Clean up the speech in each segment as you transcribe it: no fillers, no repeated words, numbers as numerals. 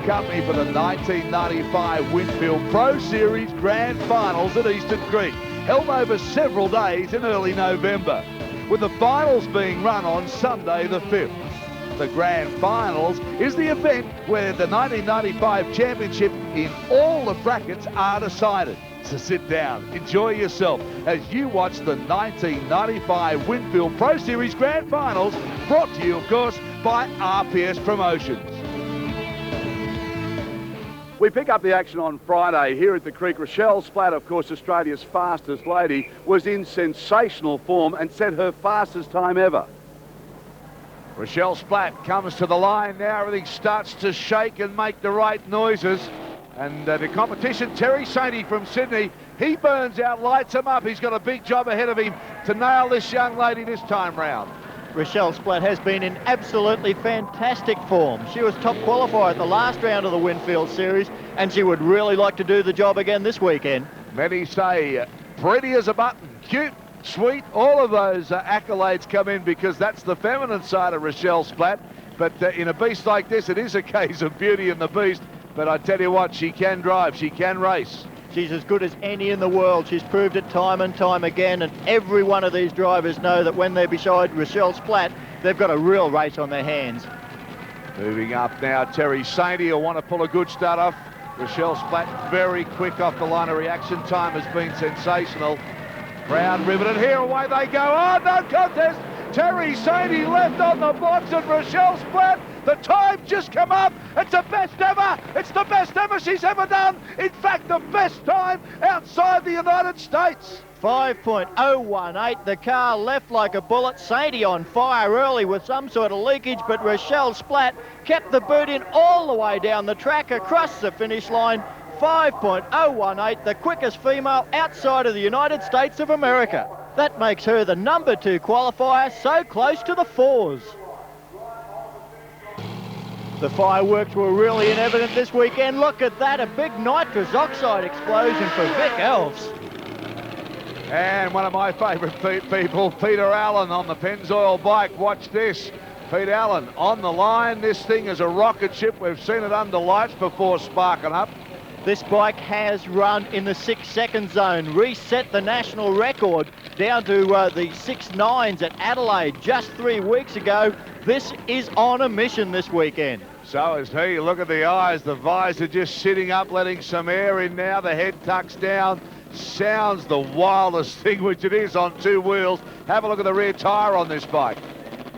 company for the 1995 Winfield Pro Series Grand Finals at Eastern Creek, held over several days in early November, with the finals being run on Sunday the 5th. The Grand Finals is the event where the 1995 championship in all the brackets are decided. So sit down, enjoy yourself as you watch the 1995 Winfield Pro Series Grand Finals, brought to you, of course, by RPS Promotions. We pick up the action on Friday here at the Creek. Rochelle Splatt, of course, Australia's fastest lady, was in sensational form and set her fastest time ever. Rochelle Splatt comes to the line now. Everything starts to shake and make the right noises. And the competition, Terry Sainty from Sydney, he burns out, lights him up. He's got a big job ahead of him to nail this young lady this time round. Rochelle Splatt has been in absolutely fantastic form. She was top qualifier at the last round of the Winfield Series, and she would really like to do the job again this weekend. Many say pretty as a button, cute, sweet, all of those accolades come in because that's the feminine side of Rochelle Splatt. But in a beast like this, it is a case of Beauty and the Beast. But I tell you what, she can drive, she can race. She's as good as any in the world. She's proved it time and time again, and every one of these drivers know that when they're beside Rochelle Splatt, they've got a real race on their hands. Moving up now, Terry Sainty will want to pull a good start off. Rochelle Splatt very quick off the line. Her reaction time has been sensational. Crowd riveted here, away they go. Oh, no contest! Terry Sainty left on the box, and Rochelle Splatt, the time just come up. It's the best ever. It's the best ever she's ever done. In fact, the best time outside the United States. 5.018. The car left like a bullet. Sainty on fire early with some sort of leakage, but Rochelle Splatt kept the boot in all the way down the track across the finish line. 5.018, the quickest female outside of the United States of America. That makes her the number 2 qualifier, so close to the 4s. The fireworks were really in evidence this weekend. Look at that, a big nitrous oxide explosion for Vic Elves. And one of my favourite people, Peter Allen on the Pennzoil bike. Watch this. Pete Allen on the line. This thing is a rocket ship. We've seen it under lights before sparking up. This bike has run in the 6-second zone, reset the national record down to the 6.9s at Adelaide just 3 weeks ago. This is on a mission this weekend. So is he. Look at the eyes. The visor just sitting up, letting some air in now. The head tucks down. Sounds the wildest thing, which it is on 2 wheels. Have a look at the rear tyre on this bike.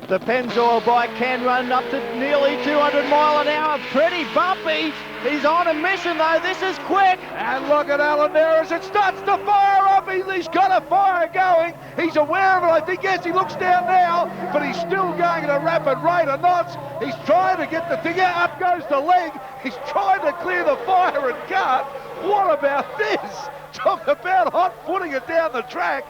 The Pennzoil bike can run up to nearly 200 mile an hour. Pretty bumpy. He's on a mission though. This is quick. And look at Alan there as it starts to fire up. He's got a fire going. He's aware of it, I think. Yes, he looks down now, but he's still going at a rapid rate of knots. He's trying to get the thing out. Up goes the leg. He's trying to clear the fire and can't. What about this? Talk about hot footing it down the track.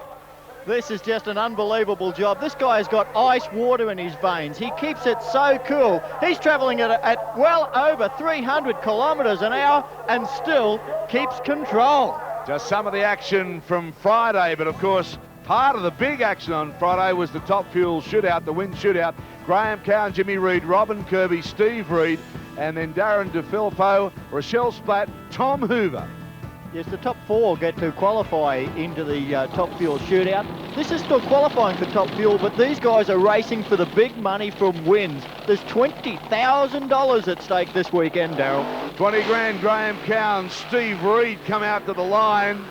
This is just an unbelievable job. This guy has got ice water in his veins. He keeps it so cool. He's travelling at well over 300 kilometres an hour and still keeps control. Just some of the action from Friday, but of course, part of the big action on Friday was the Top Fuel shootout, the win shootout. Graham Cowan, Jimmy Reed, Robin Kirby, Steve Reed, and then Darren DeFilippo, Rochelle Splatt, Tom Hoover. Yes, the top 4 get to qualify into the Top Fuel shootout. This is still qualifying for Top Fuel, but these guys are racing for the big money from wins. There's $20,000 at stake this weekend, Daryl. 20 grand, Graham Cowan, Steve Reed come out to the line.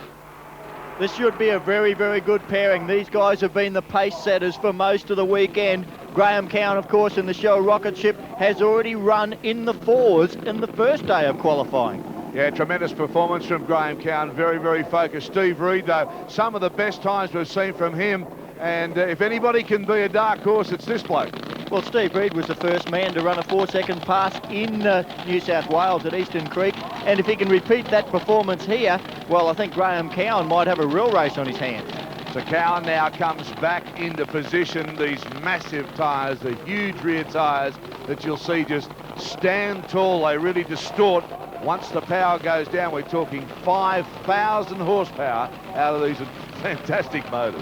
This should be a very, very good pairing. These guys have been the pace setters for most of the weekend. Graham Cowan, of course, in the Shell rocket ship, has already run in the 4s in the first day of qualifying. Yeah, tremendous performance from Graham Cowan. Very, very focused. Steve Reed, though, some of the best times we've seen from him. And if anybody can be a dark horse, it's this bloke. Well, Steve Reed was the first man to run a 4-second pass in New South Wales at Eastern Creek. And if he can repeat that performance here, well, I think Graham Cowan might have a real race on his hands. So Cowan now comes back into position. These massive tyres, the huge rear tyres that you'll see just stand tall. They really distort. Once the power goes down, we're talking 5,000 horsepower out of these fantastic motors.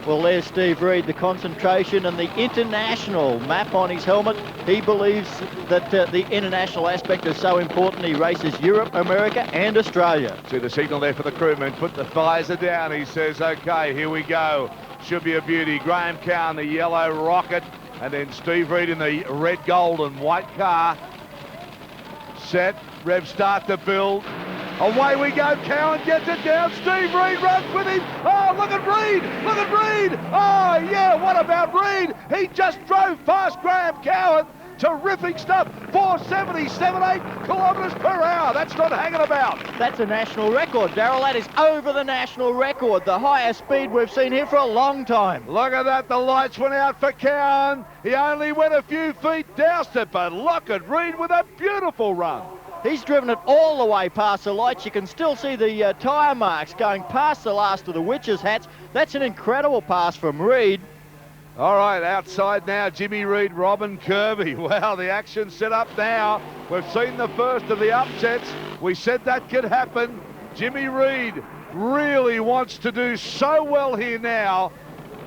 Well, there's Steve Reid, the concentration and the international map on his helmet. He believes that the international aspect is so important. He races Europe, America and Australia. See the signal there for the crewman. Put the visor down. He says, OK, here we go. Should be a beauty. Graham Cowan, the yellow rocket. And then Steve Reid in the red, gold and white car. Set. Rev start to build. Away we go. Cowan gets it down. Steve Reid runs with him. Oh, look at Reid. Look at Reid. Oh, yeah. What about Reid? He just drove past Graham Cowan. Terrific stuff. 477.8 kilometres per hour. That's not hanging about. That's a national record, Darryl. That is over the national record. The highest speed we've seen here for a long time. Look at that. The lights went out for Cowan. He only went a few feet, doused it. But look at Reid with a beautiful run. He's driven it all the way past the lights. You can still see the tyre marks going past the last of the witches' hats. That's an incredible pass from Reid. All right, outside now, Jimmy Reid, Robin Kirby. Well, the action's set up now. We've seen the first of the upsets. We said that could happen. Jimmy Reid really wants to do so well here now.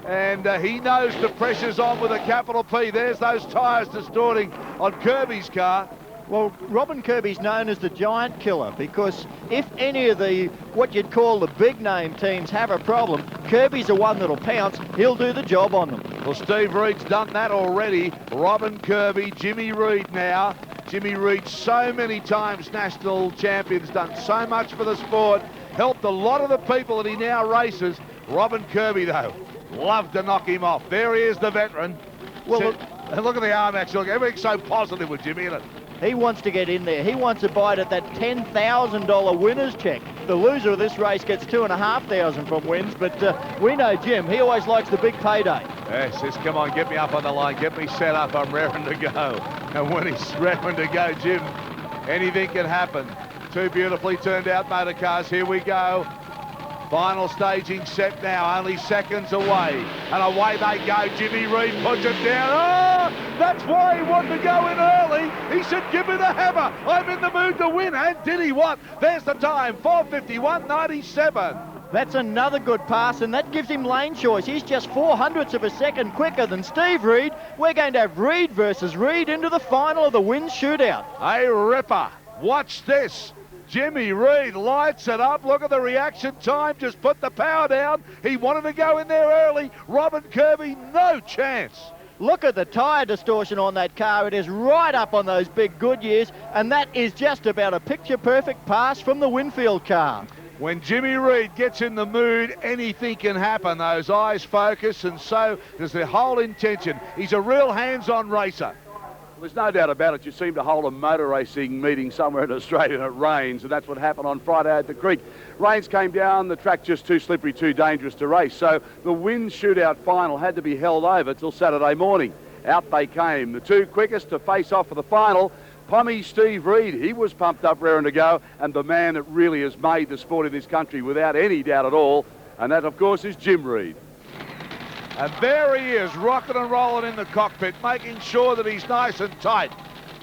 And he knows the pressure's on with a capital P. There's those tyres distorting on Kirby's car. Well, Robin Kirby's known as the giant killer because if any of the, what you'd call the big name teams have a problem, Kirby's the one that'll pounce. He'll do the job on them. Well, Steve Reid's done that already. Robin Kirby, Jimmy Reid now. Jimmy Reid, so many times national champions, done so much for the sport, helped a lot of the people that he now races. Robin Kirby, though, loved to knock him off. There he is, the veteran. Well, look at the arm action. Look, everything's so positive with Jimmy, isn't it? He wants to get in there. He wants to bite at that $10,000 winner's check. The loser of this race gets $2,500 from wins, but we know Jim, he always likes the big payday. Yes, come on, get me up on the line, get me set up, I'm raring to go. And when he's raring to go, Jim, anything can happen. Two beautifully turned out motor cars, here we go. Final staging set now, only seconds away. And away they go. Jimmy Reid puts it down. Oh, that's why he wanted to go in early. He said, give me the hammer. I'm in the mood to win. And did he what? There's the time, 4:51.97. That's another good pass, and that gives him lane choice. He's just 0.04 of a second quicker than Steve Reid. We're going to have Reid versus Reid into the final of the wins shootout. A ripper. Watch this. Jimmy Reid lights it up. Look at the reaction time. Just put the power down. He wanted to go in there early. Robin Kirby, no chance. Look at the tyre distortion on that car. It is right up on those big Goodyears, and that is just about a picture-perfect pass from the Winfield car. When Jimmy Reid gets in the mood, anything can happen. Those eyes focus, and so does the whole intention. He's a real hands-on racer. There's no doubt about it. You seem to hold a motor racing meeting somewhere in Australia and it rains, and that's what happened on Friday at the Creek. Rains came down, the track just too slippery, too dangerous to race. So the wins shootout final had to be held over till Saturday morning. Out they came. The two quickest to face off for the final. Pommy Steve Reid, he was pumped up, raring to go, and the man that really has made the sport in this country without any doubt at all, and that, of course, is Jim Reid. And there he is, rocking and rolling in the cockpit, making sure that he's nice and tight.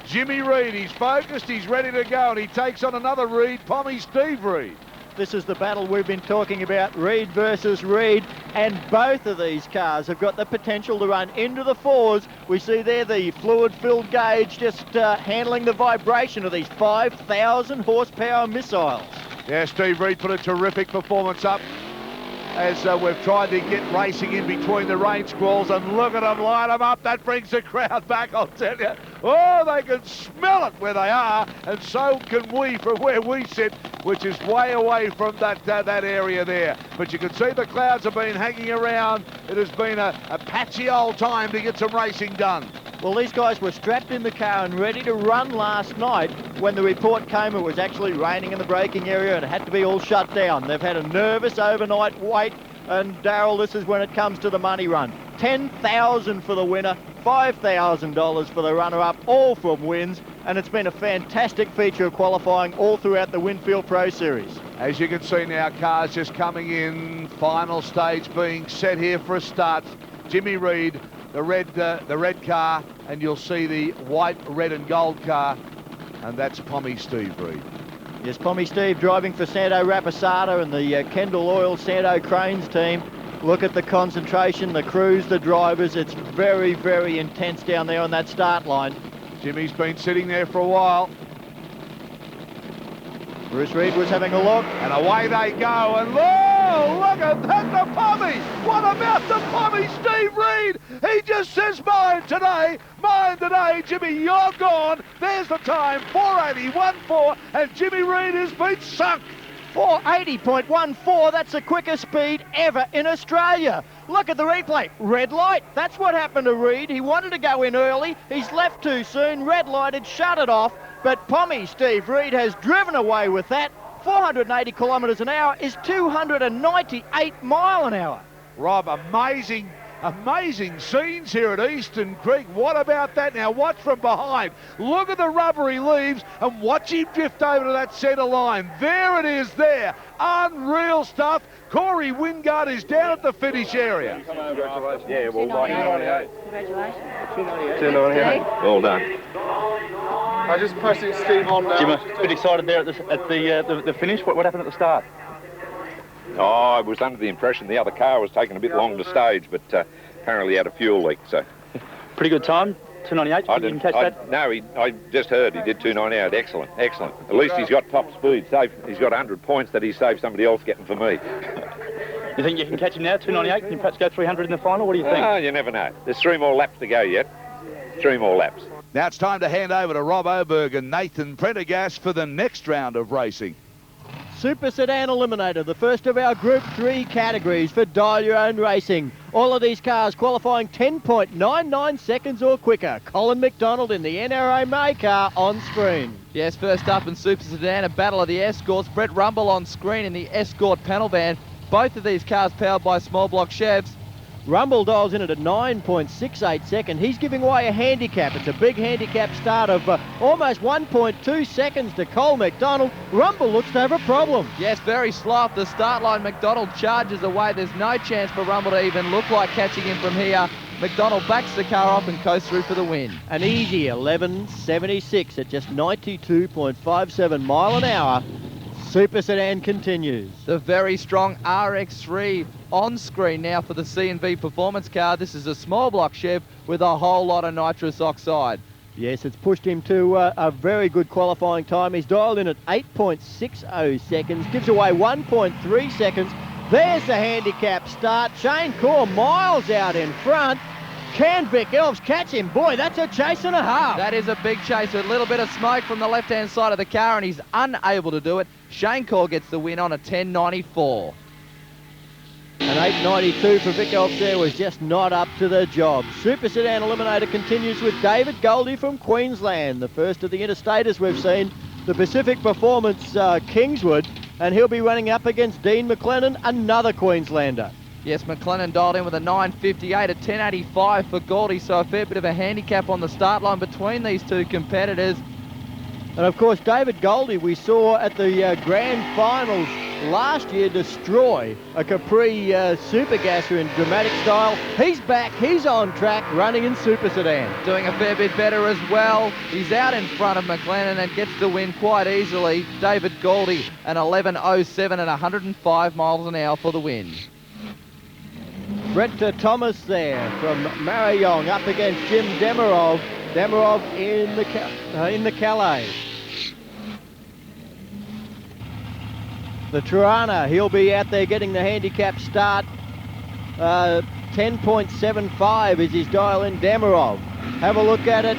Jimmy Reid, he's focused, he's ready to go, and he takes on another Reid, Pommy Steve Reid. This is the battle we've been talking about, Reid versus Reid, and both of these cars have got the potential to run into the fours. We see there the fluid-filled gauge just handling the vibration of these 5,000 horsepower missiles. Yeah, Steve Reid put a terrific performance up as we've tried to get racing in between the rain squalls, and look at them line them up. That brings the crowd back, I'll tell you. Oh, they can smell it where they are, and so can we from where we sit, which is way away from that area there. But you can see the clouds have been hanging around. It has been a patchy old time to get some racing done. Well, these guys were strapped in the car and ready to run last night when the report came it was actually raining in the braking area and it had to be all shut down. They've had a nervous overnight wait, and Darryl, this is when it comes to the money run. $10,000 for the winner, $5,000 for the runner-up, all from wins, and it's been a fantastic feature of qualifying all throughout the Winfield Pro Series. As you can see now, cars just coming in, final stage being set here for a start. Jimmy Reid, the red car, and you'll see the white, red and gold car, and that's Pommy Steve Reid. Yes, Pommy Steve driving for Santo Rapisado and the Kendall Oil Santo Cranes team. Look at the concentration, the crews, the drivers. It's very, very intense down there on that start line. Jimmy's been sitting there for a while. Bruce Reid was having a look. And away they go, and look at that, the Pommy! What about the Pommy, Steve Reid? He just says, mine today, Jimmy, you're gone. There's the time, 4:80.14, and Jimmy Reid has been sunk. 4:80.14, that's the quickest speed ever in Australia. Look at the replay. Red light, that's what happened to Reid. He wanted to go in early, he's left too soon, red light had shut it off, but Pommy Steve Reid has driven away with that. 480 kilometres an hour is 298 mile an hour. Rob, amazing scenes here at Eastern Creek. What about that? Now watch from behind. Look at the rubber he leaves and watch him drift over to that centre line. There it is there. Unreal stuff. Corey Wingard is down at the finish area. Congratulations. Yeah, well done. 298. Congratulations. 298. Well done. I just posted Steve on now. Jim, a bit excited there at the finish. What happened at the start? Oh, I was under the impression the other car was taking a bit long to stage, but apparently had a fuel leak, so... Pretty good time, 298. I didn't catch that? No, I just heard he did 298. Excellent, excellent. At least he's got top speed. He's got 100 points that he saved somebody else getting for me. You think you can catch him now, 298? Can you perhaps go 300 in the final? What do you think? Oh, you never know. There's 3 more laps to go yet. 3 more laps. Now it's time to hand over to Rob Oberg and Nathan Prendergast for the next round of racing. Super Sedan Eliminator, the first of our Group 3 categories for Dial Your Own Racing. All of these cars qualifying 10.99 seconds or quicker. Colin McDonald in the NRA May car on screen. Yes, first up in Super Sedan, a battle of the Escorts. Brett Rumble on screen in the Escort panel van. Both of these cars powered by small block Chevs. Rumble dials in at a 9.68 second. He's giving away a handicap. It's a big handicap start of almost 1.2 seconds to Cole McDonald. Rumble looks to have a problem. Yes, very slow off the start line. McDonald charges away. There's no chance for Rumble to even look like catching him from here. McDonald backs the car off and coasts through for the win. An easy 11.76 at just 92.57 mile an hour. Super Sedan continues. The very strong RX3 on screen now for the C&V performance car. This is a small block Chev with a whole lot of nitrous oxide. Yes, it's pushed him to a very good qualifying time. He's dialed in at 8.60 seconds, gives away 1.3 seconds. There's the handicap start. Shane Corr miles out in front. Can Vic Elves catch him? Boy, that's a chase and a half. That is a big chase. A little bit of smoke from the left-hand side of the car, and he's unable to do it. Shane Corr gets the win on a 10.94. An 8.92 for Vic Elves there was just not up to the job. Super Sedan Eliminator continues with David Goldie from Queensland, the first of the interstaters we've seen, the Pacific Performance Kingswood, and he'll be running up against Dean McLennan, another Queenslander. Yes, McLennan dialed in with a 9.58 at 10.85 for Goldie, so a fair bit of a handicap on the start line between these two competitors. And of course, David Goldie, we saw at the grand finals last year destroy a Capri Super Gasser in dramatic style. He's back, he's on track, running in Super Sedan. Doing a fair bit better as well. He's out in front of McLennan and gets the win quite easily. David Goldie, an 11.07 at 105 miles an hour for the win. Brett Thomas there from Marayong up against Jim Demirov. Demirov in the Calais. The Tirana, he'll be out there getting the handicap start. 10.75 is his dial in. Demirov. Have a look at it.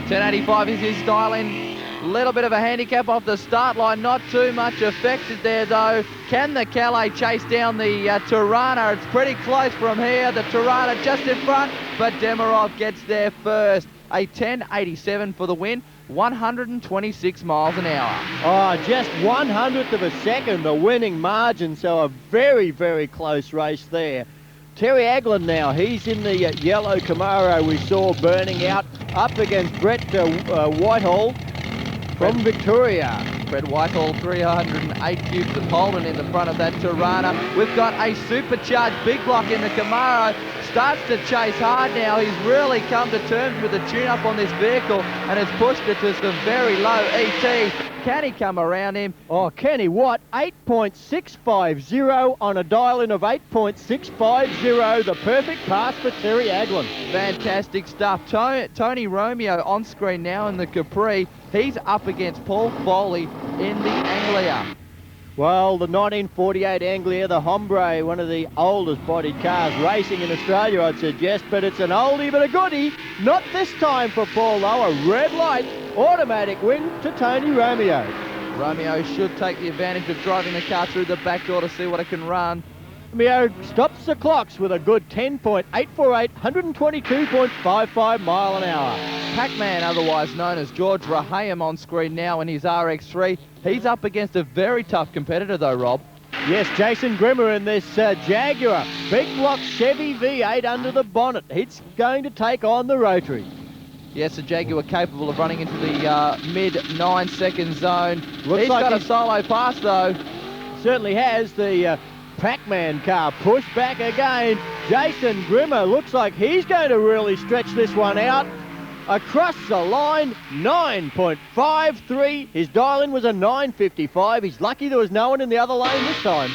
10.85 is his dial in. Little bit of a handicap off the start line, not too much affected there though. Can the Calais chase down the Tirana? It's pretty close from here. The Tirana just in front, but Demirov gets there first. A 10.87 for the win, 126 miles an hour. Oh, just 1/100th of a second, the winning margin, so a very, very close race there. Terry Aglin now, he's in the yellow Camaro we saw burning out, up against Brett Whitehall from Victoria. Brett Whitehall, 308 cubes of Holden in the front of that Tirana. We've got a supercharged big block in the Camaro. starts to chase hard now. He's really come to terms with the tune-up on this vehicle and has pushed it to some very low ET. Can he come around him? Oh, can he what? 8.650 on a dial-in of 8.650. The perfect pass for Terry Aglin. Fantastic stuff. Tony Romeo on screen now in the Capri. He's up against Paul Foley in the Anglia. Well, the 1948 Anglia, the Hombre, one of the oldest bodied cars racing in Australia, I'd suggest, but it's an oldie but a goodie. Not this time for Paul, though. A red light, automatic win to Tony Romeo. Romeo should take the advantage of driving the car through the back door to see what it can run. Romeo stops the clocks with a good 10.848, 122.55 mile an hour. Pac-Man, otherwise known as George Raham, on screen now in his RX3. He's up against a very tough competitor though, Rob. Yes, Jason Grimmer in this Jaguar. Big block Chevy V8 under the bonnet. He's going to take on the Rotary. Yes, the Jaguar capable of running into the mid 9 second zone. Looks He's like got a solo pass though. Certainly has. The Pac-Man car pushed back again. Jason Grimmer looks like he's going to really stretch this one out. Across the line, 9.53. His dial-in was a 9.55. He's lucky there was no one in the other lane this time.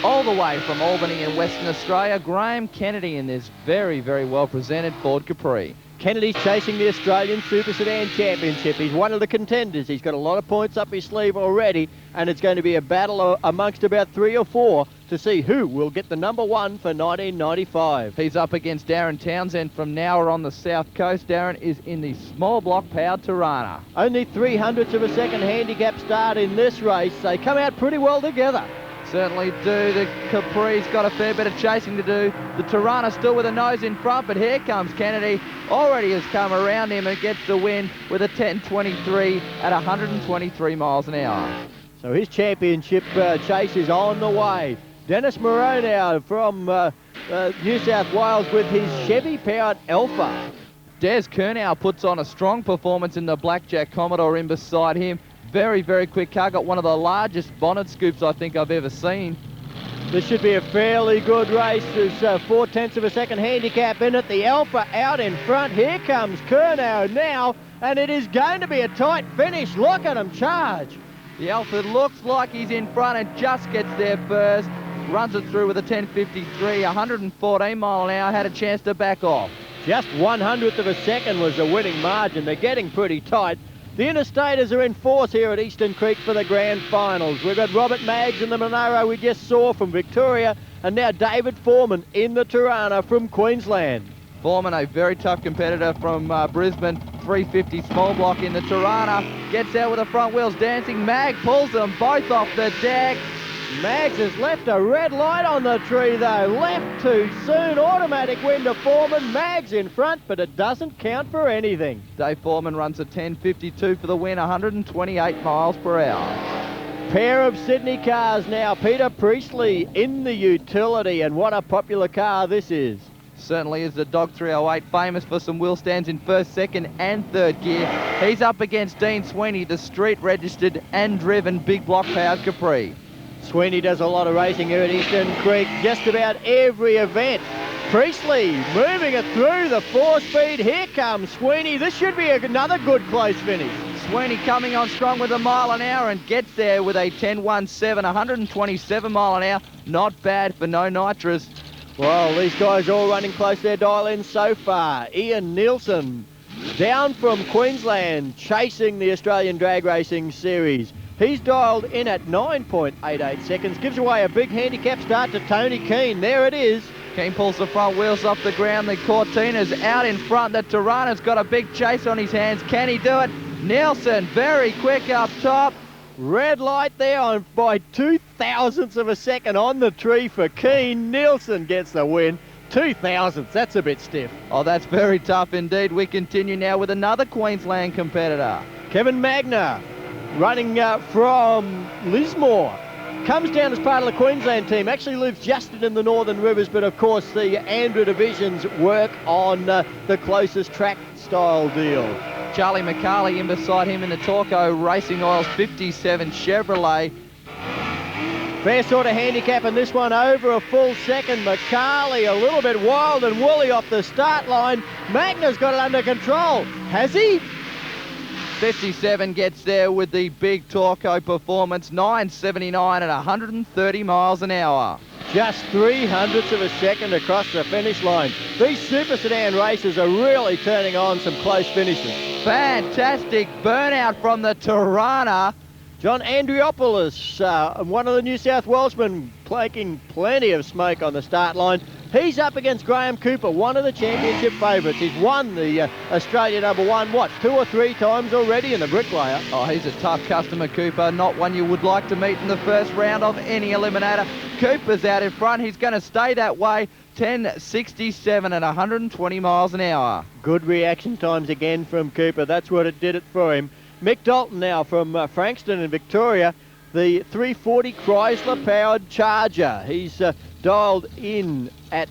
All the way from Albany in Western Australia, Graham Kennedy in this very, very well presented Ford Capri. Kennedy's chasing the Australian Super Sedan Championship. He's one of the contenders. He's got a lot of points up his sleeve already, and it's going to be a battle amongst about 3 or 4 to see who will get the number 1 for 1995. He's up against Darren Townsend from Nowra on the south coast. Darren is in the small block powered Tirana. Only 300ths of a second handicap start in this race. They come out pretty well together. Certainly do. The Capri's got a fair bit of chasing to do. The Tirana still with a nose in front, but here comes Kennedy. Already has come around him and gets the win with a 10.23 at 123 miles an hour. So his championship chase is on the way. Dennis Moreau now from New South Wales with his Chevy-powered Alpha. Des Kernow puts on a strong performance in the Blackjack Commodore in beside him. Very, very quick car. Got one of the largest bonnet scoops I think I've ever seen. This should be a fairly good race. There's 0.4 of a second handicap in it. The Alpha out in front. Here comes Kernow now, and it is going to be a tight finish. Look at him charge. The Alpha looks like he's in front and just gets there first. Runs it through with a 10.53, 114 mile an hour. Had a chance to back off. Just 100th of a second was the winning margin. They're getting pretty tight. The Interstaters are in force here at Eastern Creek for the grand finals. We've got Robert Maggs in the Monaro we just saw from Victoria, and now David Foreman in the Tirana from Queensland. Foreman, a very tough competitor from Brisbane, 350 small block in the Tirana. Gets out with the front wheels dancing. Mag pulls them both off the deck. Maggs has left a red light on the tree though. Left too soon. Automatic win to Foreman. Maggs in front, but it doesn't count for anything. Dave Foreman runs a 10.52 for the win, 128 miles per hour. Pair of Sydney cars now. Peter Priestley in the utility, and what a popular car this is. Certainly is the Dog 308, famous for some wheel stands in first, second and third gear. He's up against Dean Sweeney, the street registered and driven big block powered Capri. Sweeney does a lot of racing here at Eastern Creek, just about every event. Priestley moving it through the 4-speed. Here comes Sweeney. This should be another good close finish. Sweeney coming on strong with a mile an hour and gets there with a 10.17, 127 mile an hour. Not bad for no nitrous. Well, these guys all running close their dial-in so far. Ian Nielsen down from Queensland chasing the Australian Drag Racing Series. He's dialed in at 9.88 seconds. Gives away a big handicap start to Tony Keane. There it is. Keane pulls the front wheels off the ground. The Cortina's out in front. The Tirana's got a big chase on his hands. Can he do it? Nielsen very quick up top. Red light there on by 0.02 of a second on the tree for Keane. Nielsen gets the win. 0.02, that's a bit stiff. Oh, that's very tough indeed. We continue now with another Queensland competitor. Kevin Magner, running from Lismore. Comes down as part of the Queensland team. Actually lives just in the Northern Rivers, but of course the Andrew divisions work on the closest track style deal. Charlie McCarley in beside him in the Torco Racing Oils 57 Chevrolet. Fair sort of handicap in this one, over a full second. McCarley a little bit wild and woolly off the start line. Magna's got it under control. Has he? 57 gets there with the big Torco performance, 9.79 at 130 miles an hour. Just 300ths of a second across the finish line. These super sedan races are really turning on some close finishes. Fantastic burnout from the Tirana. John Andriopoulos, one of the New South Walesmen, making plenty of smoke on the start line. He's up against Graham Cooper, one of the championship favourites. He's won the Australia #1, what, 2 or 3 times already in the Bricklayer. Oh, he's a tough customer, Cooper. Not one you would like to meet in the first round of any eliminator. Cooper's out in front. He's going to stay that way. 10.67 at 120 miles an hour. Good reaction times again from Cooper. That's what it did it for him. Mick Dalton now from Frankston in Victoria, the 340 Chrysler-powered Charger. He's dialed in at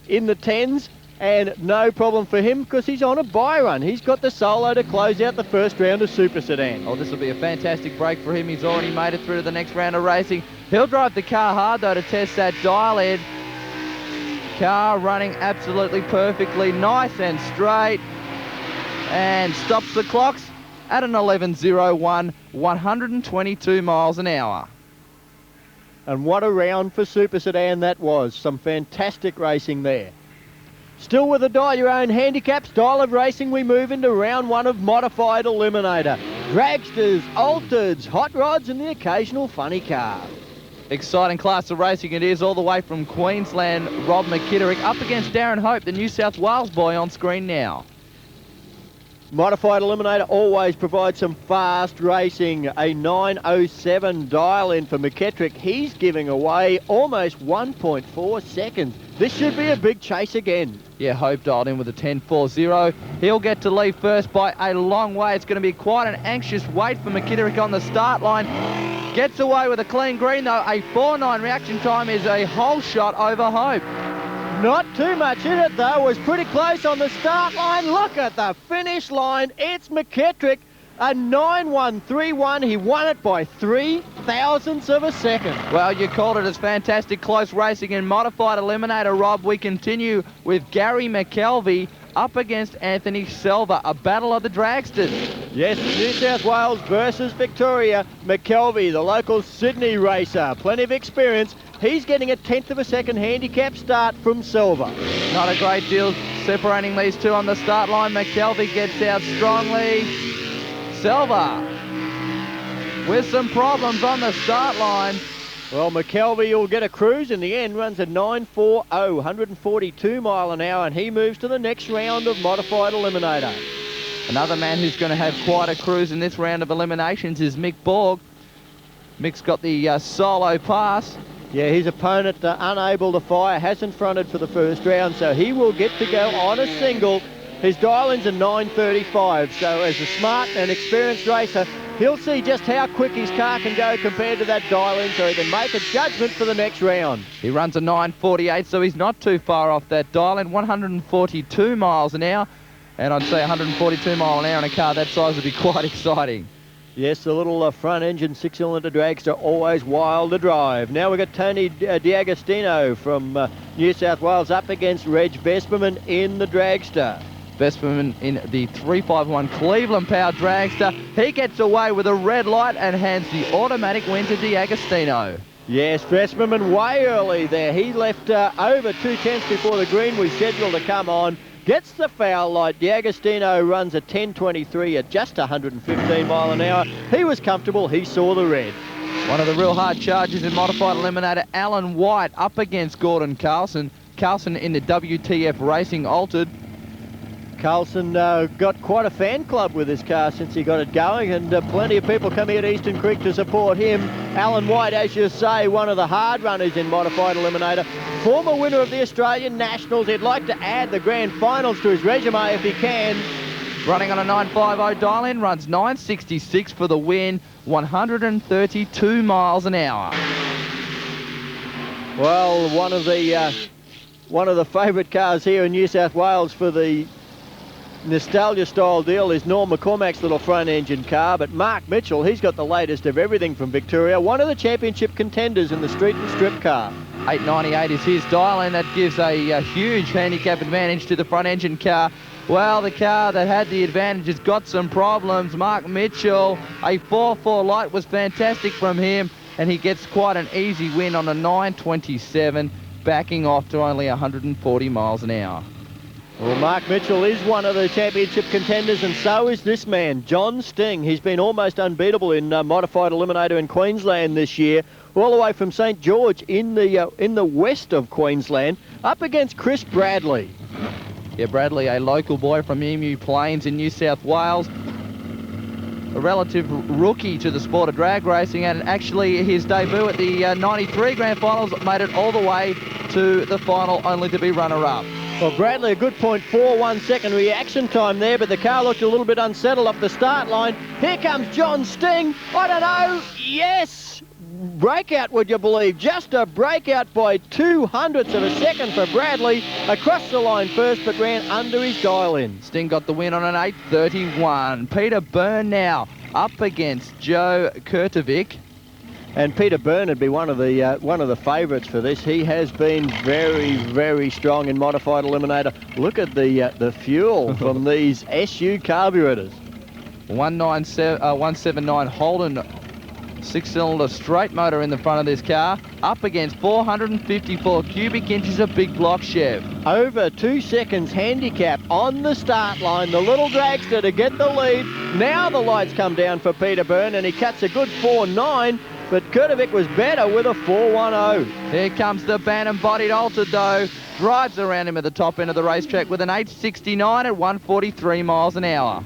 in the 10s, and no problem for him because he's on a bye run. He's got the solo to close out the first round of Super Sedan. Oh, this will be a fantastic break for him. He's already made it through to the next round of racing. He'll drive the car hard, though, to test that dial in. Car running absolutely perfectly, nice and straight, and stops the clocks at an 11.01, 122 miles an hour. And what a round for Super Sedan that was. Some fantastic racing there. Still with the Dial Your Own handicap style of racing, we move into round 1 of Modified Eliminator. Dragsters, Altereds, hot rods and the occasional funny car. Exciting class of racing it is, all the way from Queensland. Rob McKitterick up against Darren Hope, the New South Wales boy, on screen now. Modified Eliminator always provides some fast racing. A 9.07 dial-in for McKittrick. He's giving away almost 1.4 seconds. This should be a big chase again. Yeah, Hope dialed in with a 10.40. He'll get to lead first by a long way. It's going to be quite an anxious wait for McKitterick on the start line. Gets away with a clean green, though. A 4.9 reaction time is a whole shot over Hope. Not too much in it, though. Was pretty close on the start line. Look at the finish line. It's McKittrick, a 9.131. He won it by 0.003 of a second. Well, you called it as fantastic close racing in Modified Eliminator, Rob. We continue with Gary McKelvey up against Anthony Selva, a battle of the dragsters. Yes, New South Wales versus Victoria. McKelvey, the local Sydney racer, plenty of experience. He's getting a 1/10 of a second handicap start from Selva. Not a great deal separating these two on the start line. McKelvey gets out strongly. Selva with some problems on the start line. Well, McKelvey will get a cruise in the end, runs a 9.40, 142 mile an hour, and he moves to the next round of Modified Eliminator. Another man who's going to have quite a cruise in this round of eliminations is Mick Borg. Mick's got the solo pass. Yeah, his opponent unable to fire, hasn't fronted for the first round, so he will get to go on a single. His dial-in's a 9.35, so as a smart and experienced racer, he'll see just how quick his car can go compared to that dial-in, so he can make a judgment for the next round. He runs a 9.48, so he's not too far off that dial-in, 142 miles an hour, and I'd say 142 mile an hour in a car that size would be quite exciting. Yes, the little front-engine 6-cylinder dragster, always wild to drive. Now we've got Tony D'Agostino from New South Wales up against Reg Vesperman in the dragster. Vesperman in the 351 Cleveland powered dragster. He gets away with a red light and hands the automatic win to D'Agostino. Yes, Vesperman way early there. He left over 2/10 before the green was scheduled to come on. Gets the foul light. D'Agostino runs a 10.23 at just 115 mile an hour. He was comfortable. He saw the red. One of the real hard charges in Modified Eliminator, Alan White up against Gordon Carlson. Carlson in the WTF Racing Altered. Carlson got quite a fan club with his car since he got it going, and plenty of people come here to Eastern Creek to support him. Alan White, as you say, one of the hard runners in Modified Eliminator. Former winner of the Australian Nationals. He'd like to add the grand finals to his resume if he can. Running on a 9.50 dial-in, runs 9.66 for the win, 132 miles an hour. Well, one of the favourite cars here in New South Wales for the nostalgia style deal is Norm McCormack's little front engine car, but Mark Mitchell, he's got the latest of everything from Victoria, one of the championship contenders in the street and strip car. 898 is his dial, and that gives a huge handicap advantage to the front engine car. Well, the car that had the advantage has got some problems. Mark Mitchell, a 4-4 light was fantastic from him, and he gets quite an easy win on a 927, backing off to only 140 miles an hour. Well, Mark Mitchell is one of the championship contenders, and so is this man, John Sting. He's been almost unbeatable in Modified Eliminator in Queensland this year, all the way from St George in the west of Queensland, up against Chris Bradley. Yeah, Bradley, a local boy from Emu Plains in New South Wales. A relative rookie to the sport of drag racing, and actually his debut at the 93 Grand Finals made it all the way to the final, only to be runner-up. Well, Bradley, a good 0.41 second reaction time there, but the car looked a little bit unsettled up the start line. Here comes John Sting. I don't know. Yes! Breakout, would you believe? Just a breakout by 0.02 of a second for Bradley. Across the line first, but ran under his dial-in. Sting got the win on an 831. Peter Byrne now up against Joe Kurtovic. And Peter Byrne would be one of the favourites for this. He has been very, very strong in Modified Eliminator. Look at the fuel from these SU carburetors. 179 Holden 6-cylinder straight motor in the front of this car, up against 454 cubic inches of big block Chev. Over 2 seconds handicap on the start line. The little dragster to get the lead. Now the lights come down for Peter Byrne, and he cuts a good 4.9. But Kurtovic was better with a 4.10. Here comes the Bantam-bodied Altered, though. Drives around him at the top end of the racetrack with an 869 at 143 miles an hour.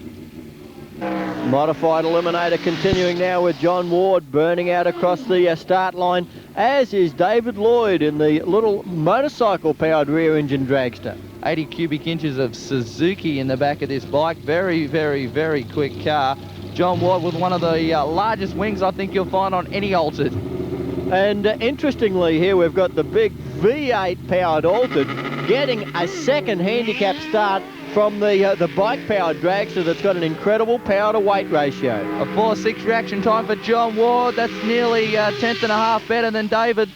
Modified Eliminator continuing now with John Ward burning out across the start line, as is David Lloyd in the little motorcycle-powered rear-engine dragster. 80 cubic inches of Suzuki in the back of this bike. Very, very, very quick car. John Ward with one of the largest wings I think you'll find on any Altered. And interestingly here we've got the big V8 powered Altered getting a second handicap start from the bike powered dragster that's got an incredible power to weight ratio. A 4.6 reaction time for John Ward. That's nearly a tenth and a half better than David.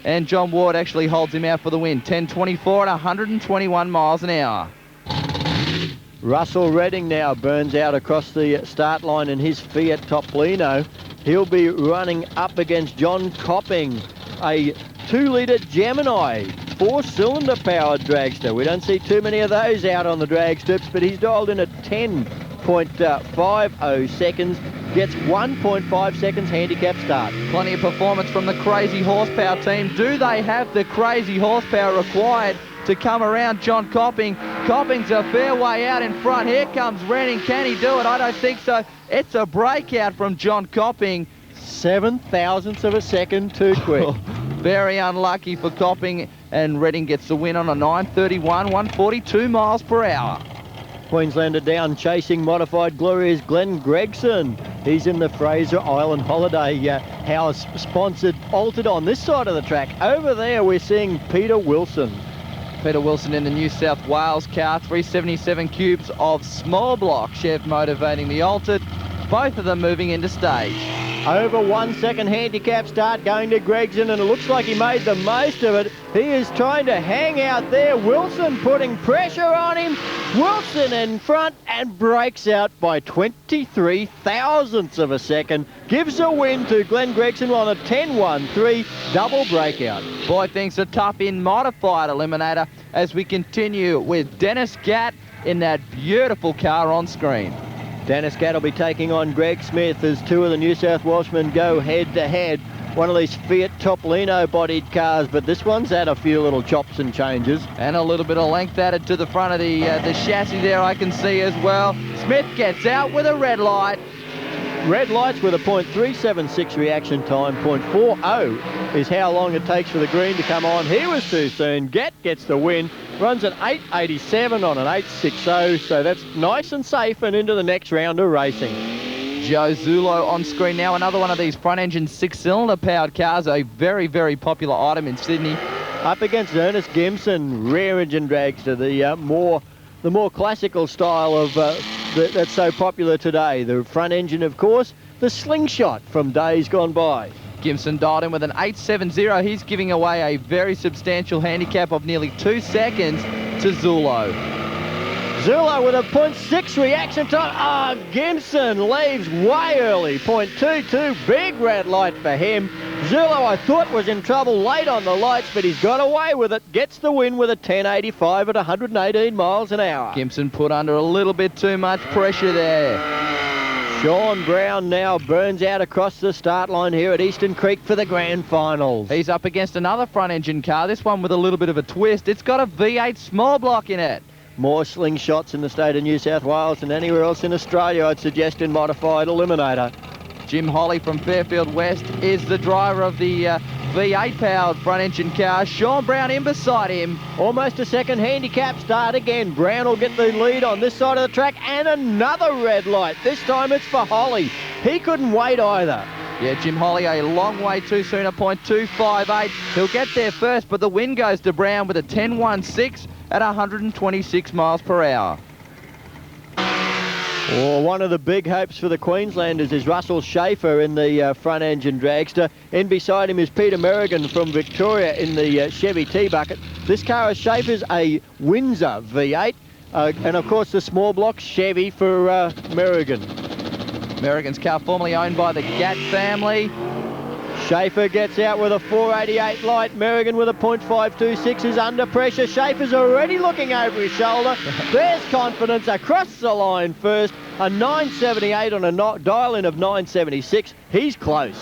And John Ward actually holds him out for the win. 10.24 at 121 miles an hour. Russell Redding now burns out across the start line in his Fiat Topolino. He'll be running up against John Copping, a 2-litre Gemini, 4-cylinder powered dragster. We don't see too many of those out on the drag strips, but he's dialed in at 10.50 seconds, gets 1.5 seconds handicap start. Plenty of performance from the crazy horsepower team. Do they have the crazy horsepower required to come around John Copping? Copping's a fair way out in front. Here comes Redding. Can he do it? I don't think so. It's a breakout from John Copping. 0.07 of a second too quick. Very unlucky for Copping, and Redding gets the win on a 931, 142 miles per hour. Queenslander down chasing Modified Glory is Glenn Gregson. He's in the Fraser Island Holiday House sponsored Altered on this side of the track. Over there we're seeing Peter Wilson. Peter Wilson in the New South Wales car, 377 cubes of small block Chev motivating the Altered. Both of them moving into stage. Over 1 second handicap start going to Gregson, and it looks like he made the most of it. He is trying to hang out there. Wilson putting pressure on him. Wilson in front and breaks out by 23 thousandths of a second. Gives a win to Glenn Gregson on a 10.13 double breakout. Boy, things are tough in Modified Eliminator as we continue with Dennis Gatt in that beautiful car on screen. Dennis Gatt will be taking on Greg Smith as two of the New South Welshmen go head-to-head. One of these Fiat Topolino-bodied cars, but this one's had a few little chops and changes. And a little bit of length added to the front of the chassis there, I can see as well. Smith gets out with a red light. Red lights with a 0.376 reaction time. 0.40 is how long it takes for the green to come on. He was too soon. Gatt gets the win. Runs an 8.87 on an 8.60, so that's nice and safe and into the next round of racing. Joe Zulo on screen now, another one of these front-engine 6-cylinder powered cars, a very, very popular item in Sydney. Up against Ernest Gimson, rear-engine dragster, the more the more classical style of that's so popular today. The front engine, of course, the slingshot from days gone by. Gibson dialed in with an 8.70. He's giving away a very substantial handicap of nearly 2 seconds to Zulo. Zulo with a 0.6 reaction time. Gibson leaves way early. 0.22, big red light for him. Zulo, I thought, was in trouble late on the lights, but he's got away with it. Gets the win with a 10.85 at 118 miles an hour. Gibson put under a little bit too much pressure there. Sean Brown now burns out across the start line here at Eastern Creek for the grand finals. He's up against another front engine car, this one with a little bit of a twist. It's got a V8 small block in it. More slingshots in the state of New South Wales than anywhere else in Australia, I'd suggest, in modified eliminator. Jim Holly from Fairfield West is the driver of the V8-powered front-engine car. Sean Brown in beside him. Almost a second handicap start again. Brown will get the lead on this side of the track, and another red light. This time it's for Holly. He couldn't wait either. Yeah, Jim Holly a long way too soon, a 0.258. He'll get there first, but the win goes to Brown with a 10.16 at 126 miles per hour. Well, one of the big hopes for the Queenslanders is Russell Schaefer in the front engine dragster. In beside him is Peter Merrigan from Victoria in the Chevy T-Bucket. This car of Schaefer's a Windsor V8, and of course the small block Chevy for Merrigan. Merrigan's car formerly owned by the Gatt family. Schaefer gets out with a 488 light. Merrigan with a 0.526 is under pressure. Schaefer's already looking over his shoulder. There's confidence across the line first. A 978 on a dial-in of 976. He's close.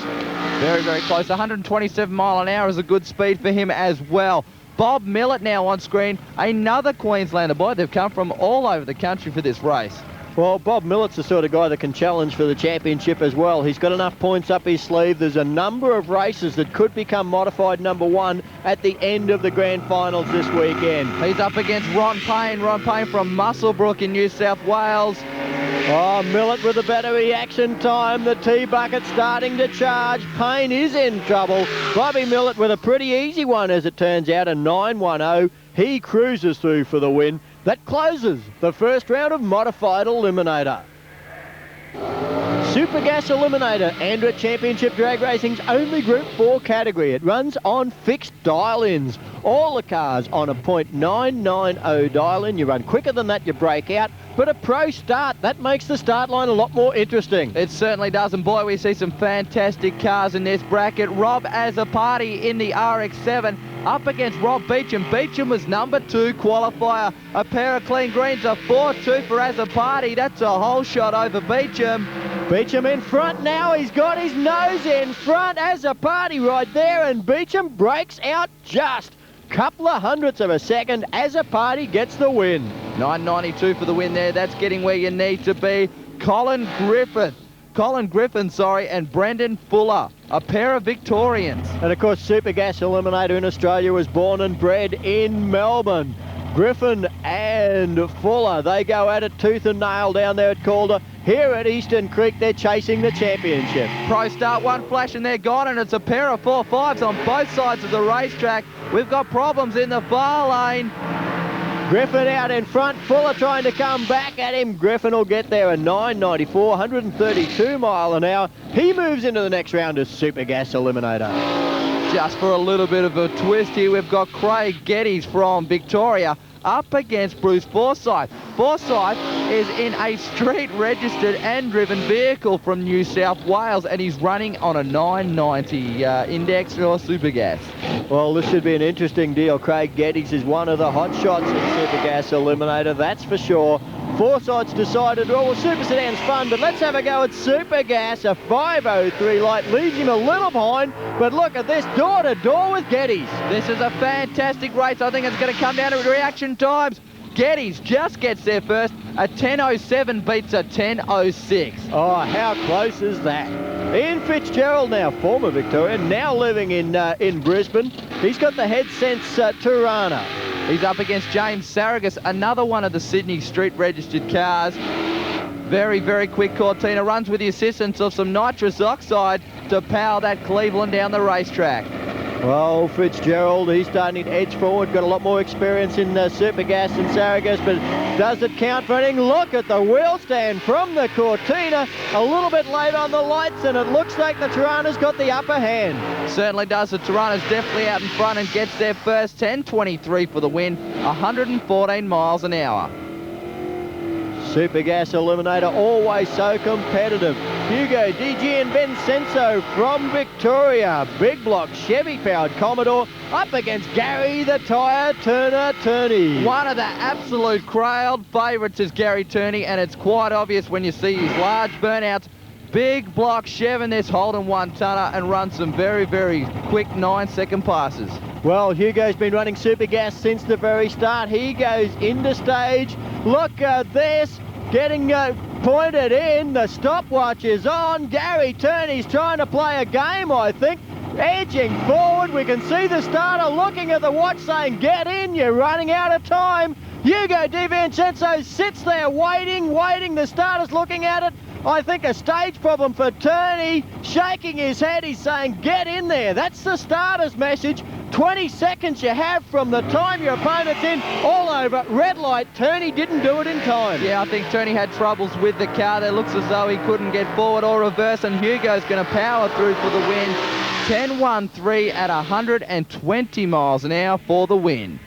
Very, very close. 127 mile an hour is a good speed for him as well. Bob Millett now on screen. Another Queenslander boy. They've come from all over the country for this race. Well, Bob Millett's the sort of guy that can challenge for the championship as well. He's got enough points up his sleeve. There's a number of races that could become modified number one at the end of the grand finals this weekend. He's up against Ron Payne. Ron Payne from Muswellbrook in New South Wales. Oh, Millett with a better reaction time. The T-Bucket starting to charge. Payne is in trouble. Bobby Millett with a pretty easy one, as it turns out, a 910. He cruises through for the win. That closes the first round of modified eliminator. Super Gas Eliminator, Andretti Championship Drag Racing's only Group 4 category. It runs on fixed dial-ins. All the cars on a .990 dial-in. You run quicker than that, you break out. But a pro start, that makes the start line a lot more interesting. It certainly does, and boy, we see some fantastic cars in this bracket. Rob Azzopardi in the RX-7 up against Rob Beecham. Beecham was number 2 qualifier. A pair of clean greens, a 4-2 for Azzopardi. That's a whole shot over Beecham. Beecham in front now. He's got his nose in front. Azzopardi right there, and Beecham breaks out just couple of hundredths of a second. Azzopardi gets the win. 9.92 for the win there. That's getting where you need to be. Colin Griffin, and Brendan Fuller, a pair of Victorians. And of course, Super Gas Eliminator in Australia was born and bred in Melbourne. Griffin and Fuller, they go at it tooth and nail down there at Calder. Here at Eastern Creek, they're chasing the championship. Pro start, one flash and they're gone, and it's a pair of 4.5s on both sides of the racetrack. We've got problems in the far lane. Griffin out in front, Fuller trying to come back at him. Griffin will get there, a 9.94, 132 mile an hour. He moves into the next round as Super Gas Eliminator. Just for a little bit of a twist here, we've got Craig Geddes from Victoria up against Bruce Forsyth. Forsyth is in a street-registered and driven vehicle from New South Wales, and he's running on a 990 index or Super Gas. Well, this should be an interesting deal. Craig Geddes is one of the hot shots in Super Gas Eliminator, that's for sure. Forsyth's decided, well, Super Sedan's fun, but let's have a go at Super Gas. A 5.03 light leaves him a little behind, but look at this, door-to-door with Geddes. This is a fantastic race. I think it's going to come down to reaction times. Geddes just gets there first. A 10.07 beats a 10.06. Oh, how close is that? Ian Fitzgerald now, former Victorian, now living in Brisbane. He's got the head since Tirana. He's up against James Saragas, another one of the Sydney street-registered cars. Very, very quick Cortina. Runs with the assistance of some nitrous oxide to power that Cleveland down the racetrack. Well, Fitzgerald, he's starting to edge forward, got a lot more experience in Supergas than Saragas, but does it count for anything? Look at the wheel stand from the Cortina, a little bit late on the lights, and it looks like the Tirana's got the upper hand. Certainly does. The Tirana's definitely out in front and gets there first. 10.23 for the win, 114 miles an hour. Supergas Eliminator, always so competitive. Hugo DG and Vincenzo from Victoria. Big block Chevy-powered Commodore up against Gary the Tyre Turner Turney. One of the absolute crowd favourites is Gary Turney, and it's quite obvious when you see his large burnouts. Big block Chev in this Holden 1-tonner and runs some very, very quick 9-second passes. Well, Hugo's been running Supergas since the very start. He goes into stage. Look at this, getting pointed in. The stopwatch is on. Gary Turney's trying to play a game, I think. Edging forward, we can see the starter looking at the watch saying, get in, you're running out of time. Hugo Di Vincenzo sits there waiting. The starter's looking at it. I think a stage problem for Turney, shaking his head. He's saying, get in there. That's the starter's message. 20 seconds you have from the time your opponent's in, all over. Red light, Turney didn't do it in time. Yeah, I think Turney had troubles with the car. It looks as though he couldn't get forward or reverse, and Hugo's going to power through for the win. 10.13 at 120 miles an hour for the win.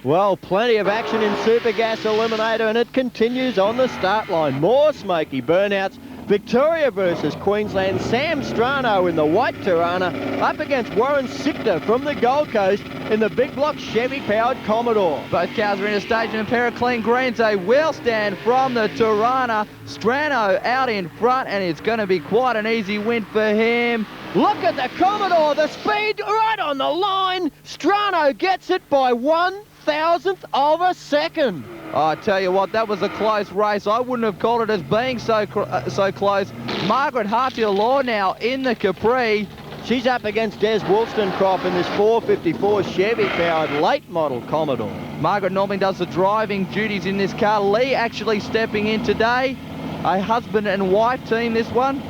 Well, plenty of action in Supergas Eliminator, and it continues on the start line. More smoky burnouts. Victoria versus Queensland. Sam Strano in the white Tirana up against Warren Sichter from the Gold Coast in the big block Chevy-powered Commodore. Both cars are in a stage in a pair of clean greens. A wheel stand from the Tirana. Strano out in front, and it's going to be quite an easy win for him. Look at the Commodore, the speed right on the line. Strano gets it by 1/1000th of a second. I tell you what, that was a close race. I wouldn't have called it as being so close. Margaret Hartier-Law now in the Capri. She's up against Des Wollstonecroft in this 454 Chevy-powered late model Commodore. Margaret normally does the driving duties in this car. Lee actually stepping in today. A husband and wife team, this one.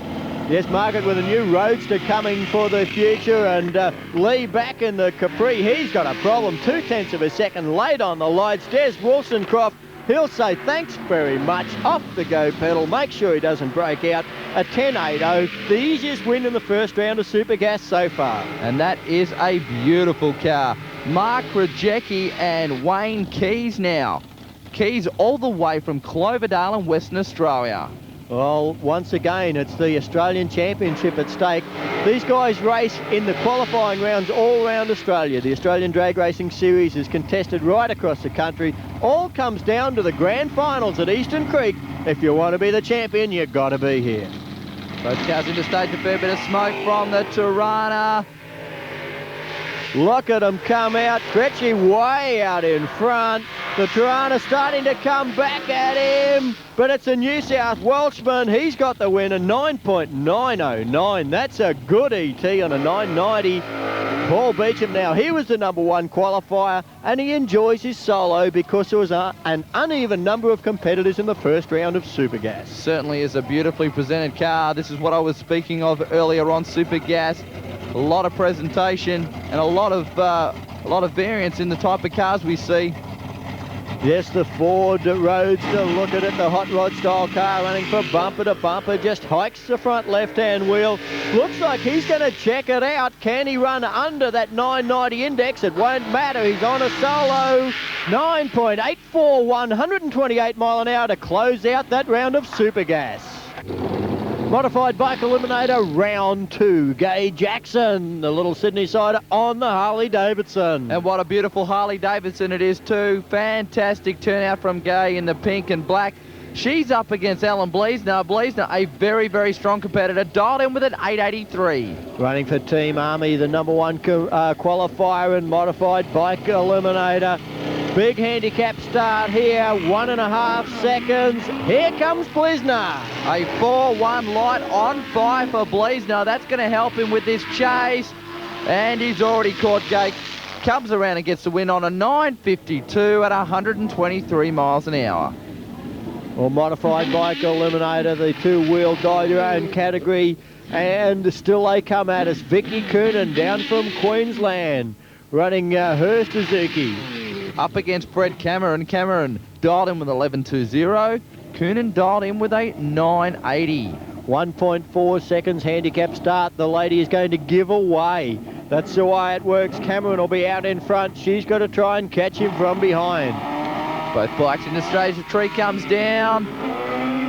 Yes, Margaret with a new roadster coming for the future, and Lee back in the Capri. He's got a problem, 0.2 of a second late on the lights. Des Wollstonecroft, he'll say thanks very much. Off the go pedal, make sure he doesn't break out. A 10.80, the easiest win in the first round of Supergas so far. And that is a beautiful car. Mark Rajecki and Wayne Keys now. Keys all the way from Cloverdale in Western Australia. Well, once again, it's the Australian Championship at stake. These guys race in the qualifying rounds all around Australia. The Australian Drag Racing Series is contested right across the country. All comes down to the grand finals at Eastern Creek. If you want to be the champion, you've got to be here. Both cars into stage, a fair bit of smoke from the Tirana. Look at them come out. Cretchy way out in front. The Tirana starting to come back at him, but it's a New South Welshman. He's got the win, a 9.909. That's a good ET on a 990. Paul Beecham now, he was the #1 qualifier, and he enjoys his solo because there was an uneven number of competitors in the first round of Supergas. Certainly is a beautifully presented car. This is what I was speaking of earlier on Supergas. A lot of presentation and a lot of variance in the type of cars we see. Yes, the Ford Roadster, look at it, the hot rod style car running from bumper to bumper, just hikes the front left-hand wheel. Looks like he's going to check it out. Can he run under that 990 index? It won't matter, he's on a solo. 9.84, 128 mile an hour to close out that round of Supergas. Modified Bike Eliminator, round 2. Gay Jackson, the little Sydney sider, on the Harley-Davidson. And what a beautiful Harley-Davidson it is too. Fantastic turnout from Gay in the pink and black. She's up against Ellen Bleasner. Bleasner, a very, very strong competitor, dialed in with an 883. Running for Team Army, the #1 qualifier in Modified Bike Eliminator. Big handicap start here, 1.5 seconds. Here comes Bleasner. A 4-1 light on 5 for Bleasner. That's going to help him with this chase. And he's already caught Gate. Comes around and gets the win on a 9.52 at 123 miles an hour. Well, modified bike eliminator, the two-wheel die your own category, and still they come at us. Vicky Coonan down from Queensland, running her Suzuki. Up against Brett Cameron. Cameron dialed in with 11.20. Coonan dialed in with a 9.80. 1.4 seconds handicap start. The lady is going to give away. That's the way it works. Cameron will be out in front. She's got to try and catch him from behind. Both bikes in the stage. The tree comes down.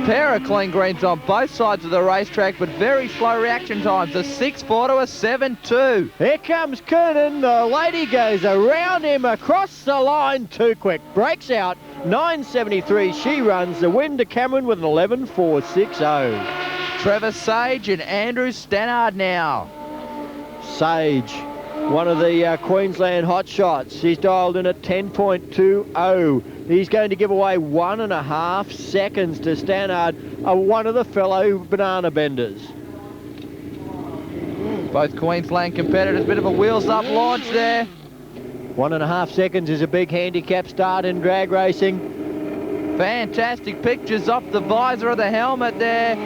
Pair of clean greens on both sides of the racetrack, but very slow reaction times. A 6.4 to a 7.2. Here comes Coonan. The lady goes around him across the line. Too quick. Breaks out. 9.73. She runs the win to Cameron with an 11.460. Trevor Sage and Andrew Stannard now. Sage, one of the Queensland hot shots. He's dialed in at 10.20. He's going to give away 1.5 seconds to Stannard, one of the fellow banana benders. Both Queensland competitors, bit of a wheels-up launch there. 1.5 seconds is a big handicap start in drag racing. Fantastic pictures off the visor of the helmet there.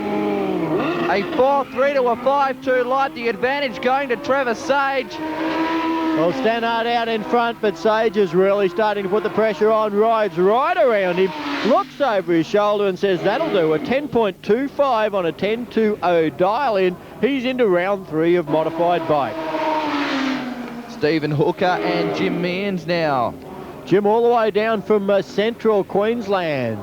A 4.3 to a 5.2 light. The advantage going to Trevor Sage. Well, Stannard out in front, but Sage is really starting to put the pressure on. Rides right around him, looks over his shoulder and says that'll do. A 10.25 on a 10.20 dial in. He's into round 3 of modified bike. Stephen Hooker and Jim Mearns now. Jim all the way down from central Queensland.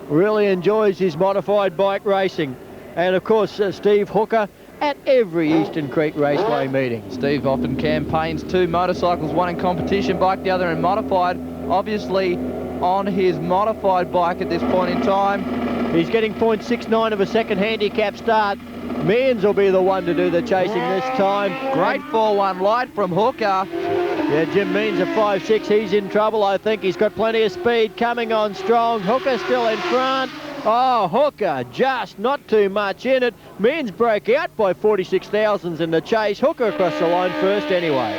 Really enjoys his modified bike racing. And of course, Steve Hooker at every Eastern Creek Raceway meeting. Steve often campaigns 2 motorcycles, one in competition bike, the other in modified. Obviously on his modified bike at this point in time. He's getting 0.69 of a second handicap start. Mearns will be the one to do the chasing this time. Great 4.1 light from Hooker. Yeah, Jim Mearns at 5.6. He's in trouble, I think. He's got plenty of speed coming on strong. Hooker still in front. Oh, Hooker just not too much in it. Mearns broke out by 46 thousandths in the chase. Hooker across the line first anyway.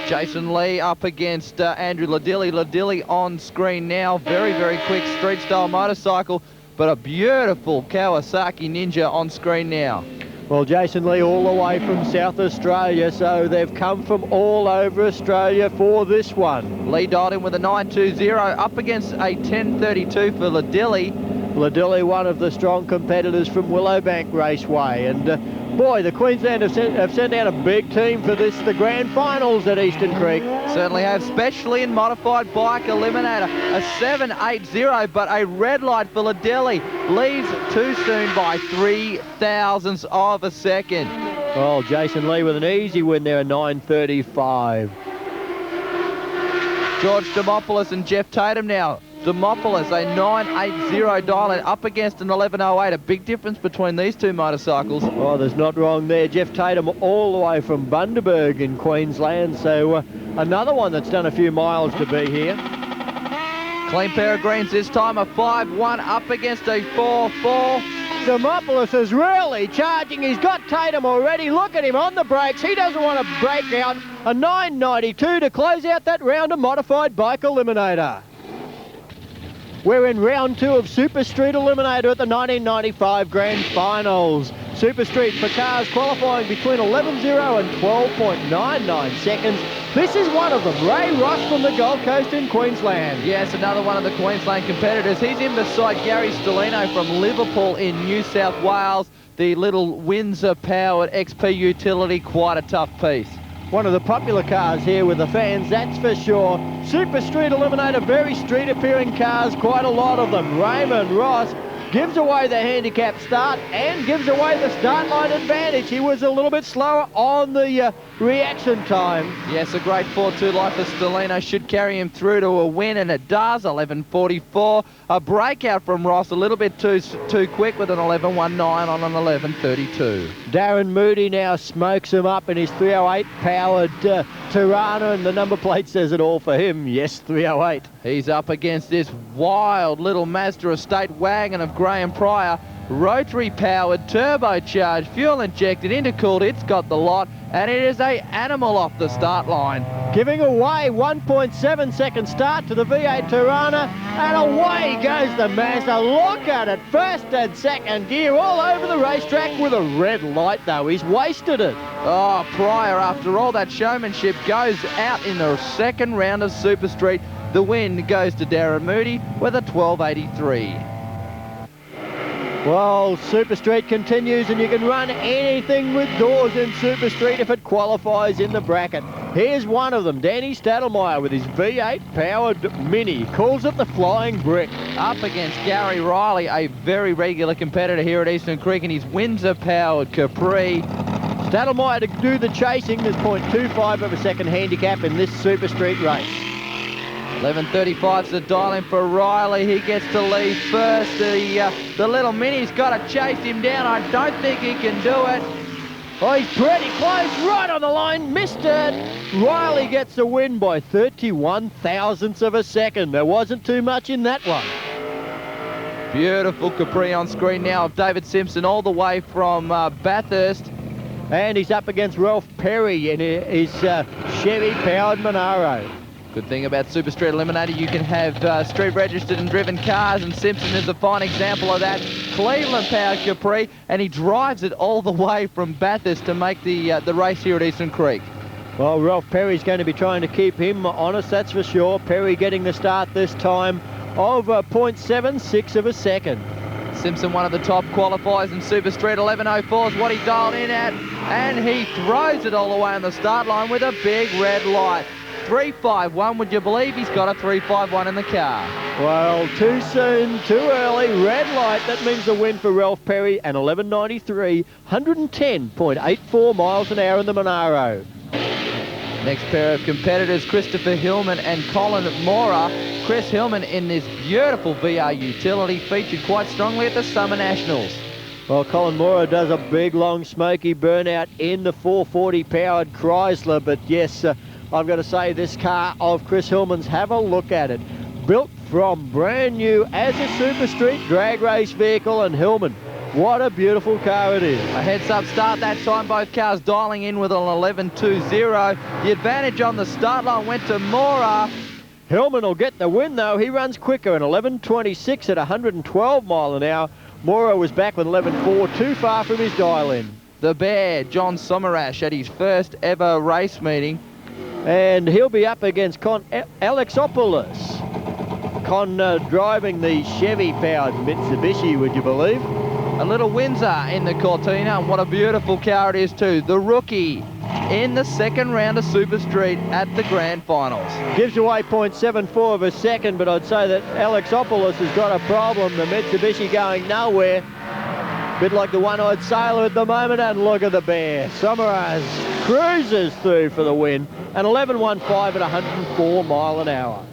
Jason Lee up against Andrew Ladilli. Ladilli on screen now. Very, very quick street style motorcycle, but a beautiful Kawasaki Ninja on screen now. Well, Jason Lee all the way from South Australia, so they've come from all over Australia for this one. Lee dialed in with a 9.20 up against a 10.32 for Ladilli. Ladilli, one of the strong competitors from Willowbank Raceway, and boy, the Queensland have sent out a big team for this, the grand finals at Eastern Creek. Certainly have, especially in modified bike eliminator. A 7.80, but a red light for Ladilli. Leaves too soon by 3 thousandths of a second. Well, Jason Lee with an easy win there, a 9.35. George Demopoulos and Jeff Tatum now. Demopoulos, a 9.80 dial in up against an 11.08. A big difference between these two motorcycles. Oh, there's not wrong there. Jeff Tatum all the way from Bundaberg in Queensland. So another one that's done a few miles to be here. Clean pair of greens this time, a 5.1 up against a 4.4. Demopoulos is really charging. He's got Tatum already. Look at him on the brakes. He doesn't want to break out. A 9.92 to close out that round of modified bike eliminator. We're in round 2 of Super Street Eliminator at the 1995 Grand Finals. Super Street for cars qualifying between 11.0 and 12.99 seconds. This is one of them, Ray Ross from the Gold Coast in Queensland. Yes, another one of the Queensland competitors. He's in beside Gary Stellino from Liverpool in New South Wales. The little Windsor-powered XP utility, quite a tough piece. One of the popular cars here with the fans, that's for sure. Super Street Eliminator, very street appearing cars, quite a lot of them. Raymond Ross gives away the handicap start and gives away the start line advantage. He was a little bit slower on the reaction time. Yes, a great 4.2 light for Stellino should carry him through to a win, and it does. 11.44. A breakout from Ross, a little bit too quick with an 11.19 on an 11.32. Darren Moody now smokes him up in his 308 powered Tirana, and the number plate says it all for him. Yes, 308. He's up against this wild little Mazda estate wagon of Graham Pryor. Rotary powered, turbocharged, fuel injected, intercooled. It's got the lot, and it is a animal off the start line. Giving away 1.7 second start to the V8 Tirana, and away goes the Mazda. Look at it, first and second gear all over the racetrack with a red light though. He's wasted it. Oh, Pryor, after all that showmanship, goes out in the second round of Super Street. The win goes to Darren Moody with a 12.83. Well, Super Street continues, and you can run anything with doors in Super Street if it qualifies in the bracket. Here's one of them, Danny Stadelmeyer with his V8 powered Mini. Calls it the Flying Brick. Up against Gary Riley, a very regular competitor here at Eastern Creek, and his Windsor powered Capri. Stadelmeyer to do the chasing. There's 0.25 of a second handicap in this Super Street race. 11.35's the dial in for Riley. He gets to lead first. The little Mini's got to chase him down. I don't think he can do it. Oh, he's pretty close, right on the line, missed it. Riley gets the win by 31 thousandths of a second. There wasn't too much in that one. Beautiful Capri on screen now of David Simpson all the way from Bathurst. And he's up against Ralph Perry in his Chevy-powered Monaro. Good thing about Super Street Eliminator, you can have street registered and driven cars, and Simpson is a fine example of that. Cleveland powered Capri, and he drives it all the way from Bathurst to make the race here at Eastern Creek. Well, Ralph Perry's going to be trying to keep him honest, that's for sure. Perry getting the start this time over 0.76 of a second. Simpson, one of the top qualifiers in Super Street. 11.04 is what he dialed in at, and he throws it all the way on the start line with a big red light. 3.51, would you believe he's got a 3.51 in the car? Well, too soon, too early, red light. That means the win for Ralph Perry, and 11.93, 110.84 miles an hour in the Monaro. Next pair of competitors, Christopher Hillman and Colin Moreau. Chris Hillman in this beautiful VR utility, featured quite strongly at the Summer Nationals. Well, Colin Moreau does a big, long, smoky burnout in the 440 powered Chrysler, but yes, I've got to say this car of Chris Hillman's, have a look at it. Built from brand new as a Super Street drag race vehicle, and Hillman, what a beautiful car it is. A heads-up start that time, both cars dialing in with an 11.20. The advantage on the start line went to Moreau. Hillman will get the win though. He runs quicker, an 11.26 at 112 mile an hour. Moreau was back with 11.4, too far from his dial-in. The Bear, John Somerash, at his first ever race meeting. And he'll be up against Alexopoulos. Driving the Chevy-powered Mitsubishi, would you believe? A little Windsor in the Cortina, and what a beautiful car it is too. The rookie in the second round of Super Street at the Grand Finals. Gives away 0.74 of a second, but I'd say that Alexopoulos has got a problem. The Mitsubishi going nowhere. Bit like the one-eyed sailor at the moment, and look at the Bear. Sommeraz cruises through for the win, and 11.15 at 104 mile an hour.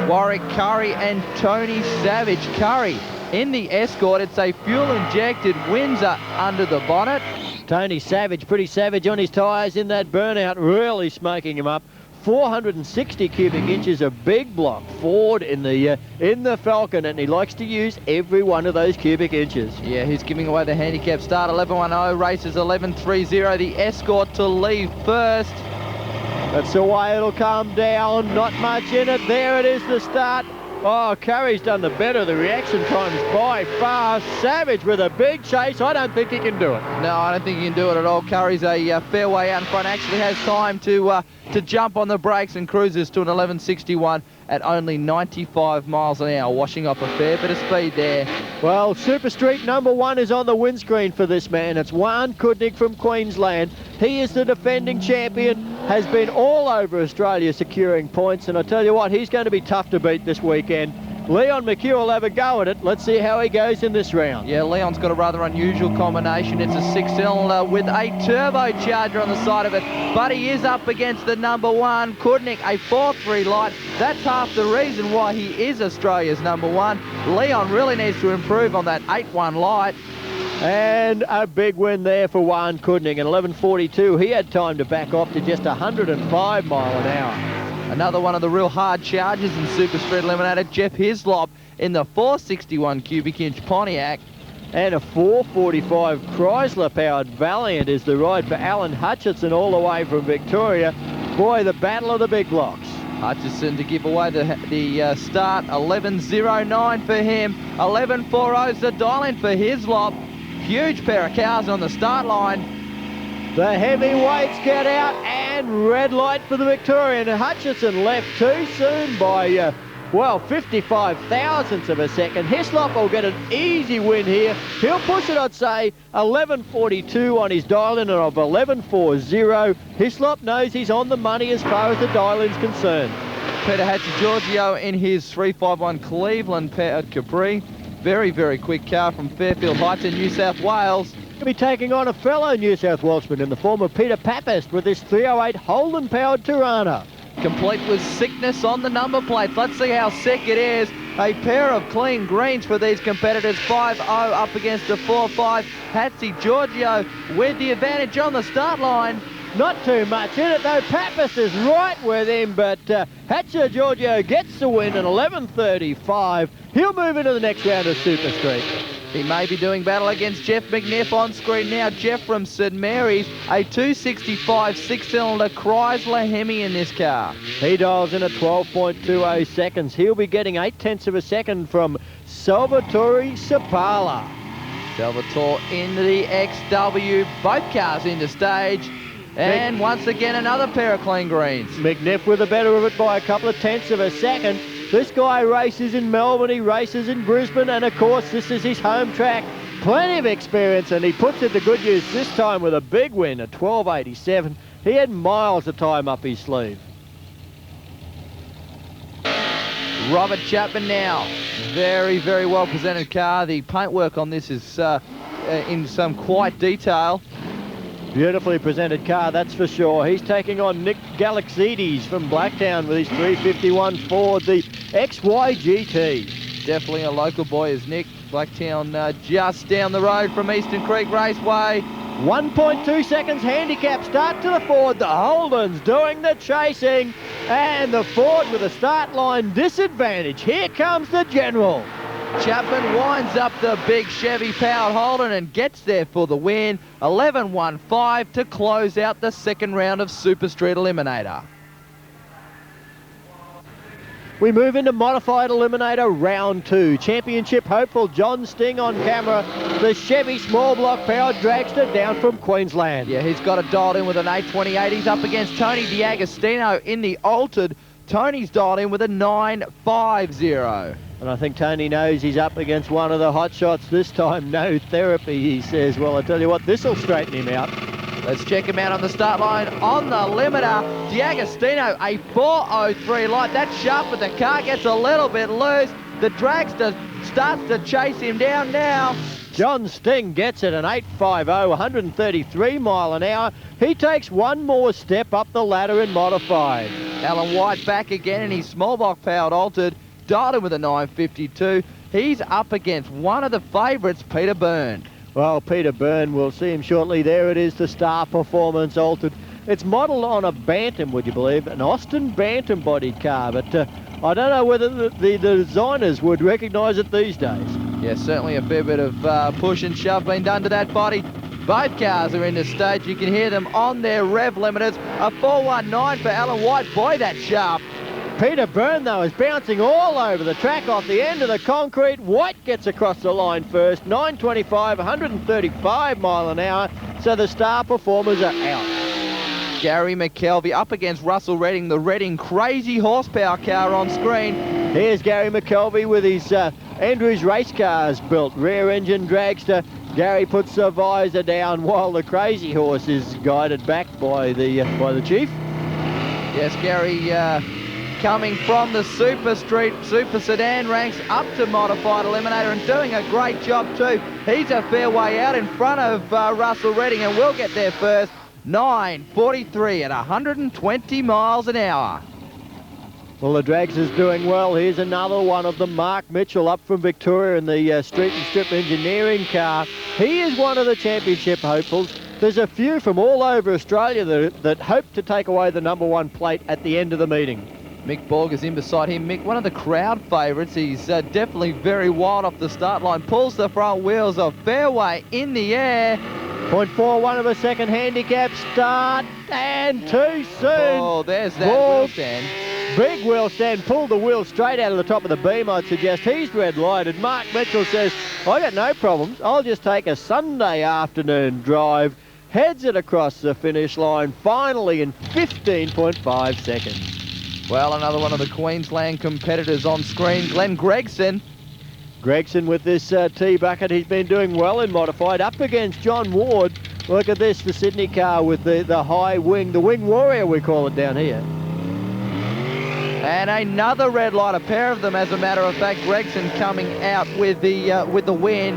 Warwick Curry and Tony Savage. Curry in the Escort. It's a fuel-injected Windsor under the bonnet. Tony Savage, pretty savage on his tyres in that burnout, really smoking him up. 460 cubic inches of big block Ford in the Falcon, and he likes to use every one of those cubic inches. Yeah, he's giving away the handicap start. 11.10, races 11.30. The Escort to leave first. That's the way it'll come down. Not much in it. There it is, the start. Oh, Curry's done the better. The reaction time's by far. Savage with a big chase. I don't think he can do it. No, I don't think he can do it at all. Curry's a fair way out in front. Actually has time to jump on the brakes and cruises to an 11.61 at only 95 miles an hour, washing off a fair bit of speed there. Well, Super Street #1 is on the windscreen for this man. It's Juan Kudnik from Queensland. He is the defending champion, has been all over Australia securing points, and I tell you what, he's going to be tough to beat this weekend. Leon McHugh will have a go at it. Let's see how he goes in this round. Yeah, Leon's got a rather unusual combination. It's a 6-cylinder with a turbocharger on the side of it, but he is up against the #1, Kudnik, a 4.3 light. That's half the reason why he is Australia's #1. Leon really needs to improve on that 8.1 light. And a big win there for Juan Kudnik. At 11.42, he had time to back off to just 105 mile an hour. Another one of the real hard charges in Super Street Eliminator, Jeff Hislop in the 461 cubic inch Pontiac. And a 4:45 Chrysler-powered Valiant is the ride for Alan Hutchinson all the way from Victoria. Boy, the battle of the big blocks. Hutchison to give away the start. 11.09 for him. 11.40's the dial-in for Hislop. Huge pair of cars on the start line. The heavyweights get out, and red light for the Victorian. Hutchison left too soon by, 55 thousandths of a second. Hislop will get an easy win here. He'll push it, I'd say, 11.42 on his dial-in of 11.40. Hislop knows he's on the money as far as the dial-in's concerned. Peter Hatzigiorgio in his 351 Cleveland powered Capri. Very, very quick car from Fairfield Heights in New South Wales. He'll be taking on a fellow New South Welshman in the form of Peter Papist with his 308 Holden powered Tirana. Complete with sickness on the number plates. Let's see how sick it is. A pair of clean greens for these competitors. 5-0 up against a 4-5. Hatzigiorgio with the advantage on the start line. Not too much in it though. Papist is right with him, but Hatzigiorgio gets the win at 11.35. He'll move into the next round of Super Street. He may be doing battle against Jeff McNiff on screen now. Jeff from St Mary's, a 265 six-cylinder Chrysler Hemi in this car. He dials in at 12.20 seconds. He'll be getting 0.8 of a second from Salvatore Sapala. Salvatore in the XW, both cars into stage. And once again, another pair of clean greens. McNiff with the better of it by a couple of tenths of a second. This guy races in Melbourne, he races in Brisbane, and of course this is his home track. Plenty of experience, and he puts it to good use this time with a big win at 12.87. He had miles of time up his sleeve. Robert Chapman now. Very, very well presented car. The paintwork on this is in some quite detail. Beautifully presented car, that's for sure. He's taking on Nick Galaxides from Blacktown with his 351 Ford, the XYGT. Definitely a local boy is Nick. Blacktown just down the road from Eastern Creek Raceway. 1.2 seconds handicap start to the Ford. The Holden's doing the chasing, and the Ford with a start line disadvantage. Here comes the General. Chapman winds up the big Chevy-powered Holden and gets there for the win. 11.15 to close out the second round of Super Street Eliminator. We move into Modified Eliminator Round 2. Championship hopeful John Sting on camera. The Chevy small block powered dragster down from Queensland. Yeah, he's got it dialed in with an 828. He's up against Tony D'Agostino in the altered. Tony's dialed in with a 950. And I think Tony knows he's up against one of the hot shots this time. No therapy, he says. Well, I tell you what, this will straighten him out. Let's check him out on the start line on the limiter. D'Agostino, a 4.03 light. That's sharp, but the car gets a little bit loose. The dragster starts to chase him down now. John Sting gets it, an 8.50, 133 mile an hour. He takes one more step up the ladder in Modified. Alan White back again in his small block powered altered. Dialed in with a 952. He's up against one of the favourites, Peter Byrne. Well, Peter Byrne, we'll see him shortly. There it is, the Star Performance Altered. It's modelled on a Bantam, would you believe? An Austin Bantam bodied car, but I don't know whether the designers would recognise it these days. Yeah, certainly a fair bit of push and shove being done to that body. Both cars are in the stage. You can hear them on their rev limiters. A 419 for Alan White. Boy, that's sharp. Peter Byrne, though, is bouncing all over the track off the end of the concrete. White gets across the line first. 925, 135 mile an hour. So the Star Performers are out. Gary McKelvey up against Russell Redding, the Redding crazy horsepower car on screen. Here's Gary McKelvey with his Andrews race cars built. Rear engine dragster. Gary puts the visor down while the crazy horse is guided back by the chief. Yes, Gary coming from the Super Street Super Sedan ranks up to Modified Eliminator and doing a great job too. He's a fair way out in front of Russell Redding and will get there first. 9.43 at 120 miles an hour. Well, the dragster's doing well. Here's another one of them. Mark Mitchell up from Victoria in the Street and Strip Engineering car. He is one of the championship hopefuls. There's a few from all over Australia that hope to take away the #1 plate at the end of the meeting. Mick Borger's in beside him. Mick, one of the crowd favourites. He's definitely very wild off the start line. Pulls the front wheels of fairway in the air. 0.41 of a second handicap start, and too soon. Oh, there's that wheel stand. Big wheel stand, pulled the wheel straight out of the top of the beam, I'd suggest. He's red lighted. Mark Mitchell says, I got no problems. I'll just take a Sunday afternoon drive. Heads it across the finish line, finally in 15.5 seconds. Well, another one of the Queensland competitors on screen, Glenn Gregson. Gregson with this tee bucket, he's been doing well in modified, up against John Ward. Look at this, the Sydney car with the high wing, the wing warrior we call it down here. And another red light, a pair of them as a matter of fact. Gregson coming out with the win.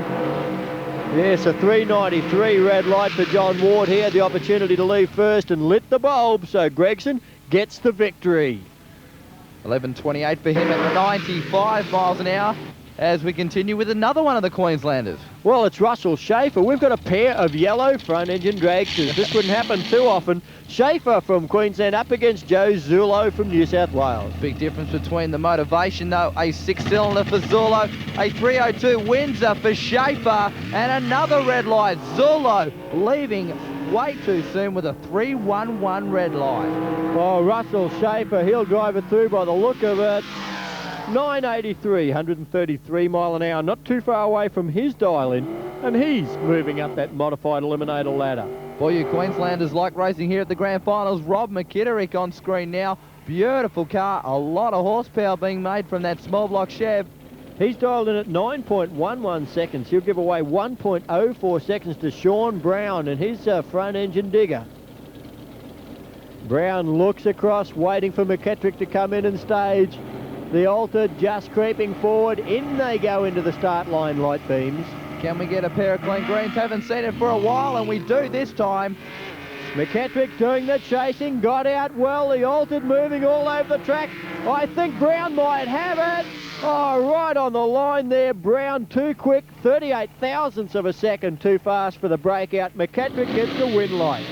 Yes, a 393 red light for John Ward. He had the opportunity to leave first and lit the bulb, so Gregson gets the victory. 11.28 for him at 95 miles an hour as we continue with another one of the Queenslanders. Well, it's Russell Schaefer. We've got a pair of yellow front-engine dragsters. This wouldn't happen too often. Schaefer from Queensland up against Joe Zulo from New South Wales. Big difference between the motivation, though. A six-cylinder for Zulo, a 302 Windsor for Schaefer, and another red light. Zulo leaving way too soon with a 311 red light. Oh, Russell Schaefer, he'll drive it through by the look of it. 983, 133 mile an hour, not too far away from his dial-in, and he's moving up that modified eliminator ladder. Boy, you Queenslanders like racing here at the Grand Finals. Rob McKitterick on screen now. Beautiful car, a lot of horsepower being made from that small block Chev. He's dialed in at 9.11 seconds. He'll give away 1.04 seconds to Sean Brown and his front engine digger. Brown looks across, waiting for McKittrick to come in and stage. The Alta just creeping forward. In they go into the start line, light beams. Can we get a pair of clean greens? Haven't seen it for a while, and we do this time. McKittrick doing the chasing, got out well. The Alta moving all over the track. I think Brown might have it. Oh, right on the line there. Brown too quick, 38 thousandths of a second too fast for the breakout. McKittrick gets the win light.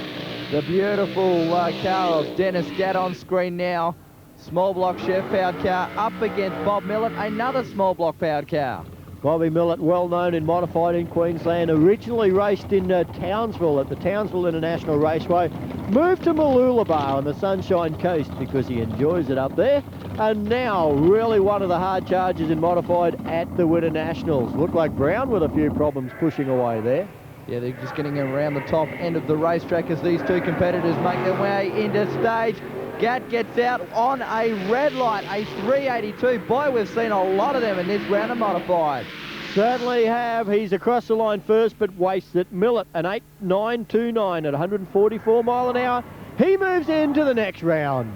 The beautiful car of Dennis Gadd on screen now. Small block Chev powered car up against Bob Millett, another small block powered car. Bobby Millett, well known in modified in Queensland, originally raced in Townsville at the Townsville International Raceway, moved to Mooloolaba on the Sunshine Coast because he enjoys it up there, and now really one of the hard chargers in modified at the Winter Nationals. Looked like Brown with a few problems pushing away there. Yeah, they're just getting around the top end of the racetrack as these two competitors make their way into stage. Gadd gets out on a red light, a 382. Boy, we've seen a lot of them in this round of modified. Certainly have. He's across the line first, but wastes it. Millett, an 8.929 at 144 mile an hour. He moves into the next round.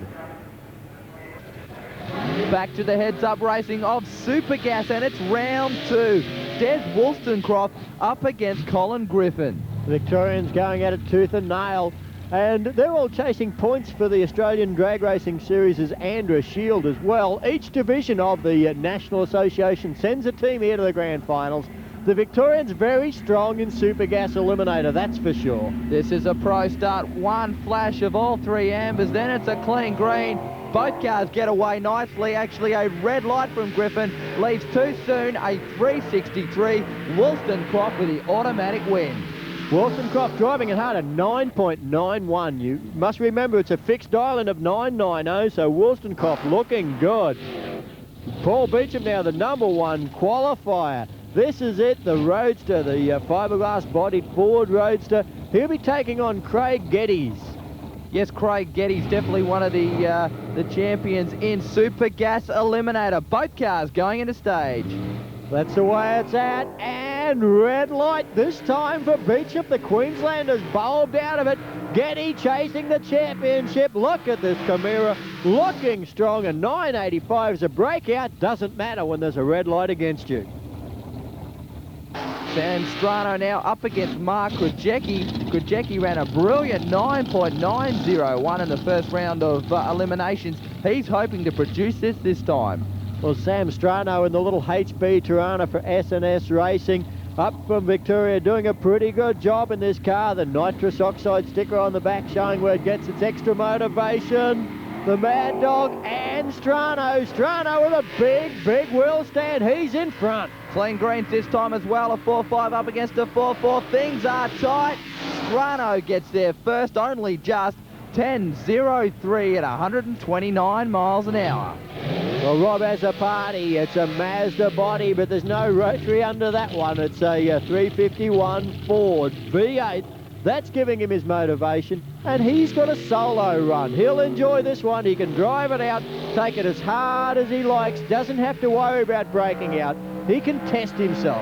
Back to the heads-up racing of Super Gas, and it's round two. Des Wollstonecroft up against Colin Griffin. The Victorians going at it tooth and nail. And they're all chasing points for the Australian Drag Racing Series as Andra Shield as well. Each division of the National Association sends a team here to the Grand Finals. The Victorians very strong in Super Gas Eliminator, that's for sure. This is a pro start, one flash of all three ambers, then it's a clean green. Both cars get away nicely. Actually, a red light from Griffin leaves too soon, a 363. Wollstonecroft with the automatic win. Wollstonecroft driving it hard at 9.91. You must remember it's a fixed dial-in of 990, so Wollstonecroft looking good. Paul Beecham now the #1 qualifier. This is it, the Roadster, the fiberglass-bodied Ford Roadster. He'll be taking on Craig Geddes. Yes, Craig Geddes, definitely one of the champions in Super Gas Eliminator. Both cars going into stage. That's the way it's at, and red light this time for Beecham. The Queenslanders bulbed out of it. Geddes chasing the championship. Look at this Chimera, looking strong, and 985 is a breakout. Doesn't matter when there's a red light against you. Sam Strano now up against Mark Krajewski. Krajewski ran a brilliant 9.901 in the first round of eliminations. He's hoping to produce this time. Well, Sam Strano in the little HB Tirana for S&S Racing, up from Victoria, doing a pretty good job in this car. The nitrous oxide sticker on the back showing where it gets its extra motivation. the Mad Dog and Strano. Strano with a big wheel stand. He's in front. Clean greens this time as well. A 4-5 up against a 4-4. Things are tight. Strano gets there first, only just 10.03 at 129 miles an hour. Well, Rob has a party. It's a Mazda body, but there's no rotary under that one. It's a 351 Ford V8. That's giving him his motivation, and he's got a solo run. He'll enjoy this one. He can drive it out, take it as hard as he likes, doesn't have to worry about breaking out. He can test himself.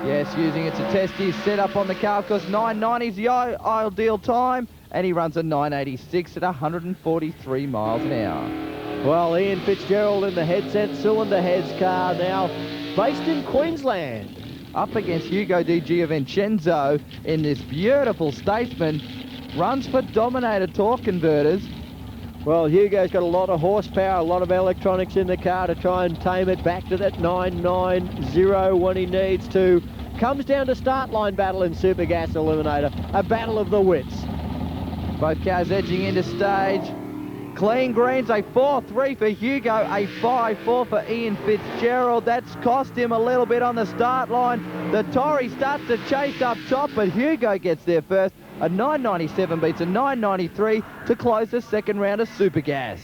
Yes, using it to test his setup on the car, because 9.90 is the ideal time, and he runs a 9.86 at 143 miles an hour. Well, Ian Fitzgerald in the headset cylinder heads car now, based in Queensland. Up against Hugo Di Gianvincenzo in this beautiful Statesman. Runs for Dominator torque converters. Well, Hugo's got a lot of horsepower, a lot of electronics in the car to try and tame it back to that 990 when he needs to. Comes down to start line battle in Super Gas Eliminator, a battle of the wits. Both cars edging into stage. Clean greens, a 4-3 for Hugo, a 5-4 for Ian Fitzgerald. That's cost him a little bit on the start line. The Tory starts to chase up top, but Hugo gets there first. A 9.97 beats a 9.93 to close the second round of Super Gas.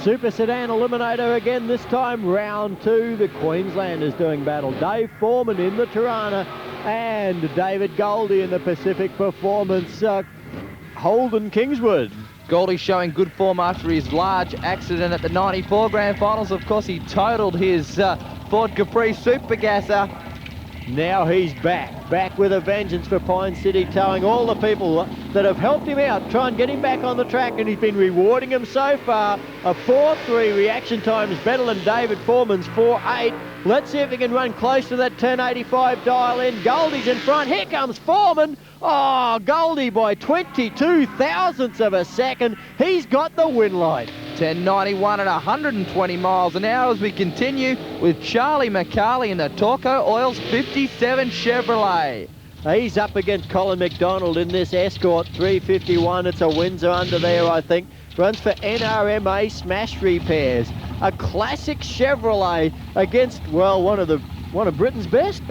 Super Sedan Eliminator again, this time round two. The Queenslanders doing battle. Dave Foreman in the Tirana and David Goldie in the Pacific Performance Holden Kingswood. Goldie showing good form after his large accident at the 94 Grand Finals. Of course, he totaled his Ford Capri Super Gasser. Now he's back with a vengeance for Pine City Towing. All the people that have helped him out, try and get him back on the track, and he's been rewarding them so far. A 4.3 reaction time is better than David Foreman's 4.8. Let's see if he can run close to that 10.85 dial in. Goldie's in front. Here comes Foreman. Oh, Goldie by 22 thousandths of a second. He's got the win light. 10.91 at 120 miles an hour as we continue with Charlie McCarley in the Torco Oils 57 Chevrolet. He's up against Colin McDonald in this Escort 351. It's a Windsor under there, I think. Runs for NRMA Smash Repairs. A classic Chevrolet against, well, one of Britain's best.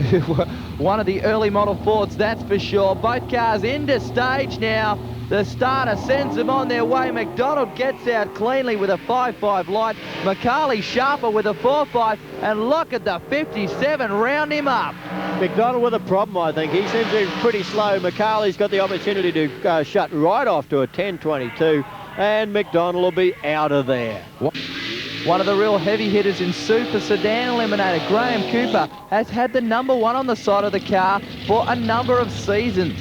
One of the early model Fords, that's for sure. Both cars into stage now. The starter sends them on their way. McDonald gets out cleanly with a 5.5 light. McCarley sharper with a 4.5. And look at the 57 round him up. McDonald with a problem, I think. He seems to be pretty slow. McCarley's got the opportunity to shut right off to a 10.22. And McDonald will be out of there. One of the real heavy hitters in Super Sedan Eliminator, Graham Cooper, has had the #1 on the side of the car for a number of seasons.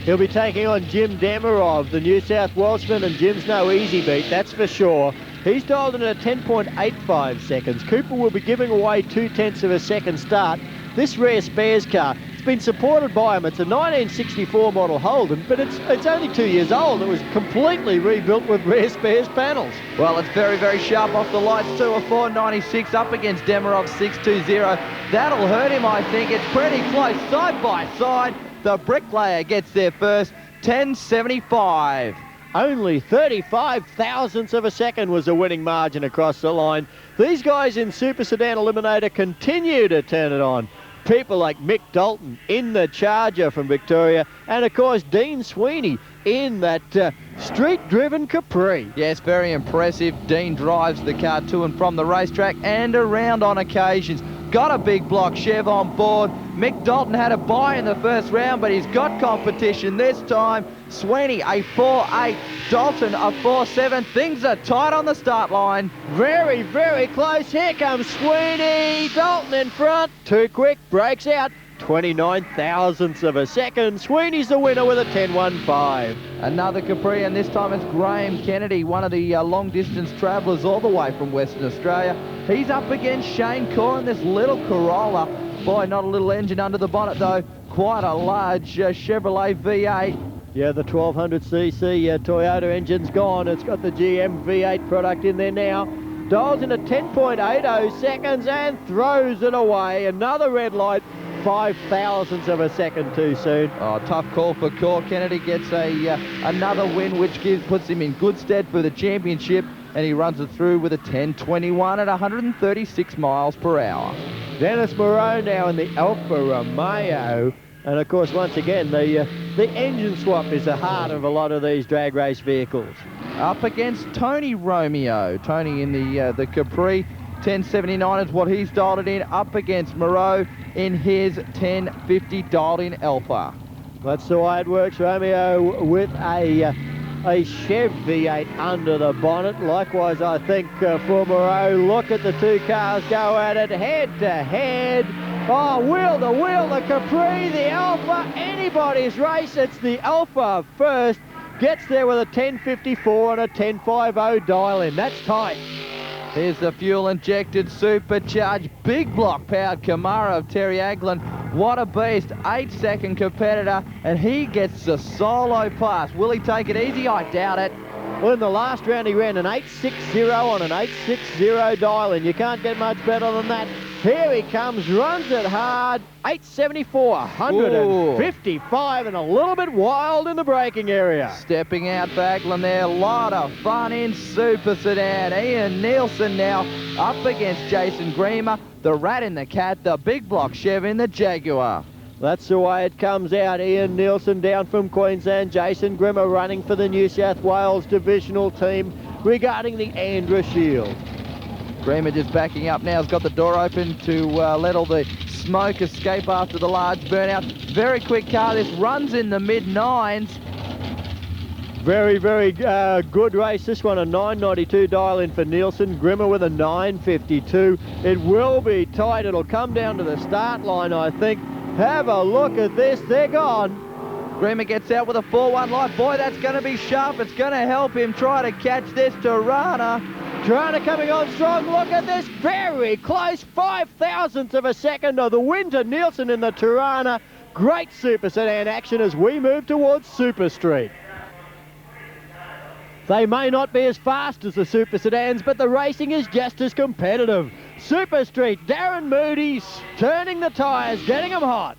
He'll be taking on Jim Demirov, the New South Welshman, and Jim's no easy beat, that's for sure. He's dialed in at 10.85 seconds. Cooper will be giving away 0.2 of a second start. This rare spares car, it's been supported by him. It's a 1964 model Holden, but it's only 2 years old. It was completely rebuilt with rare spares panels. Well, it's very, very sharp off the lights too. A 4.96 up against Demirov's 6.20. That'll hurt him, I think. It's pretty close, side by side. The bricklayer gets there first, 10.75. Only 35 thousandths of a second was the winning margin across the line. These guys in Super Sedan Eliminator continue to turn it on. People like Mick Dalton in the Charger from Victoria, and of course Dean Sweeney in that street-driven Capri. Yes, very impressive. Dean drives the car to and from the racetrack and around on occasions. Got a big block Chev on board. Mick Dalton had a bye in the first round, but he's got competition this time. Sweeney a 4.8, Dalton a 4.7. Things are tight on the start line. Very, very close. Here comes Sweeney. Dalton in front. Too quick. Breaks out. 29 thousandths of a second. Sweeney's the winner with a 10.15. Another Capri, and this time it's Graham Kennedy, one of the long-distance travellers all the way from Western Australia. He's up against Shane Corr in this little Corolla. Boy, not a little engine under the bonnet, though. Quite a large Chevrolet V8. Yeah, the 1200cc Toyota engine's gone. It's got the GM V8 product in there now. Dials in at 10.80 seconds and throws it away. Another red light. 5 thousandths of a second too soon. Oh, tough call for Core. Kennedy gets another win, which puts him in good stead for the championship, and he runs it through with a 10.21 at 136 miles per hour. Dennis Moreau now in the Alfa Romeo. And of course, once again, the engine swap is the heart of a lot of these drag race vehicles. Up against Tony Romeo. Tony in the Capri. 10.79 is what he's dialed it in. Up against Moreau in his 10.50 dialed in Alpha. That's the way it works. Romeo with a Chev V8 under the bonnet. Likewise, I think, for Moreau. Look at the two cars go at it head to head. Oh, wheel to wheel, the Capri, the Alpha, anybody's race. It's the Alpha first. Gets there with a 10.54 and a 10.50 dial in. That's tight. Here's the fuel-injected, supercharged, big block-powered Camaro of Terry Aglin. What a beast, 8-second competitor, and he gets the solo pass. Will he take it easy? I doubt it. Well, in the last round, he ran an 8.60 on an 8.60 dial-in. You can't get much better than that. Here he comes, runs it hard, 8.74, 155, and a little bit wild in the braking area. Stepping out for Aglin there, a lot of fun in Super Sedan. Ian Nielsen now up against Jason Griemer, the Rat in the Cat, the big block Chev in the Jaguar. That's the way it comes out. Ian Nielsen down from Queensland, Jason Griemer running for the New South Wales divisional team regarding the Andra Shield. Griemer just backing up now. Has got the door open to let all the smoke escape after the large burnout. Very quick car. This runs in the mid-9s. Very, very good race. This one a 9.92 dial in for Nielsen. Griemer with a 9.52. It will be tight. It'll come down to the start line, I think. Have a look at this. They're gone. Griemer gets out with a 4-1 light. Boy, that's going to be sharp. It's going to help him try to catch this Tirana. Tirana coming on strong. Look at this. Very close. 5 thousandths of a second of the win to Nielsen in the Tirana. Great Super Sedan action as we move towards Super Street. They may not be as fast as the Super Sedans, but the racing is just as competitive. Super Street, Darren Moody's turning the tyres, getting them hot.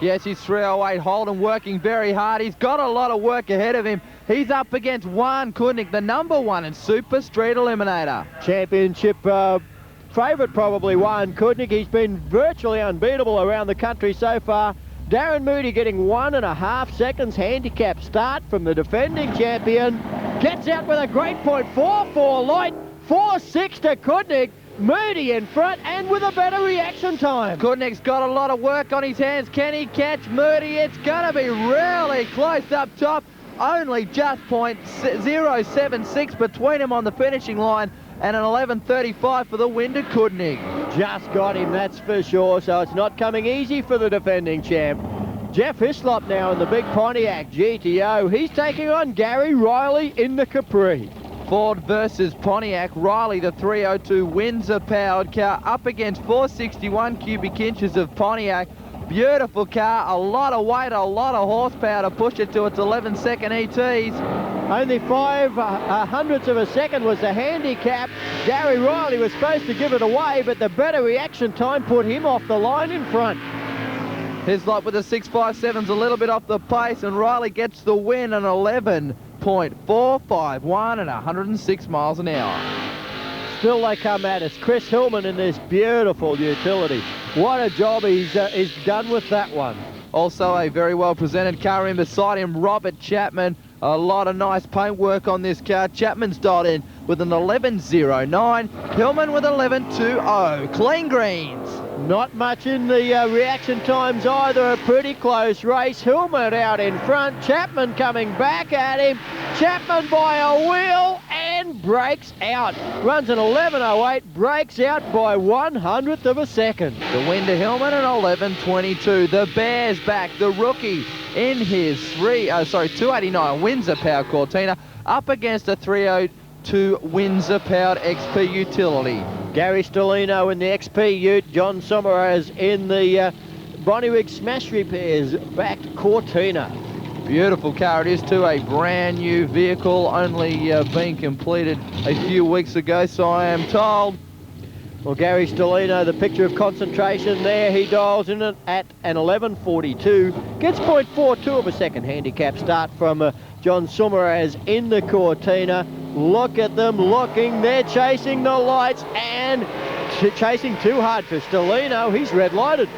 Yes, he's 308 Holden, working very hard. He's got a lot of work ahead of him. He's up against Juan Kudnik, the #1 in Super Street Eliminator. Championship favourite probably, Juan Kudnik. He's been virtually unbeatable around the country so far. Darren Moody getting 1.5 seconds handicap start from the defending champion. Gets out with a great point, 4.4 light, 4.6 to Kudnik. Moody in front and with a better reaction time. Kudnik's got a lot of work on his hands. Can he catch Moody? It's going to be really close up top. Only just .076 between him on the finishing line, and an 11.35 for the win to Kudnik. Just got him, that's for sure, so it's not coming easy for the defending champ. Jeff Hislop now in the big Pontiac GTO. He's taking on Gary Riley in the Capri. Ford versus Pontiac. Riley, the 302 Windsor-powered car, up against 461 cubic inches of Pontiac. Beautiful car, a lot of weight, a lot of horsepower to push it to its 11-second ETs. Only 5 hundredths of a second was the handicap. Gary Riley was supposed to give it away, but the better reaction time put him off the line in front. Hislop with a 6.57's a little bit off the pace, and Riley gets the win, an 11.451 at 106 miles an hour. Still they come at us. Chris Hillman in this beautiful utility. What a job he's done with that one. Also a very well presented car in beside him, Robert Chapman. A lot of nice paint work on this car. Chapman's dialed in with an 11.09. Hillman with 11.20. Clean greens. Not much in the reaction times either. A pretty close race. Hillman out in front. Chapman coming back at him. Chapman by a wheel and breaks out. Runs an 11.08. Breaks out by 100th of a second. The win to Hillman, an 11.22. The Bears back. The rookie in his 289 Windsor-powered Cortina up against a 302 Windsor-powered XP utility. Gary Stellino in the XP Ute, John Sommeras in the Bonnywig Smash Repairs backed Cortina. Beautiful car it is too, a brand new vehicle, only being completed a few weeks ago, so I am told. Well, Gary Stellino, the picture of concentration there. He dials in it at an 11.42. Gets 0.42 of a second handicap start from John Sumaraz in the Cortina. Look at them looking. They're chasing the lights and chasing too hard for Stellino. He's red lighted.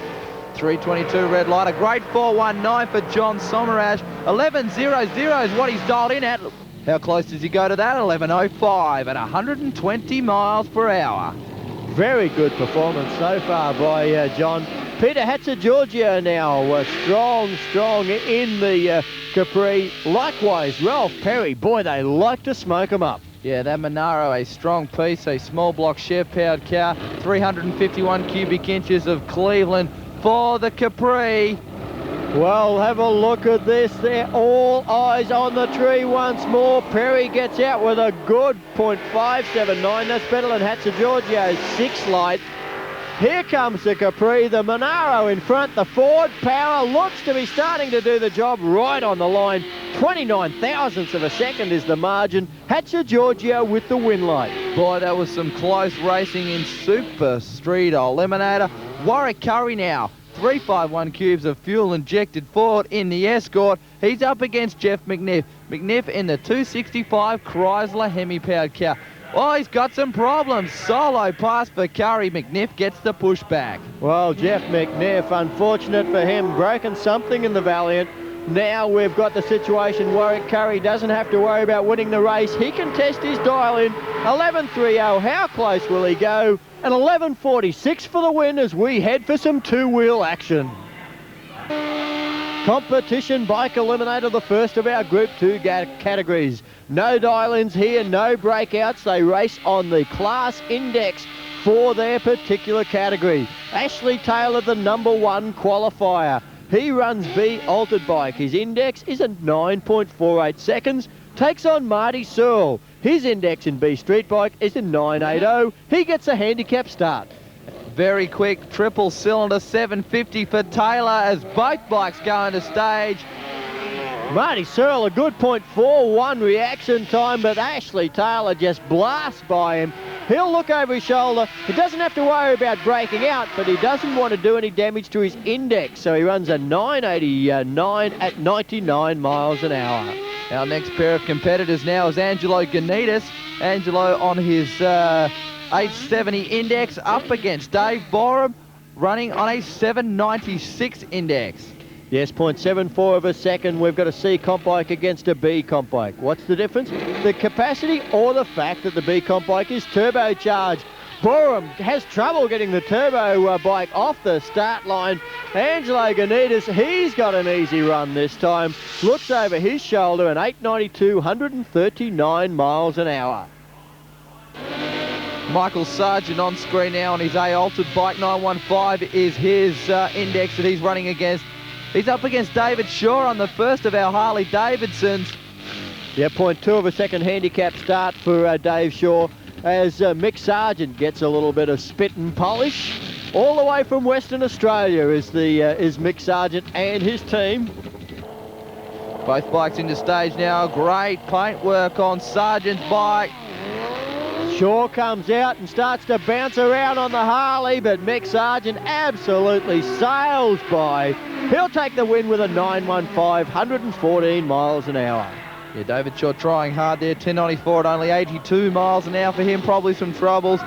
3:22 red light. A great 4.19 for John Sumaraz. 11.00 is what he's dialed in at. How close does he go to that? 11.05 at 120 miles per hour. Very good performance so far by John. Peter Hatzigiorgio now strong in the Capri. Likewise, Ralph Perry. Boy, they like to smoke them up. Yeah, that Monaro, a strong piece, a small block Chev-powered car. 351 cubic inches of Cleveland for the Capri. Well, have a look at this. They're all eyes on the tree once more. Perry gets out with a good .579. That's better than Hatzigiorgio's 6 light. Here comes the Capri, the Monaro in front. The Ford Power looks to be starting to do the job right on the line. 29 thousandths of a second is the margin. Hatzigiorgio with the win light. Boy, that was some close racing in Super Street Eliminator. Warwick Curry now. 351 cubes of fuel injected forward in the Escort. He's up against Jeff McNiff. McNiff in the 265 Chrysler Hemi-powered car. Oh, he's got some problems. Solo pass for Curry. McNiff gets the pushback. Well, Jeff McNiff, unfortunate for him, broken something in the Valiant. Now we've got the situation Warwick Curry doesn't have to worry about winning the race. He can test his dial in. 11.30. How close will he go? And 11.46 for the win as we head for some two-wheel action. Competition Bike Eliminator, the first of our Group 2 categories. No dial-ins here, no breakouts. They race on the class index for their particular category. Ashley Taylor, the #1 qualifier. He runs B altered bike. His index is at 9.48 seconds. Takes on Marty Searle. His index in B street bike is in 9.80. He gets a handicap start. Very quick triple cylinder 750 for Taylor as both bikes go into stage. Marty Searle, a good .41 reaction time, but Ashley Taylor just blasts by him. He'll look over his shoulder. He doesn't have to worry about breaking out, but he doesn't want to do any damage to his index, so he runs a 9.89 at 99 miles an hour. Our next pair of competitors now is Angelo Ganitas. Angelo on his 870 index up against Dave Borum, running on a 796 index. Yes, 0.74 of a second. We've got a C comp bike against a B comp bike. What's the difference? The capacity or the fact that the B comp bike is turbocharged. Borum has trouble getting the turbo bike off the start line. Angelo Ganitas, he's got an easy run this time. Looks over his shoulder, an 892, 139 miles an hour. Michael Sargent on screen now on his A altered bike. 915 is his index that he's running against. He's up against David Shaw on the first of our Harley Davidsons. Yeah, 0.2 of a second handicap start for Dave Shaw as Mick Sargent gets a little bit of spit and polish. All the way from Western Australia is Mick Sargent and his team. Both bikes into stage now. Great paint work on Sargent's bike. Shaw comes out and starts to bounce around on the Harley, but Mick Sargent absolutely sails by. He'll take the win with a 915, 114 miles an hour. Yeah, David Shaw trying hard there. 1094 at only 82 miles an hour for him. Probably some troubles.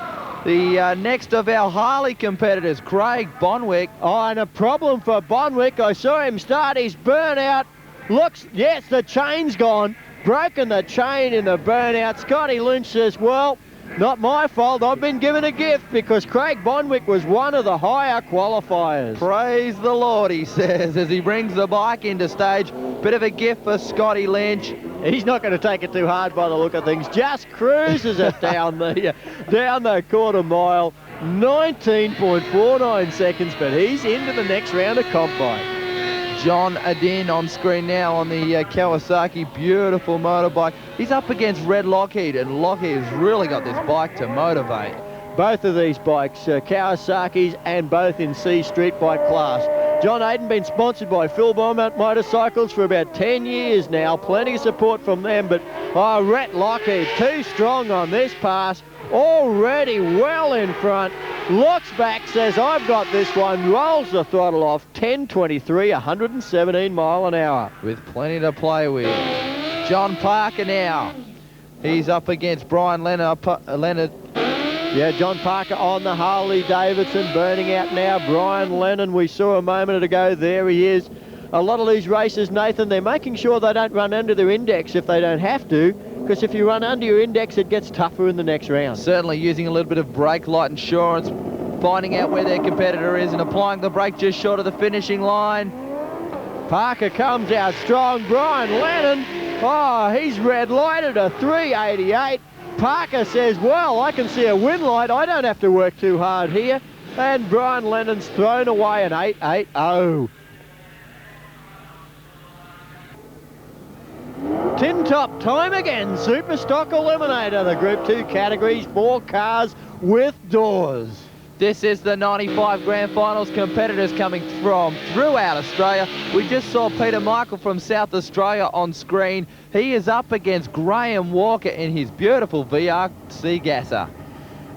The next of our Harley competitors, Craig Bonwick. Oh, and a problem for Bonwick. I saw him start his burnout. Looks, yes, the chain's gone. Broken the chain in the burnout. Scotty Lynch says, well, not my fault. I've been given a gift because Craig Bonwick was one of the higher qualifiers. Praise the Lord, he says, as he brings the bike into stage. Bit of a gift for Scotty Lynch. He's not going to take it too hard by the look of things. Just cruises it down the quarter mile. 19.49 seconds, but he's into the next round of comp bike. John Adin on screen now on the Kawasaki, beautiful motorbike. He's up against Red Lockheed, and Lockheed has really got this bike to motivate. Both of these bikes, Kawasaki's and both in C street bike class. John Hayden been sponsored by Phil Beaumont Motorcycles for about 10 years now. Plenty of support from them, but Rhett Lockheed too strong on this pass. Already well in front. Looks back, says, I've got this one. Rolls the throttle off. 10.23, 117 mile an hour. With plenty to play with. John Parker now. He's up against Brian Leonard. Yeah, John Parker on the Harley Davidson, burning out now. Brian Lennon, we saw a moment ago, there he is. A lot of these races, Nathan, they're making sure they don't run under their index if they don't have to, because if you run under your index, it gets tougher in the next round. Certainly using a little bit of brake light insurance, finding out where their competitor is and applying the brake just short of the finishing line. Parker comes out strong. Brian Lennon, he's red lighted a 388. Parker says, well, I can see a win light. I don't have to work too hard here. And Brian Lennon's thrown away an 880. Tin Top time again. Super Stock Eliminator. The Group 2 categories, 4 cars with doors. This is the 95 Grand Finals. Competitors coming from throughout Australia. We just saw Peter Michael from South Australia on screen. He is up against Graham Walker in his beautiful VRC Gasser.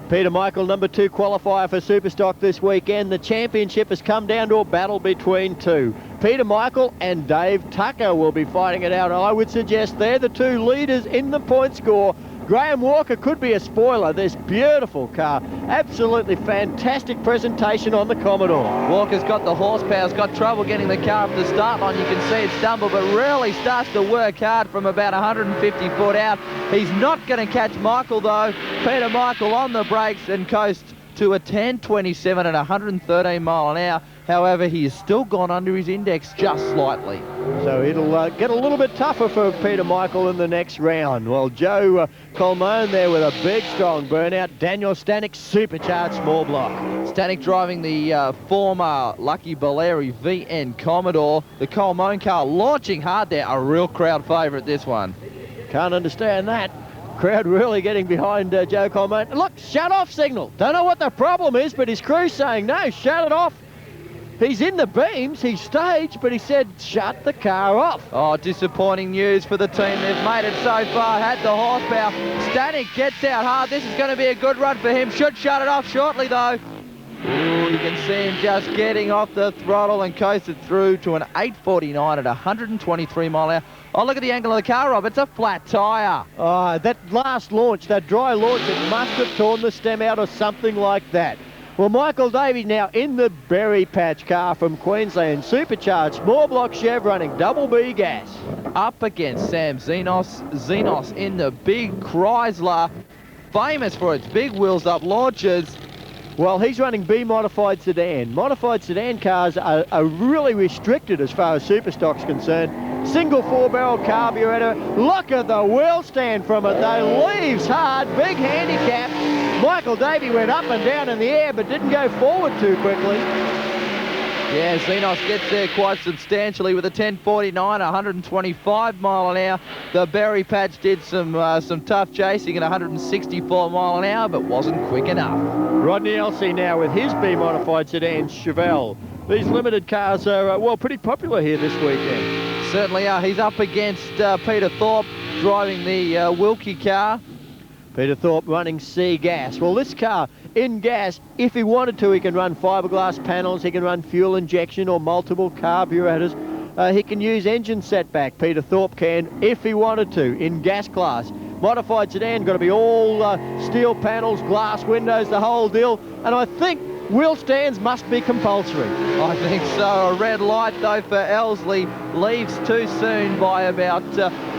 Peter Michael, number 2 qualifier for Superstock this weekend. The championship has come down to a battle between two. Peter Michael and Dave Tucker will be fighting it out. I would suggest they're the 2 leaders in the point score. Graham Walker could be a spoiler. This beautiful car. Absolutely fantastic presentation on the Commodore. Walker's got the horsepower, has got trouble getting the car up the start line. You can see it stumble, but really starts to work hard from about 150 foot out. He's not going to catch Michael though. Peter Michael on the brakes and coasts to a 10.27 at 113 mile an hour. However, he has still gone under his index just slightly. So it'll get a little bit tougher for Peter Michael in the next round. Well, Joe Colmone there with a big, strong burnout. Daniel Stanek, supercharged small block. Stanek driving the former Lucky Baleri VN Commodore. The Colmone car launching hard there. A real crowd favourite, this one. Can't understand that. Crowd really getting behind Joe Colmone. Look, shut off signal. Don't know what the problem is, but his crew's saying, no, shut it off. He's in the beams, he's staged, but he said, shut the car off. Oh, disappointing news for the team. They've made it so far, had the horsepower. Stanek gets out hard. This is going to be a good run for him. Should shut it off shortly, though. Ooh, you can see him just getting off the throttle and coasted through to an 8.49 at 123 mile an hour. Oh, look at the angle of the car, Rob. It's a flat tyre. Oh, that last launch, that dry launch, it must have torn the stem out or something like that. Well, Michael Davies now in the Berry Patch car from Queensland, supercharged, small block Chev running double B gas. Up against Sam Xenos in the big Chrysler, famous for its big wheels up launches. Well, he's running B modified sedan. Modified sedan cars are really restricted as far as Superstock's concerned. Single 4-barrel carburetor. Look at the wheel stand from it though. Leaves hard, big handicap. Michael Davey went up and down in the air but didn't go forward too quickly. Yeah, Xenos gets there quite substantially with a 10.49, 125 mile an hour. The Berry Patch did some tough chasing at 164 mile an hour, but wasn't quick enough. Rodney Elsey now with his B-modified sedan, Chevelle. These limited cars are, well, pretty popular here this weekend. Certainly are. He's up against Peter Thorpe driving the Wilkie car. Peter Thorpe running C gas. Well, this car in gas, if he wanted to, he can run fiberglass panels, he can run fuel injection or multiple carburetors. He can use engine setback, Peter Thorpe can, if he wanted to, in gas class. Modified sedan, got to be all steel panels, glass windows, the whole deal. And I think wheel stands must be compulsory. I think so. A red light, though, for Elsley. Leaves too soon by about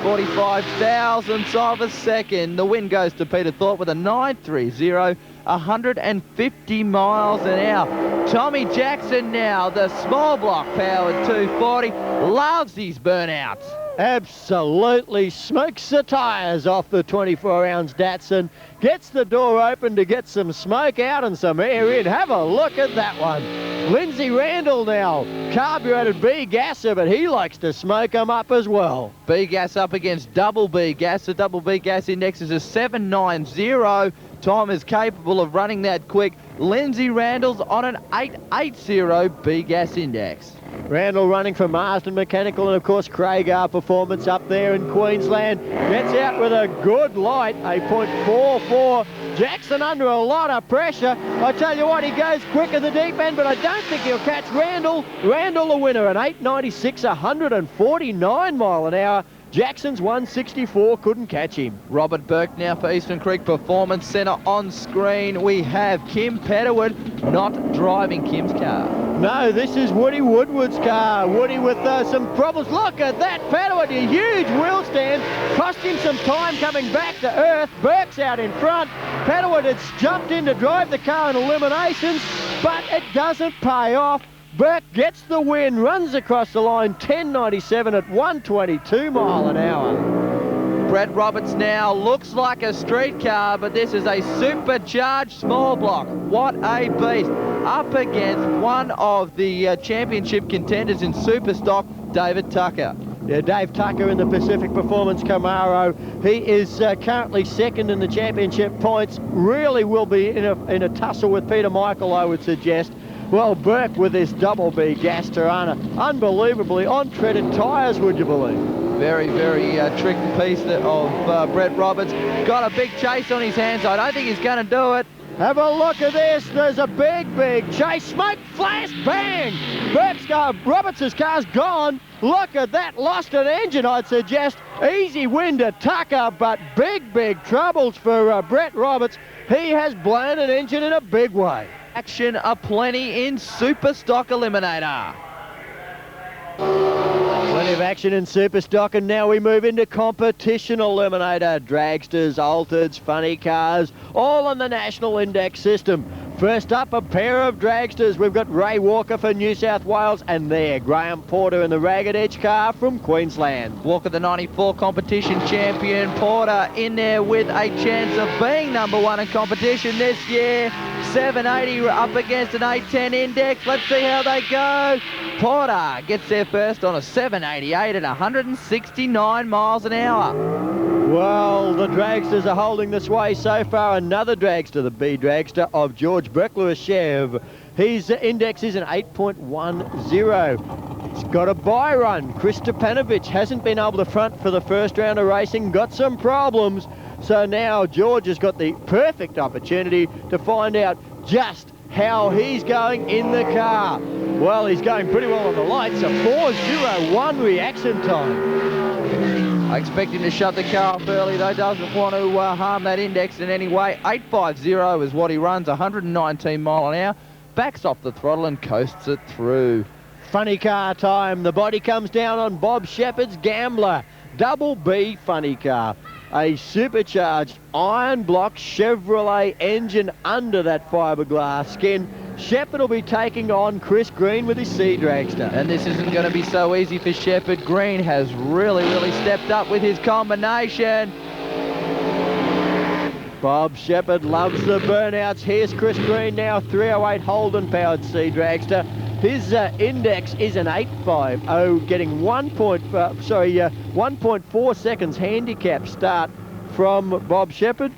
45 thousandths of a second. The win goes to Peter Thorpe with a 9.30, 150 miles an hour. Tommy Jackson now, the small block powered 240, loves his burnouts. Absolutely smokes the tyres off the 24-ounce Datsun. Gets the door open to get some smoke out and some air in. Have a look at that one. Lindsay Randall now, carbureted B gasser, but he likes to smoke them up as well. B gas up against double B gas. The double B gas index is a 790, time is capable of running that quick. Lindsay Randall's on an 8.80 B-Gas Index. Randall running for Marsden Mechanical, and of course Craig our performance up there in Queensland. Gets out with a good light, a .44. Jackson under a lot of pressure. I tell you what, he goes quick at the deep end, but I don't think he'll catch Randall. Randall the winner, an 8.96, 149 mile an hour. Jackson's 164, couldn't catch him. Robert Burke now for Eastern Creek Performance Centre on screen. We have Kim Petterwood not driving Kim's car. No, this is Woody Woodward's car. Woody with some problems. Look at that, Petterwood, a huge wheel stand. Cost him some time coming back to earth. Burke's out in front. Petterwood has jumped in to drive the car in eliminations, but it doesn't pay off. Burke gets the win, runs across the line, 10.97 at 122 mile an hour. Brett Roberts now looks like a street car, but this is a supercharged small block. What a beast. Up against one of the championship contenders in Superstock, David Tucker. Yeah, Dave Tucker in the Pacific Performance Camaro. He is currently second in the championship points. Really will be in a tussle with Peter Michael, I would suggest. Well, Burke with this double B gas Tirana, unbelievably on treaded tyres, would you believe? Very, very tricky piece of Brett Roberts. Got a big chase on his hands. I don't think he's going to do it. Have a look at this. There's a big chase. Smoke, flash, bang! Burke's car, Roberts' car's gone. Look at that. Lost an engine, I'd suggest. Easy win to Tucker, but big troubles for Brett Roberts. He has blown an engine in a big way. Action aplenty in Superstock Eliminator. Plenty of action in Superstock, and now we move into Competition Eliminator. Dragsters, altereds, funny cars, all on the National Index system. First up, a pair of dragsters. We've got Ray Walker for New South Wales, and there, Graham Porter in the Ragged Edge car from Queensland. Walker, the 94 competition champion. Porter in there with a chance of being number one in competition this year. 780 up against an 810 index. Let's see how they go. Porter gets there first on a 788 at 169 miles an hour. Well, the dragsters are holding this way so far. Another dragster, the B dragster of George Brekler-Chev. His index is an 8.10. He's got a bye run. Chris Stepanovic hasn't been able to front for the first round of racing, got some problems. So now George has got the perfect opportunity to find out just how he's going in the car. Well, he's going pretty well on the lights. A 4:01 reaction time. I expect him to shut the car off early, though. Doesn't want to harm that index in any way. 8.50 is what he runs, 119 mile an hour. Backs off the throttle and coasts it through. Funny car time. The body comes down on Bob Shepherd's Gambler. Double B funny car. A supercharged iron block Chevrolet engine under that fiberglass skin. Shepherd will be taking on Chris Green with his C dragster. And this isn't going to be so easy for Shepherd. Green has really stepped up with his combination. Bob Shepherd loves the burnouts. Here's Chris Green now, 308 Holden powered C dragster. His index is an 8.50, getting 1.4 seconds handicap start from Bob Shepherd.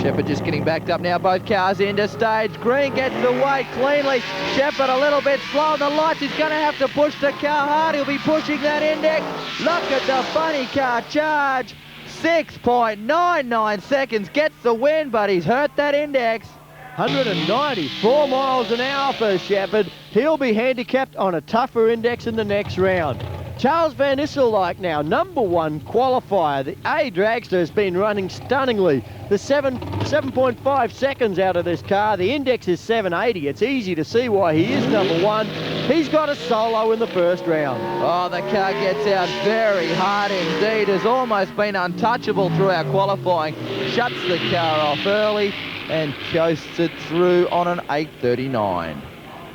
Shepherd just getting backed up now, both cars into stage. Green gets away cleanly. Shepherd a little bit slow on the lights. He's going to have to push the car hard. He'll be pushing that index. Look at the funny car charge. 6.99 seconds, gets the win, but he's hurt that index. 194 miles an hour for Shepherd. He'll be handicapped on a tougher index in the next round. Charles Van Issel now, number one qualifier. The A dragster has been running stunningly. The 7.5 seconds out of this car. The index is 780. It's easy to see why he is number one. He's got a solo in the first round. Oh, the car gets out very hard indeed. Has almost been untouchable throughout qualifying. Shuts the car off early and coasts it through on an 8.39.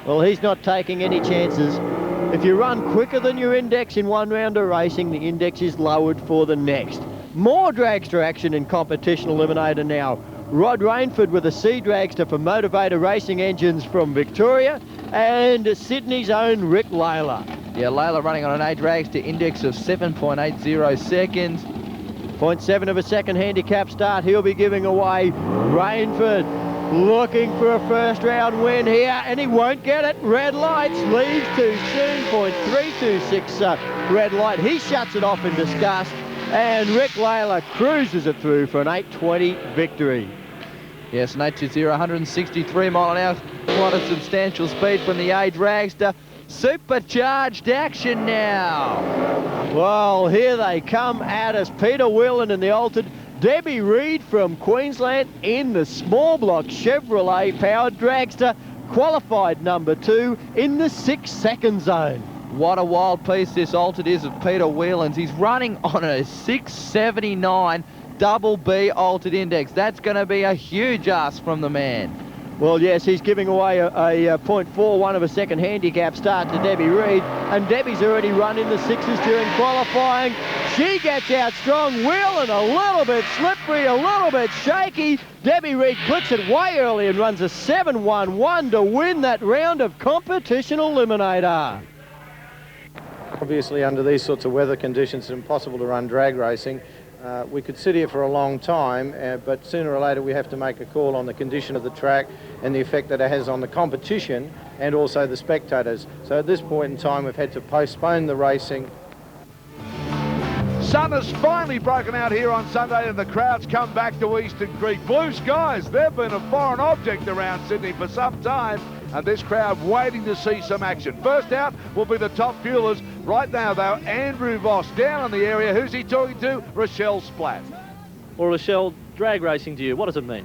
Well, he's not taking any chances. If you run quicker than your index in one round of racing, the index is lowered for the next. More dragster action in Competition Eliminator now. Rod Rainford with a C dragster for Motivator Racing Engines from Victoria, and Sydney's own Rick Layla. Yeah, Layla running on an A dragster index of 7.80 seconds. 0.7 of a second handicap start he'll be giving away. Rainford looking for a first round win here, and he won't get it. Red Lights leaves too soon. 0.326 Red Light. He shuts it off in disgust, and Rick Layla cruises it through for an 8:20 victory. Yes, an 820, 163 mile an hour. Quite a substantial speed from the A dragster. Supercharged action now. Well, here they come at us. Peter Whelan in the altered. Debbie Reid from Queensland in the small block Chevrolet powered dragster, qualified number 2 in the 6-second zone. What a wild piece this altered is of Peter Whelan's. He's running on a 679 double B altered index. That's going to be a huge ask from the man. Well, yes, he's giving away a 0.41 of a second handicap start to Debbie Reid, and Debbie's already run in the 6s during qualifying. She gets out strong. Whelan a little bit slippery, a little bit shaky. Debbie Reid clicks it way early and runs a 7.11 to win that round of competition eliminator. Obviously, under these sorts of weather conditions, it's impossible to run drag racing. We could sit here for a long time, but sooner or later we have to make a call on the condition of the track and the effect that it has on the competition and also the spectators. So at this point in time, we've had to postpone the racing. Sun has finally broken out here on Sunday, and the crowds come back to Eastern Creek. Blue skies, they've been a foreign object around Sydney for some time, and this crowd waiting to see some action. First out will be the top fuelers. Right now, though, Andrew Voss down in the area. Who's he talking to? Rochelle Splatt. Well, Rochelle, drag racing to you, what does it mean?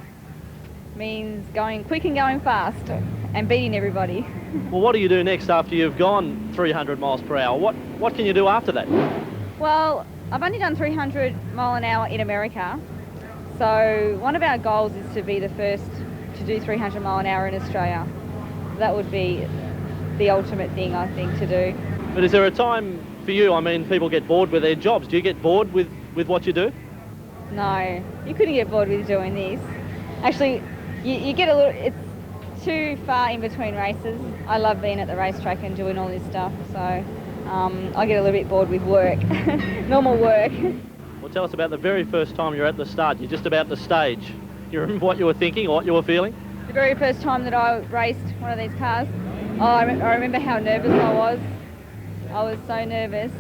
Means going quick and going fast and beating everybody. Well, what do you do next after you've gone 300 miles per hour? What can you do after that? Well, I've only done 300 mile an hour in America. So one of our goals is to be the first to do 300 mile an hour in Australia. That would be the ultimate thing, I think, to do. But is there a time for you? I mean, people get bored with their jobs. Do you get bored with what you do? No, you couldn't get bored with doing this. Actually, you get a little, it's too far in between races. I love being at the racetrack and doing all this stuff, so I get a little bit bored with work, normal work. Well, tell us about the very first time you're at the start. You're just about the stage. You remember what you were thinking or what you were feeling? The very first time that I raced one of these cars, I remember how nervous I was. I was so nervous.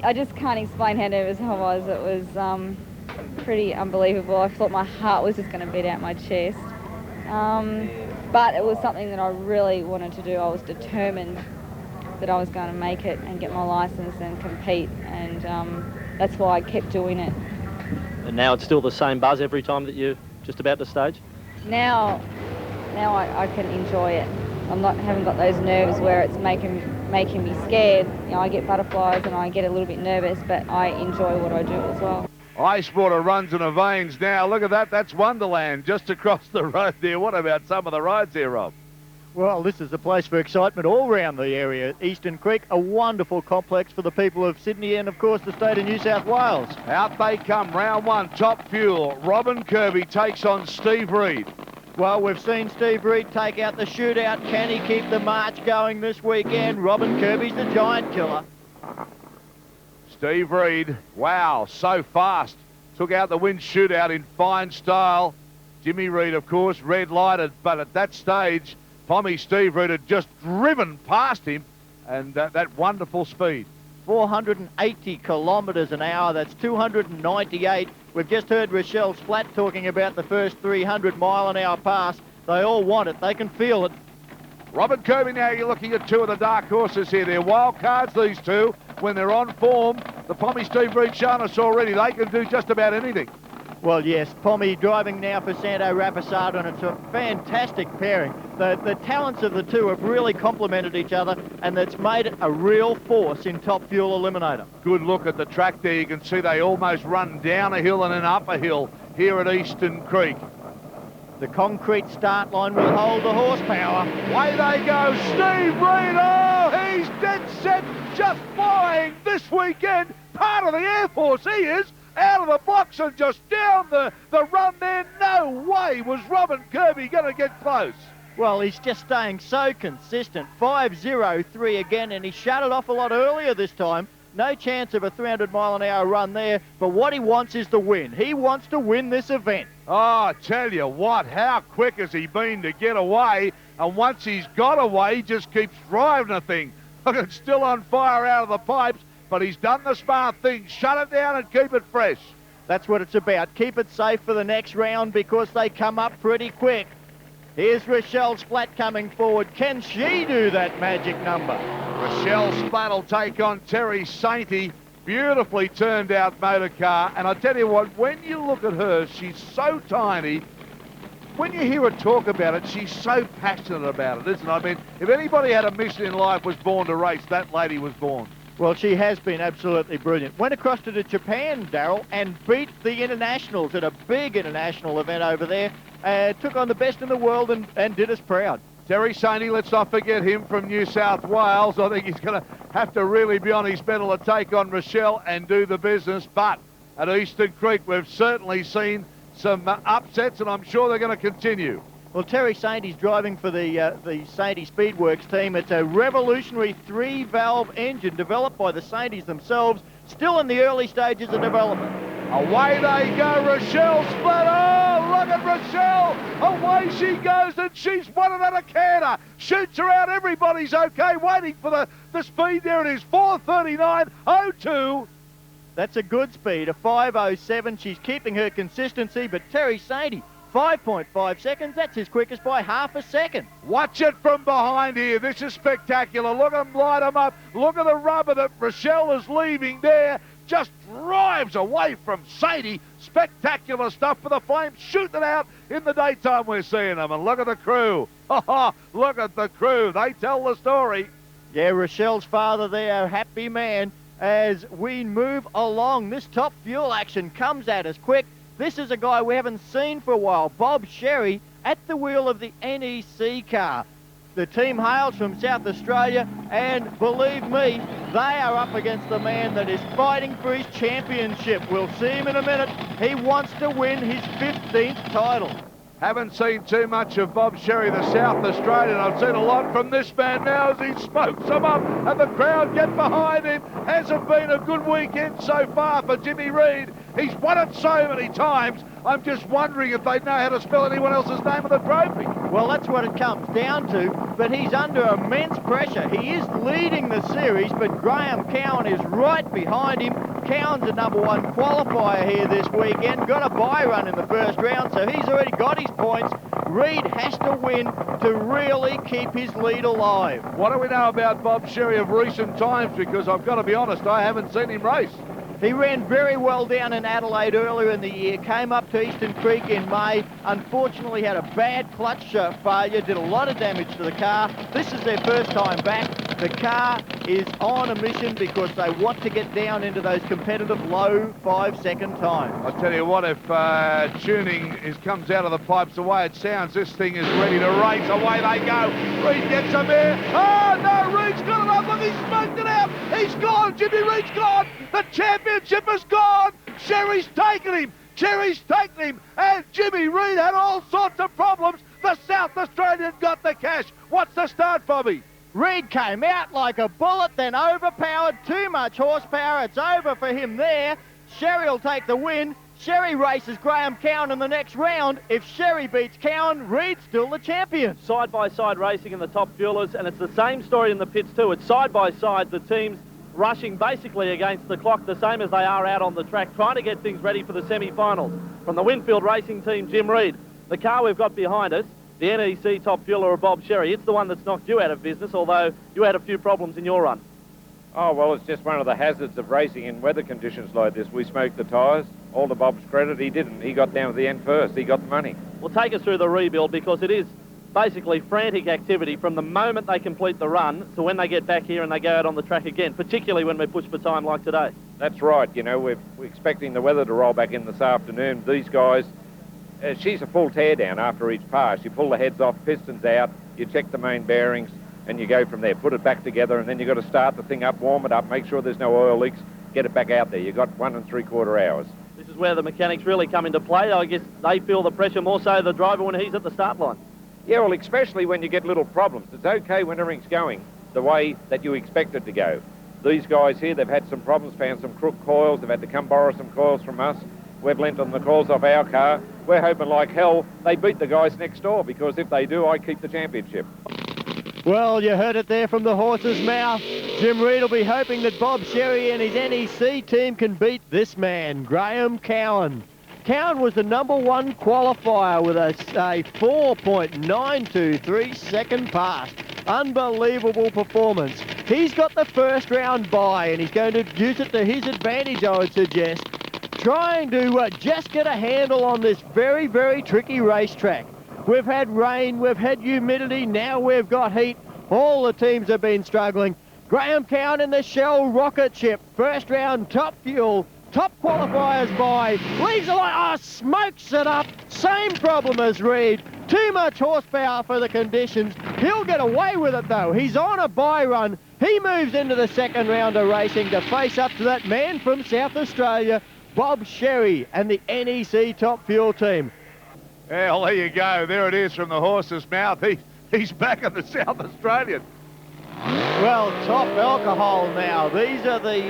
I just can't explain how nervous I was. It was pretty unbelievable. I thought my heart was just going to beat out my chest. But it was something that I really wanted to do. I was determined that I was going to make it and get my license and compete, and that's why I kept doing it. And now it's still the same buzz every time that you're just about the stage? Now I can enjoy it. Haven't got those nerves where it's making me scared. You know, I get butterflies and I get a little bit nervous, but I enjoy what I do as well. Ice water runs in her veins now. Look at that. That's Wonderland just across the road there. What about some of the rides here, Rob? Well, this is a place for excitement all around the area. Eastern Creek, a wonderful complex for the people of Sydney and, of course, the state of New South Wales. Out they come. Round one, top fuel. Robin Kirby takes on Steve Reid. Well, we've seen Steve Reid take out the shootout. Can he keep the march going this weekend? Robin Kirby's the giant killer. Steve Reid, wow, so fast. Took out the wind shootout in fine style. Jimmy Reid, of course, red lighted, but at that stage, Pommy Steve Reid had just driven past him, and that wonderful speed. 480 kilometres an hour, that's 298. We've just heard Rochelle Splatt talking about the first 300 mile an hour pass. They all want it, they can feel it. Robin Kirby now, you're looking at two of the dark horses here. They're wild cards, these two. When they're on form, the Pommy Steve Reid shown us already, they can do just about anything. Well, yes, Pommy driving now for Santo Rapasado, and it's a fantastic pairing. The talents of the two have really complemented each other, and that's made it a real force in Top Fuel Eliminator. Good look at the track there. You can see they almost run down a hill and then up a hill here at Eastern Creek. The concrete start line will hold the horsepower. Way they go, Steve Reid, oh, he's dead set, just flying this weekend. Part of the Air Force, he is. Out of the blocks and just down the run there. No way was Robin Kirby going to get close. Well, he's just staying so consistent. 5.03 again, and he shut it off a lot earlier this time. No chance of a 300-mile-an-hour run there, but what he wants is the win. He wants to win this event. Oh, I tell you what, how quick has he been to get away? And once he's got away, he just keeps driving the thing. Look, it's still on fire out of the pipes, but he's done the smart thing. Shut it down and keep it fresh. That's what it's about. Keep it safe for the next round because they come up pretty quick. Here's Rochelle Splatt coming forward. Can she do that magic number? Rochelle Splatt will take on Terry Sainty. Beautifully turned out motor car. And I tell you what, when you look at her, she's so tiny. When you hear her talk about it, she's so passionate about it, isn't it? I mean, if anybody had a mission in life was born to race, that lady was born. Well, she has been absolutely brilliant. Went across to Japan, Darryl, and beat the internationals at a big international event over there. Took on the best in the world and did us proud. Terry Sainty, let's not forget him from New South Wales. I think he's going to have to really be on his mettle to take on Rochelle and do the business. But at Eastern Creek, we've certainly seen some upsets, and I'm sure they're going to continue. Well, Terry Sainty's driving for the Sainty Speedworks team. It's a revolutionary 3-valve engine developed by the Saintys themselves, still in the early stages of development. Away they go, Rochelle Splatt. Oh, look at Rochelle. Away she goes, and she's won it at a canter. Shoots her out. Everybody's okay, waiting for the speed. There it is, 4:39.02. That's a good speed, a 5:07. She's keeping her consistency, but Terry Sainty, 5.5 seconds. That's his quickest by half a second. Watch it from behind here. This is spectacular. Look at them light them up. Look at the rubber that Rochelle is leaving there. Just drives away from Sainty. Spectacular stuff for the Flames. Shooting it out in the daytime. We're seeing them. And look at the crew. Look at the crew. They tell the story. Yeah, Rochelle's father there, a happy man. As we move along, this top fuel action comes at us quick. This is a guy we haven't seen for a while, Bob Sherry, at the wheel of the NEC car. The team hails from South Australia, and believe me, they are up against the man that is fighting for his championship. We'll see him in a minute. He wants to win his 15th title. Haven't seen too much of Bob Sherry, the South Australian. I've seen a lot from this man now as he smokes them up and the crowd get behind him. Hasn't been a good weekend so far for Jimmy Reed. He's won it so many times. I'm just wondering if they know how to spell anyone else's name on the trophy. Well, that's what it comes down to, but he's under immense pressure. He is leading the series, but Graham Cowan is right behind him. Cowan's the #1 qualifier here this weekend. Got a bye run in the first round, so he's already got his points. Reed has to win to really keep his lead alive. What do we know about Bob Sherry of recent times? Because I've got to be honest, I haven't seen him race. He ran very well down in Adelaide earlier in the year, came up to Eastern Creek in May, unfortunately had a bad clutch failure, did a lot of damage to the car. This is their first time back. The car is on a mission because they want to get down into those competitive low 5-second times. I tell you what, if tuning comes out of the pipes the way it sounds, this thing is ready to race. Away they go. Reed gets them there. Oh no, Reed's got it up. Look, he smoked it out. He's gone. Jimmy Reed's gone. The championship is gone. Sherry's taken him. Cherry's taken him. And Jimmy Reed had all sorts of problems. The South Australian got the cash. What's the start, Bobby? Reed came out like a bullet, then overpowered. Too much horsepower. It's over for him there. Sherry will take the win. Sherry races Graham Cowan in the next round. If Sherry beats Cowan, Reed's still the champion. Side-by-side racing in the top fuelers, and it's the same story in the pits too. It's side-by-side, the teams rushing basically against the clock, the same as they are out on the track, trying to get things ready for the semi-finals. From the Winfield racing team, Jim Reed. The car we've got behind us, the NEC top fueler of Bob Sherry, it's the one that's knocked you out of business, although you had a few problems in your run. Oh, well, it's just one of the hazards of racing in weather conditions like this. We smoked the tyres. All to Bob's credit, he didn't. He got down to the end first. He got the money. Well, take us through the rebuild, because it is basically frantic activity from the moment they complete the run to when they get back here and they go out on the track again, particularly when we're pushed for time like today. That's right. You know, we're expecting the weather to roll back in this afternoon. These guys, she's a full tear down after each pass. You pull the heads off, pistons out, you check the main bearings, and you go from there. Put it back together, and then you've got to start the thing up, warm it up, make sure there's no oil leaks, get it back out there. You've got 1 3/4 hours. This is where the mechanics really come into play. I guess they feel the pressure more so the driver when he's at the start line. Yeah, well, especially when you get little problems. It's okay when everything's going the way that you expect it to go. These guys here, they've had some problems, found some crook coils. They've had to come borrow some coils from us. We've lent them the coils off our car. We're hoping like hell they beat the guys next door, because if they do, I keep the championship. Well, you heard it there from the horse's mouth. Jim Reed will be hoping that Bob Sherry and his NEC team can beat this man, Graham Cowan. Cowan was the #1 qualifier with a 4.923 second pass. Unbelievable performance. He's got the first round bye, and he's going to use it to his advantage, I would suggest, trying to just get a handle on this very, very tricky racetrack. We've had rain, we've had humidity, now we've got heat. All the teams have been struggling. Graham Cowan in the Shell rocket ship. First round, top fuel, top qualifiers by. Leaves the line, smokes it up. Same problem as Reed. Too much horsepower for the conditions. He'll get away with it though. He's on a bye run. He moves into the second round of racing to face up to that man from South Australia, Bob Sherry and the NEC Top Fuel team. Well, there you go. There it is from the horse's mouth. He's back at the South Australian. Well, Top Alcohol now. These are the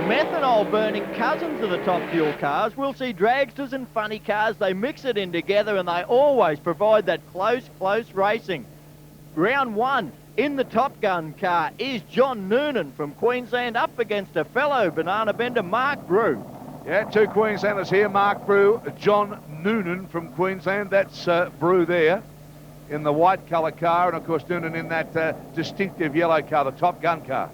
methanol-burning cousins of the Top Fuel cars. We'll see dragsters and funny cars. They mix it in together, and they always provide that close racing. Round 1 in the Top Gun car is John Noonan from Queensland up against a fellow banana bender, Mark Brew. Yeah, 2 Queenslanders here, Mark Brew, John Noonan from Queensland. That's Brew there in the white colour car, and of course Noonan in that distinctive yellow car, the Top Gun car.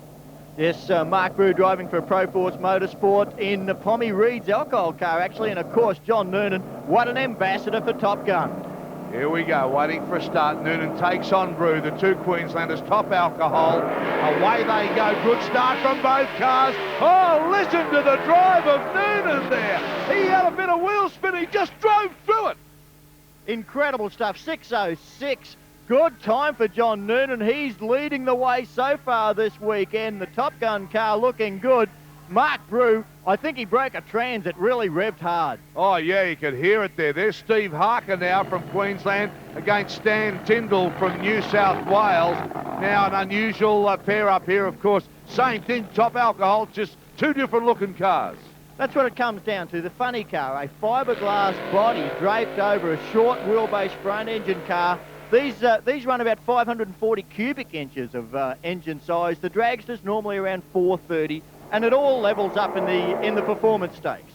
Yes, Mark Brew driving for Pro Force Motorsport in Pommy Reed's alcohol car actually, and of course John Noonan, what an ambassador for Top Gun. Here we go, waiting for a start. Noonan takes on Brew, the 2 Queenslanders, Top Alcohol. Away they go, good start from both cars. Oh, listen to the drive of Noonan there. He had a bit of wheel spin, he just drove through it. Incredible stuff, 6:06. Good time for John Noonan. He's leading the way so far this weekend. The Top Gun car looking good. Mark Brew, I think he broke a trans. It really revved hard. Oh, yeah, you could hear it there. There's Steve Harker now from Queensland against Stan Tyndall from New South Wales. Now an unusual pair up here, of course. Same thing, Top Alcohol, just 2 different looking cars. That's what it comes down to, the funny car, a fiberglass body draped over a short wheelbase front engine car. These run about 540 cubic inches of engine size. The dragsters normally around 430, and it all levels up in the performance stakes.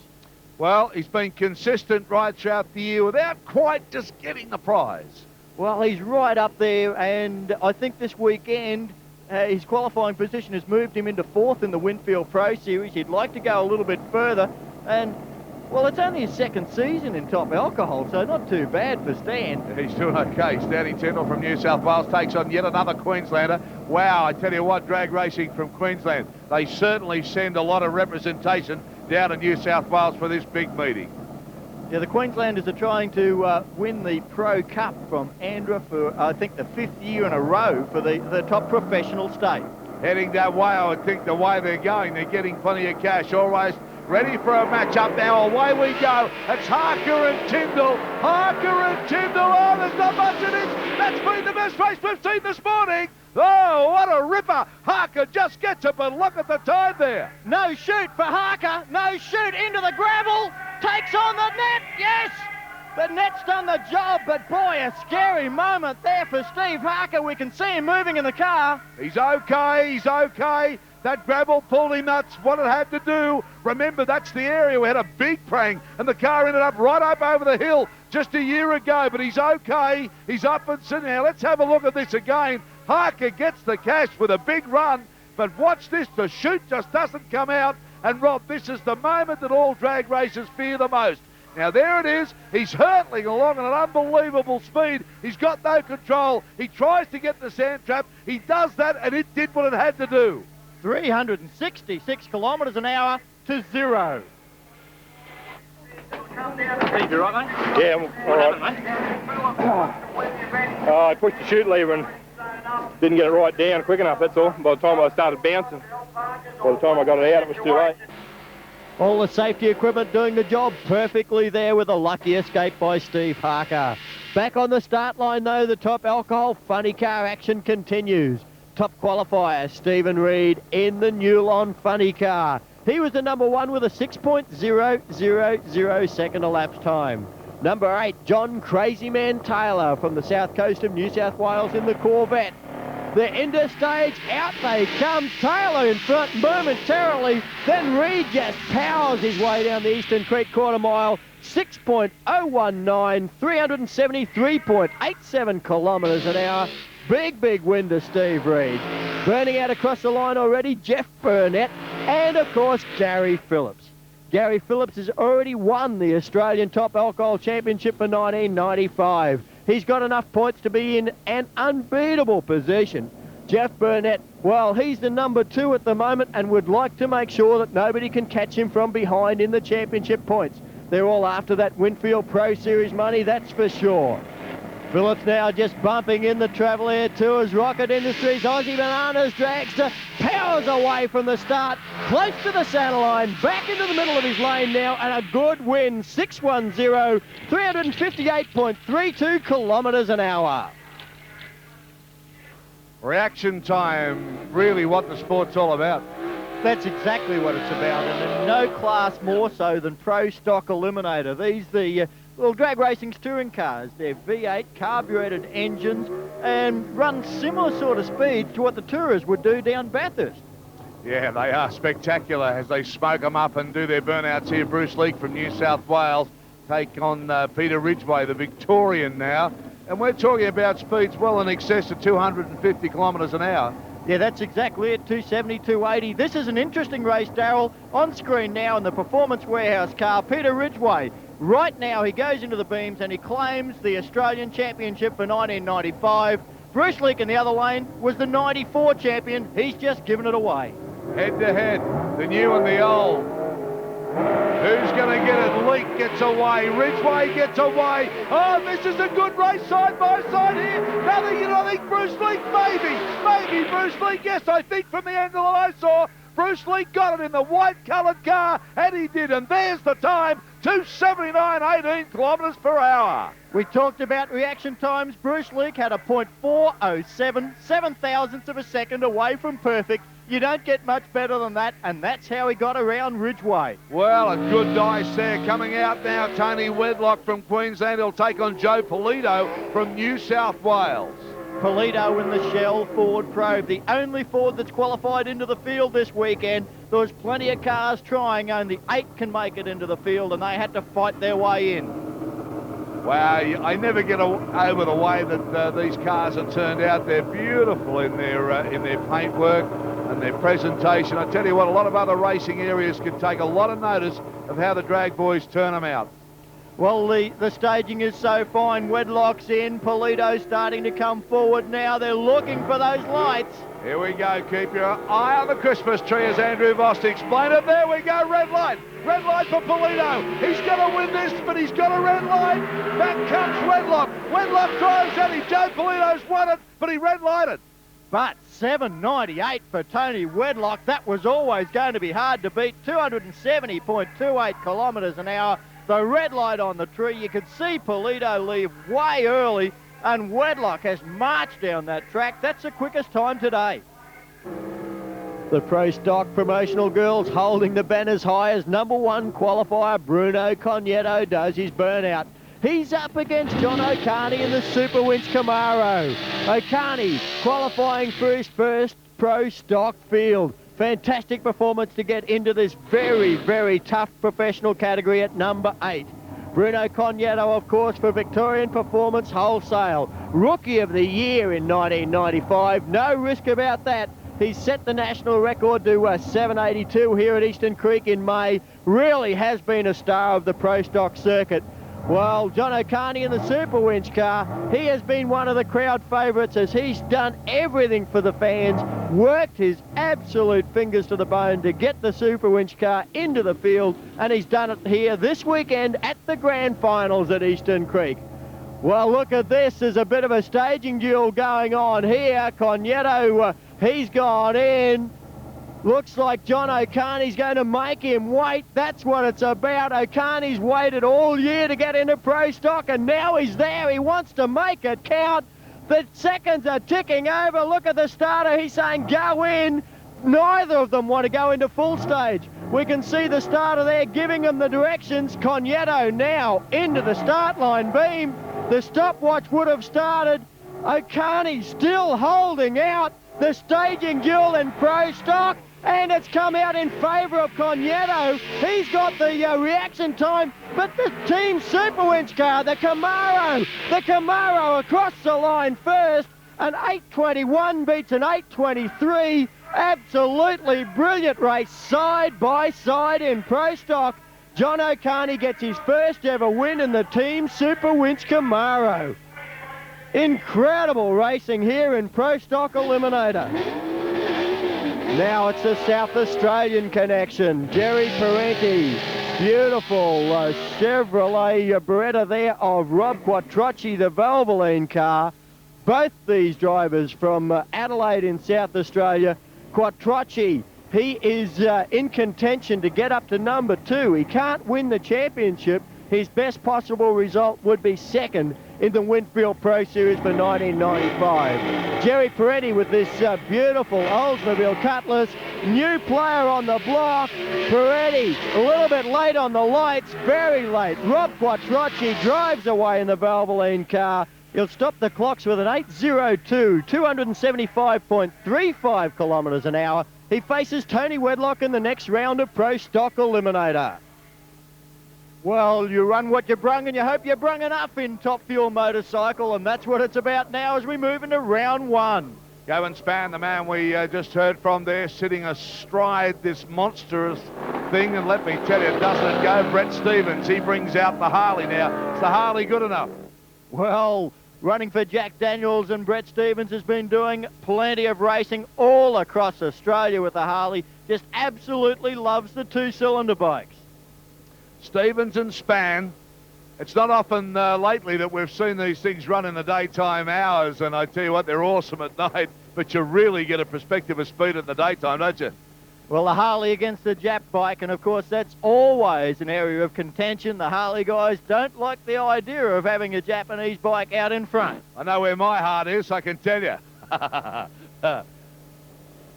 Well, he's been consistent right throughout the year without quite just getting the prize. Well, he's right up there, and I think this weekend his qualifying position has moved him into 4th in the Winfield Pro Series. He'd like to go a little bit further, and well, it's only his 2nd season in Top Alcohol, so not too bad for Stan. He's doing okay. Stanley Tyndall from New South Wales takes on yet another Queenslander. Wow, I tell you what, drag racing from Queensland, they certainly send a lot of representation down to New South Wales for this big meeting. Yeah, the Queenslanders are trying to win the Pro Cup from Andra for, I think, the 5th year in a row for the top professional state. Heading that way, I would think the way they're going, they're getting plenty of cash. Always ready for a match-up now. Away we go. It's Harker and Tyndall. Harker and Tyndall. Oh, there's not much in it. That's been the best race we've seen this morning. Oh, what a ripper. Harker just gets it, but look at the time there. No shoot for Harker. No shoot into the gravel. Takes on the net. Yes. The net's done the job, but boy, a scary moment there for Steve Harker. We can see him moving in the car. He's okay. He's okay. That gravel pulled him nuts, what it had to do. Remember, that's the area we had a big prang, and the car ended up right up over the hill just a year ago, but he's okay. He's up and sitting now. Let's have a look at this again. Harker gets the cash with a big run, but watch this. The chute just doesn't come out, and Rob, this is the moment that all drag racers fear the most. Now, there it is. He's hurtling along at an unbelievable speed. He's got no control. He tries to get the sand trap. He does that, and it did what it had to do. 366 kilometres an hour to 0. Steve, you right, mate? Yeah, I'm all right. I pushed the chute lever and didn't get it right down quick enough, that's all. By the time I started bouncing, by the time I got it out, it was too late. All the safety equipment doing the job perfectly there with a lucky escape by Steve Harker. Back on the start line, though, the Top Alcohol funny car action continues. Top qualifier, Stephen Reed, in the Newlon funny car. He was the number 1 with a 6.000 second elapsed time. Number 8, John Crazy Man Taylor from the south coast of New South Wales in the Corvette. The interstage, out they come. Taylor in front momentarily. Then Reed just powers his way down the Eastern Creek quarter mile. 6.019, 373.87 kilometres an hour. Big win to Steve Reed. Burning out across the line already, Jeff Burnett, and of course, Gary Phillips. Gary Phillips has already won the Australian Top Alcohol Championship for 1995. He's got enough points to be in an unbeatable position. Jeff Burnett, well, he's the number 2 at the moment and would like to make sure that nobody can catch him from behind in the championship points. They're all after that Winfield Pro Series money, that's for sure. Phillips now just bumping in the Travel Air Tours. Rocket Industries, Aussie Bananas dragster, powers away from the start, close to the center line, back into the middle of his lane now, and a good win, 610, 358.32 kilometres an hour. Reaction time, really what the sport's all about. That's exactly what it's about, and in no class more so than Pro Stock Eliminator. These well, drag racing's touring cars. They're V8 carbureted engines and run similar sort of speeds to what the tourers would do down Bathurst. Yeah, they are spectacular as they smoke them up and do their burnouts here. Bruce Leake from New South Wales take on Peter Ridgway, the Victorian now. And we're talking about speeds well in excess of 250 kilometres an hour. Yeah, that's exactly it, 270, 280. This is an interesting race, Darryl. On screen now in the Performance Warehouse car, Peter Ridgway. Right now he goes into the beams and he claims the Australian Championship for 1995. Bruce Leake in the other lane was the 94 champion. He's just given it away. Head to head, the new and the old. Who's going to get it? Leake gets away. Ridgway gets away. Oh, this is a good race side by side here. Nothing, I think Bruce Leake, maybe Bruce Leake. Yes, I think from the angle that I saw, Bruce Leake got it in the white-coloured car, and he did. And there's the time, 279.18 kilometres per hour. We talked about reaction times. Bruce Leake had a .407, 7,000ths of a second away from perfect. You don't get much better than that, and that's how he got around Ridgway. Well, a good dice there. Coming out now, Tony Wedlock from Queensland. He'll take on Joe Polito from New South Wales. Polito in the Shell Ford Probe, the only Ford that's qualified into the field this weekend. There was plenty of cars trying, only 8 can make it into the field, and they had to fight their way in. Wow, I never get over the way that these cars are turned out. They're beautiful in their paintwork and their presentation. I tell you what, a lot of other racing areas can take a lot of notice of how the drag boys turn them out. Well, the staging is so fine. Wedlock's in. Polito's starting to come forward now. They're looking for those lights. Here we go. Keep your eye on the Christmas tree, as Andrew Voss explained it. There we go. Red light. Red light for Polito. He's going to win this, but he's got a red light. Back comes Wedlock. Wedlock drives at him. Joe Polito's won it, but he red lighted. But 7.98 for Tony Wedlock. That was always going to be hard to beat. 270.28 kilometres an hour. The red light on the tree. You could see Polito leave way early, and Wedlock has marched down that track. That's the quickest time today. The Pro Stock promotional girls holding the banners high as number 1 qualifier Bruno Cognetto does his burnout. He's up against John O'Carney in the Super Winch Camaro. O'Carney qualifying for his first Pro Stock field. Fantastic performance to get into this very tough professional category at number 8. Bruno Cognetto, of course, for Victorian Performance Wholesale. Rookie of the Year in 1995. No risk about that. He set the national record to 7.82 here at Eastern Creek in May. Really has been a star of the Pro Stock circuit. Well, John O'Carney in the Super Winch car, he has been one of the crowd favourites as he's done everything for the fans, worked his absolute fingers to the bone to get the Super Winch car into the field, and he's done it here this weekend at the Grand Finals at Eastern Creek. Well, look at this. There's a bit of a staging duel going on here. Cognetto, he's gone in. Looks like John O'Carney's going to make him wait. That's what it's about. O'Carney's waited all year to get into Pro Stock, and now he's there. He wants to make it count. The seconds are ticking over. Look at the starter. He's saying go in. Neither of them want to go into full stage. We can see the starter there giving them the directions. Cogneto now into the start line beam. The stopwatch would have started. O'Carney still holding out. The staging duel in pro stock, and it's come out in favour of Cogneto. He's got the reaction time, but the Team Super Winch car, the Camaro across the line first. An 8:21 beats an 8:23. Absolutely brilliant race, side by side in pro stock. John O'Carney gets his first ever win in the Team Super Winch Camaro. Incredible racing here in Pro Stock Eliminator. Now it's the South Australian connection. Jerry Parenti, beautiful Chevrolet Beretta there of Rob Quattrocchi, the Valvoline car. Both these drivers from Adelaide in South Australia. Quattrocchi, he is in contention to get up to number 2. He can't win the championship. His best possible result would be second in the Winfield Pro Series for 1995. Jerry Parenti with this beautiful Oldsmobile Cutlass. New player on the block. Parenti a little bit late on the lights, very late. Rob Quattrocchi drives away in the Valvoline car. He'll stop the clocks with an 8:02, 275.35 kilometres an hour. He faces Tony Wedlock in the next round of Pro Stock Eliminator. Well, you run what you brung, and you hope you brung enough in Top Fuel Motorcycle, and that's what it's about now as we move into round 1. Gavin Spann, the man we just heard from there, sitting astride this monstrous thing, and let me tell you, doesn't it go? Brett Stevens, he brings out the Harley now. Is the Harley good enough? Well, running for Jack Daniels, and Brett Stevens has been doing plenty of racing all across Australia with the Harley. Just absolutely loves the 2-cylinder bikes. Stevens and Spann. It's not often lately that we've seen these things run in the daytime hours, and I tell you what, they're awesome at night, but you really get a perspective of speed at the daytime, don't you? Well, the Harley against the Jap bike, and of course that's always an area of contention. The Harley guys don't like the idea of having a Japanese bike out in front. I know where my heart is, I can tell you.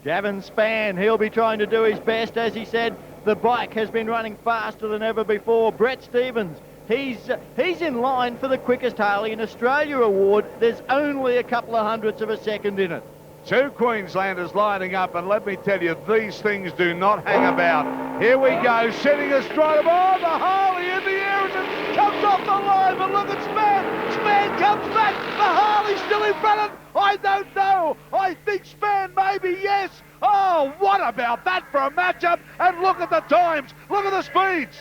Gavin Spann, he'll be trying to do his best. As he said, the bike has been running faster than ever before. Brett Stevens, he's in line for the quickest Harley in Australia award. There's only a couple of hundredths of a second in it. 2 Queenslanders lining up, and let me tell you, these things do not hang about. Here we go, sitting astride of, oh, the Harley in the air as it comes off the line, but look at Spann. Spann comes back, the Harley's still in front of him. I don't know, I think Spann maybe, yes. Oh, what about that for a matchup? And look at the times, look at the speeds.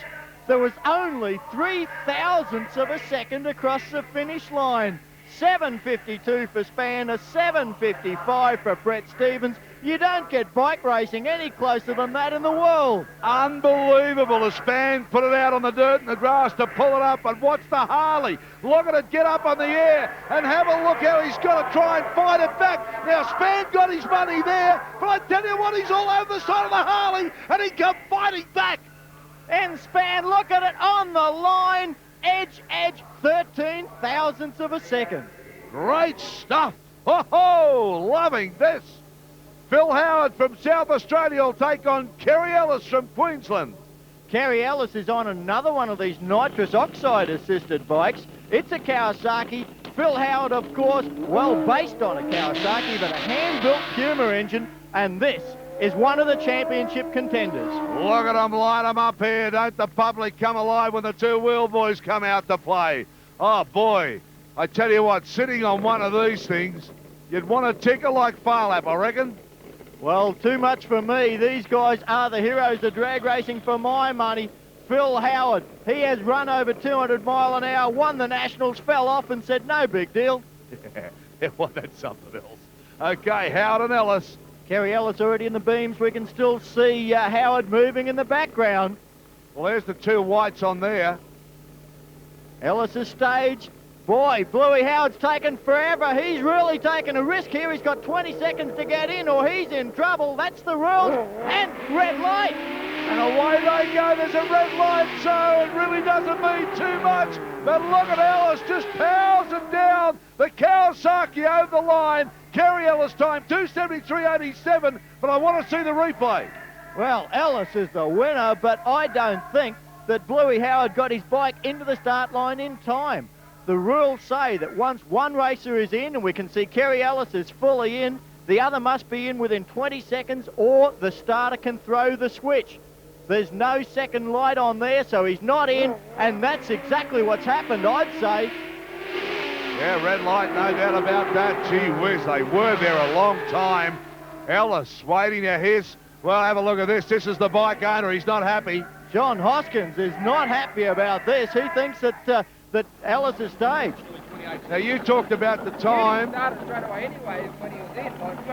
There was only 0.03 of a second across the finish line. 7:52 for Spann, a 7:55 for Brett Stevens. You don't get bike racing any closer than that in the world. Unbelievable as Spann put it out on the dirt and the grass to pull it up, and watch the Harley. Look at it get up on the air, and have a look how he's got to try and fight it back. Now Spann got his money there, but I tell you what, he's all over the side of the Harley, and he come fighting back. And Spann, look at it on the line. Edge, 13,000ths of a second. Great stuff. Oh, loving this. Phil Howard from South Australia will take on Kerry Ellis from Queensland. Kerry Ellis is on another one of these nitrous oxide assisted bikes. It's a Kawasaki. Phil Howard, of course, well based on a Kawasaki, but a hand-built Puma engine, and this is one of the championship contenders. Look at them line them up here. Don't the public come alive when the 2 wheel boys come out to play. Oh, boy. I tell you what, sitting on one of these things, you'd want a ticker like Farlap, I reckon. Well, too much for me. These guys are the heroes of drag racing for my money. Phil Howard, he has run over 200 mile an hour, won the Nationals, fell off and said, no big deal. Well, that's something else. Okay, Howard and Ellis. Kerry Ellis already in the beams. We can still see Howard moving in the background. Well, there's the 2 whites on there. Ellis is staged. Boy, Bluey Howard's taken forever. He's really taken a risk here. He's got 20 seconds to get in or he's in trouble. That's the rules. And red light. And away they go. There's a red light, so it really doesn't mean too much. But look at Ellis, just powers it down. The Kawasaki over the line. Kerry Ellis time, 2:73.87, but I want to see the replay. Well, Ellis is the winner, but I don't think that Bluey Howard got his bike into the start line in time. The rules say that once one racer is in, and we can see Kerry Ellis is fully in, the other must be in within 20 seconds or the starter can throw the switch. There's no second light on there, so he's not in, and that's exactly what's happened, I'd say. Yeah, red light, no doubt about that. Gee whiz, they were there a long time. Ellis waiting to hiss. Well, have a look at this. This is the bike owner. He's not happy. John Hoskins is not happy about this. He thinks that that Ellis is staged. Now, you talked about the time. He started straight away anyway when he was in. Like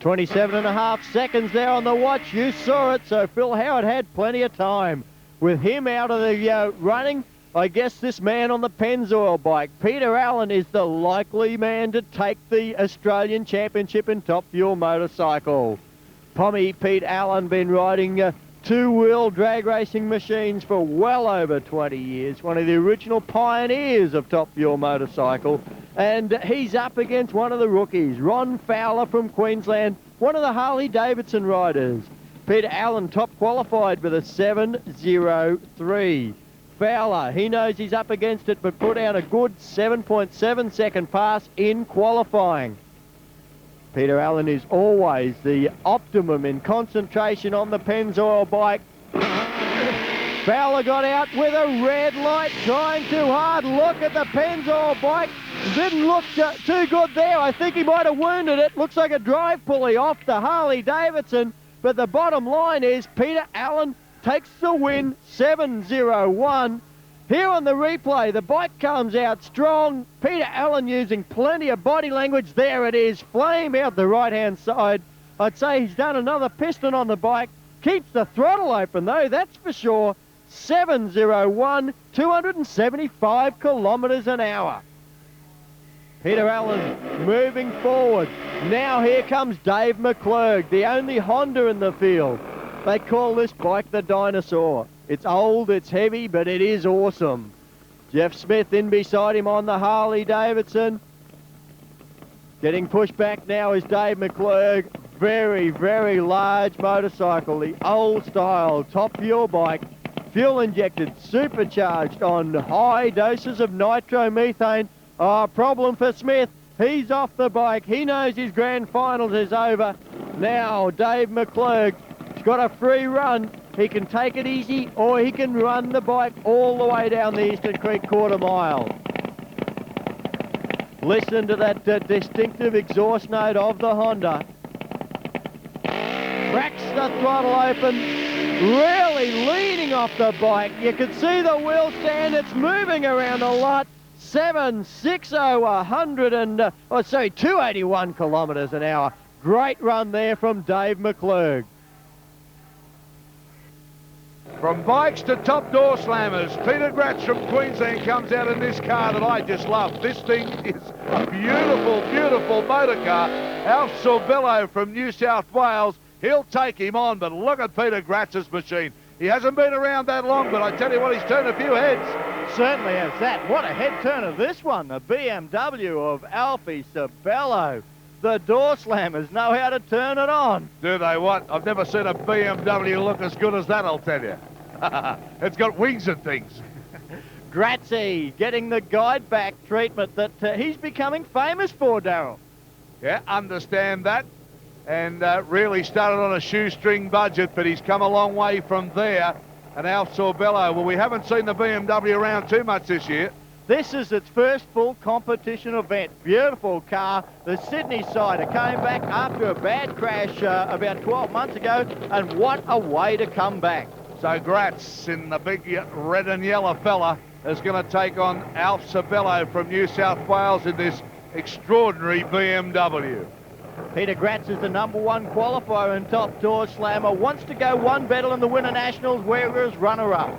27.5 seconds there on the watch. You saw it, so Phil Howard had plenty of time. With him out of the running, I guess this man on the Pennzoil bike, Peter Allen, is the likely man to take the Australian Championship in Top Fuel motorcycle. Pommy Pete Allen been riding two-wheel drag racing machines for well over 20 years, one of the original pioneers of Top Fuel motorcycle, and he's up against one of the rookies, Ron Fowler from Queensland, one of the Harley-Davidson riders. Peter Allen top qualified with a 7.03. Fowler, he knows he's up against it, but put out a good 7.7 second pass in qualifying. Peter Allen is always the optimum in concentration on the Pennzoil bike. Fowler got out with a red light, trying too hard. Look at the Pennzoil bike. Didn't look too good there. I think he might have wounded it. Looks like a drive pulley off the Harley-Davidson. But the bottom line is Peter Allen takes the win, 7.01. Here on the replay, the bike comes out strong. Peter Allen using plenty of body language. There it is, flame out the right-hand side. I'd say he's done another piston on the bike. Keeps the throttle open, though, that's for sure. 7.01, 275 kilometres an hour. Peter Allen moving forward. Now here comes Dave McClurg, the only Honda in the field. They call this bike the Dinosaur. It's old, it's heavy, but it is awesome. Jeff Smith in beside him on the Harley-Davidson. Getting pushed back now is Dave McClurg. Very, very large motorcycle, the old style Top Fuel bike. Fuel injected, supercharged on high doses of nitromethane. Oh, problem for Smith. He's off the bike. He knows his grand finals is over. Now Dave McClurg has got a free run. He can take it easy or he can run the bike all the way down the Eastern Creek quarter mile. Listen to that distinctive exhaust note of the Honda. Cracks the throttle open, really leaning off the bike. You can see the wheel stand, it's moving around a lot. 7.60, 281 kilometres an hour. Great run there from Dave McClurg. From bikes to top door slammers, Peter Gratz from Queensland comes out in this car that I just love. This thing is a beautiful, beautiful motor car. Alf Sorbello from New South Wales, he'll take him on, but look at Peter Gratz's machine. He hasn't been around that long, but I tell you what, he's turned a few heads. Certainly has that. What a head turn of this one, the BMW of Alfie Sorbello. The door slammers know how to turn it on. Do they what? I've never seen a BMW look as good as that, I'll tell you. It's got wings and things. Gratzy getting the guide back treatment that he's becoming famous for, Darryl. Yeah, understand that. And really started on a shoestring budget, but he's come a long way from there. And Alf Sorbello, well, we haven't seen the BMW around too much this year. This is its first full competition event. Beautiful car. The Sydney sider came back after a bad crash about 12 months ago, and what a way to come back. So Gratz in the big red and yellow fella is going to take on Alf Sorbello from New South Wales in this extraordinary BMW. Peter Gratz is the #1 qualifier in Top Door Slammer. Wants to go one better in the Winter Nationals, where he was runner-up.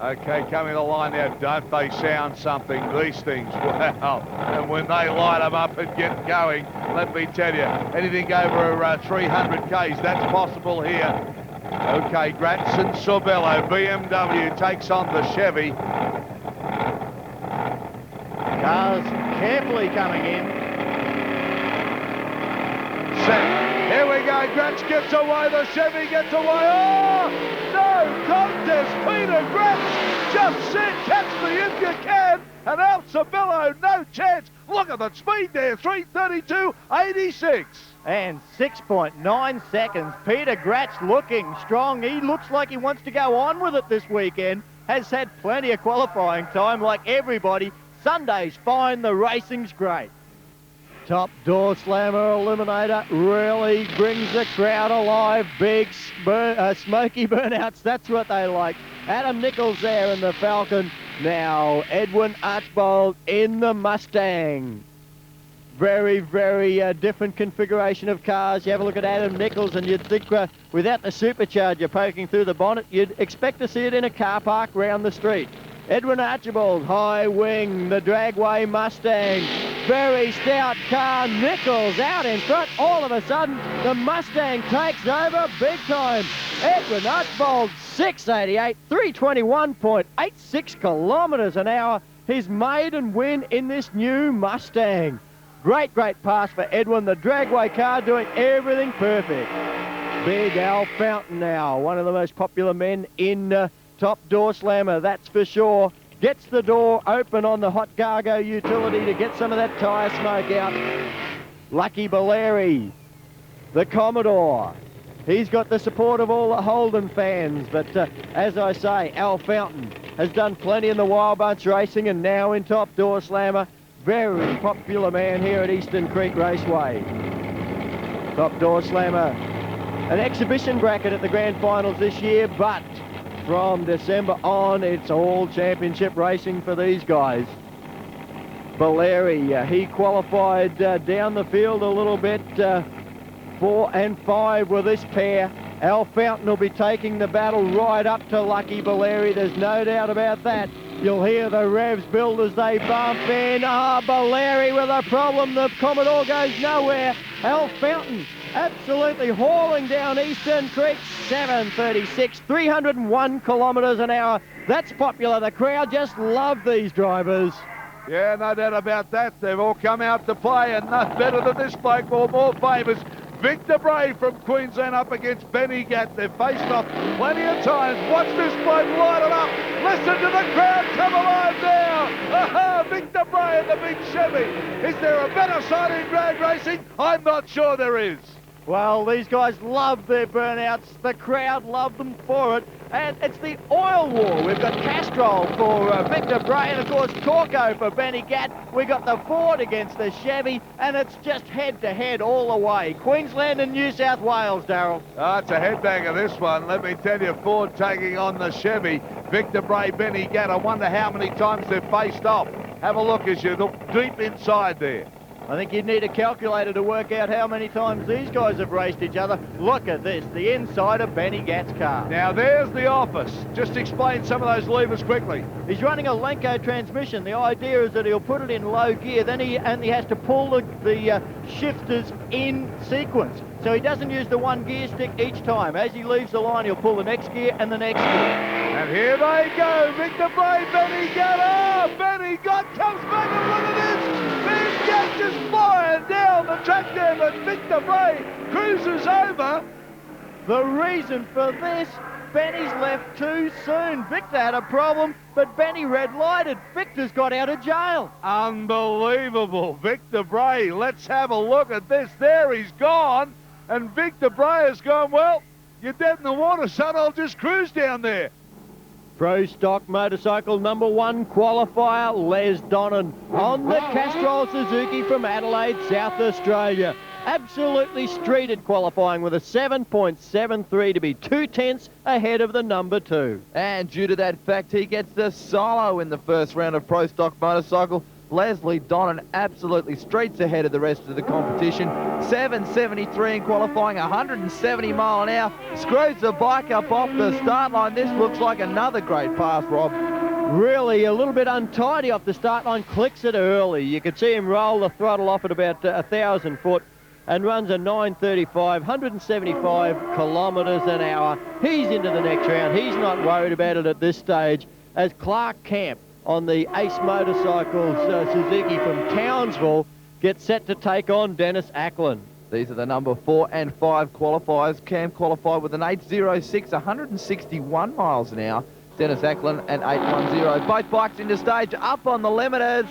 Okay, coming to the line now, don't they sound something, these things? Wow. And when they light them up and get going, let me tell you, anything over 300 Ks, that's possible here. Okay, Gratz and Sorbello. BMW takes on the Chevy. Cars carefully coming in. Set. Here we go. Gratz gets away. The Chevy gets away. Oh, no contest. Peter Gratz just said, catch me if you can. And Al Sorbello, no chance. Look at the speed there. 3:32.86. And 6.9 seconds. Peter Gratz looking strong. He looks like he wants to go on with it this weekend. Has had plenty of qualifying time like everybody. Sunday's fine. The racing's great. Top door slammer eliminator really brings the crowd alive. Big smoky burnouts, that's what they like. Adam Nichols there in the Falcon. Now Edwin Archbold in the Mustang. Very, very different configuration of cars. You have a look at Adam Nichols and you'd think without the supercharger poking through the bonnet, you'd expect to see it in a car park round the street. Edwin Archibald, high wing, the dragway Mustang. Very stout car, Nichols out in front. All of a sudden, the Mustang takes over big time. Edwin Archibald, 688, 321.86 kilometres an hour. His maiden win in this new Mustang. Great, great pass for Edwin. The dragway car doing everything perfect. Big Al Fountain now, one of the most popular men in Top Door Slammer, that's for sure. Gets the door open on the hot cargo utility to get some of that tyre smoke out. Lucky Baleri, the Commodore. He's got the support of all the Holden fans, but as I say, Al Fountain has done plenty in the Wild Bunch Racing and now in Top Door Slammer. Very popular man here at Eastern Creek Raceway. Top Door Slammer, an exhibition bracket at the grand finals this year, but from December on, it's all championship racing for these guys. Baleri, he qualified down the field a little bit, 4 and 5 with this pair. Al Fountain will be taking the battle right up to Lucky Baleri, there's no doubt about that. You'll hear the revs build as they bump in. Baleri with a problem, the Commodore goes nowhere. Al Fountain absolutely hauling down Eastern Creek, 7:36, 301 kilometres an hour. That's popular. The crowd just love these drivers. Yeah, no doubt about that. They've all come out to play, and no better than this bloke, or more famous. Victor Bray from Queensland up against Benny Gatt. They've faced off plenty of times. Watch this bloke light it up. Listen to the crowd come alive now. Aha, Victor Bray in the big Chevy. Is there a better sight in drag racing? I'm not sure there is. Well, these guys love their burnouts. The crowd love them for it. And it's the oil war. We've got Castrol for Victor Bray and, of course, Torco for Benny Gatt. We've got the Ford against the Chevy, and it's just head-to-head all the way. Queensland and New South Wales, Darryl. Oh, it's a headbanger, this one. Let me tell you, Ford taking on the Chevy. Victor Bray, Benny Gatt. I wonder how many times they've faced off. Have a look as you look deep inside there. I think you'd need a calculator to work out how many times these guys have raced each other. Look at this, the inside of Benny Gatt's car. Now there's the office. Just explain some of those levers quickly. He's running a Lenco transmission. The idea is that he'll put it in low gear, then he only has to pull the shifters in sequence. So he doesn't use the one gear stick each time. As he leaves the line, he'll pull the next gear and the next gear. And here they go. Victor Bray, Benny Gatt. Oh, Benny Gatt comes back and look at this. Benny Gatt just flying down the track there, but Victor Bray cruises over. The reason for this, Benny's left too soon. Victor had a problem, but Benny red-lighted. Victor's got out of jail. Unbelievable. Victor Bray, let's have a look at this. There he's gone. And Victor Bray has gone, well, you're dead in the water, son. I'll just cruise down there. Pro Stock Motorcycle #1 qualifier, Les Donnan, on the Castrol Suzuki from Adelaide, South Australia. Absolutely streeted qualifying with a 7.73 to be 2/10 ahead of the #2. And due to that fact, he gets the solo in the first round of Pro Stock Motorcycle. Leslie Donnan absolutely streets ahead of the rest of the competition. 7.73 in qualifying, 170 mile an hour. Screws the bike up off the start line. This looks like another great pass, Rob. Really a little bit untidy off the start line, clicks it early. You could see him roll the throttle off at about 1,000 foot. and runs a 9:35, 175 kilometres an hour. He's into the next round. He's not worried about it at this stage, as Clark Camp on the Ace Motorcycles Suzuki from Townsville gets set to take on Dennis Ackland. These are the number 4 and 5 qualifiers. Cam qualified with an 8.06, 161 miles an hour. Dennis Ackland an 8.10. Both bikes into stage, up on the limiters.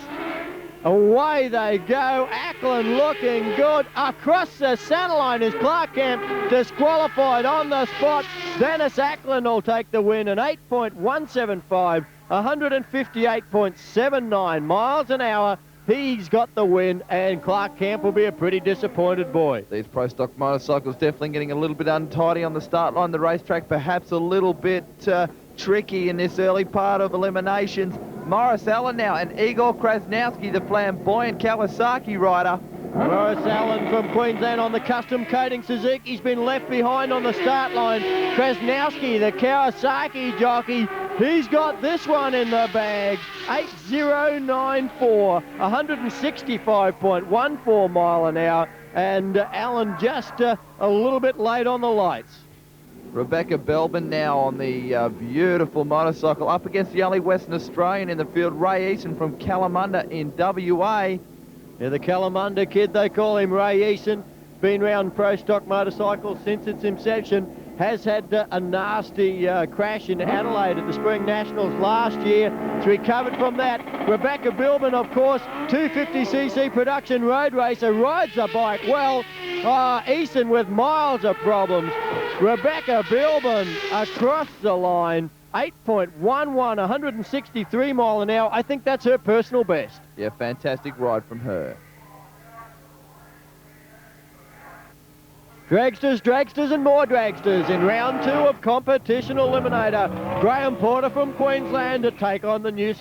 Away they go. Ackland looking good. Across the centre line is Clark Camp disqualified on the spot. Dennis Ackland will take the win, an 8.175, 158.79 miles an hour. He's got the win, and Clark Camp will be a pretty disappointed boy. These Pro Stock motorcycles definitely getting a little bit untidy on the start line. The racetrack perhaps a little bit tricky in this early part of eliminations. Morris Allen now and Igor Krasnowski, the flamboyant Kawasaki rider. Morris Allen from Queensland on the custom coating Suzuki's been left behind on the start line. Krasnowski, the Kawasaki jockey, he's got this one in the bag. 8.094, 165.14 mile an hour, and Allen just a little bit late on the lights. Rebecca Belbin now on the beautiful motorcycle up against the only Western Australian in the field, Ray Eason from Kalamunda in WA. Yeah, the Kalamunda kid, they call him Ray Eason. Been around Pro Stock motorcycles since its inception. Has had a nasty crash in Adelaide at the Spring Nationals last year. He's recovered from that. Rebecca Bilbin, of course, 250cc production road racer, rides the bike well. Eason with miles of problems. Rebecca Bilbin across the line, 8.11, 163 mile an hour. I think that's her personal best. Yeah, fantastic ride from her. Dragsters, dragsters and more dragsters in round 2 of competition eliminator. Graham Porter from Queensland to take on the New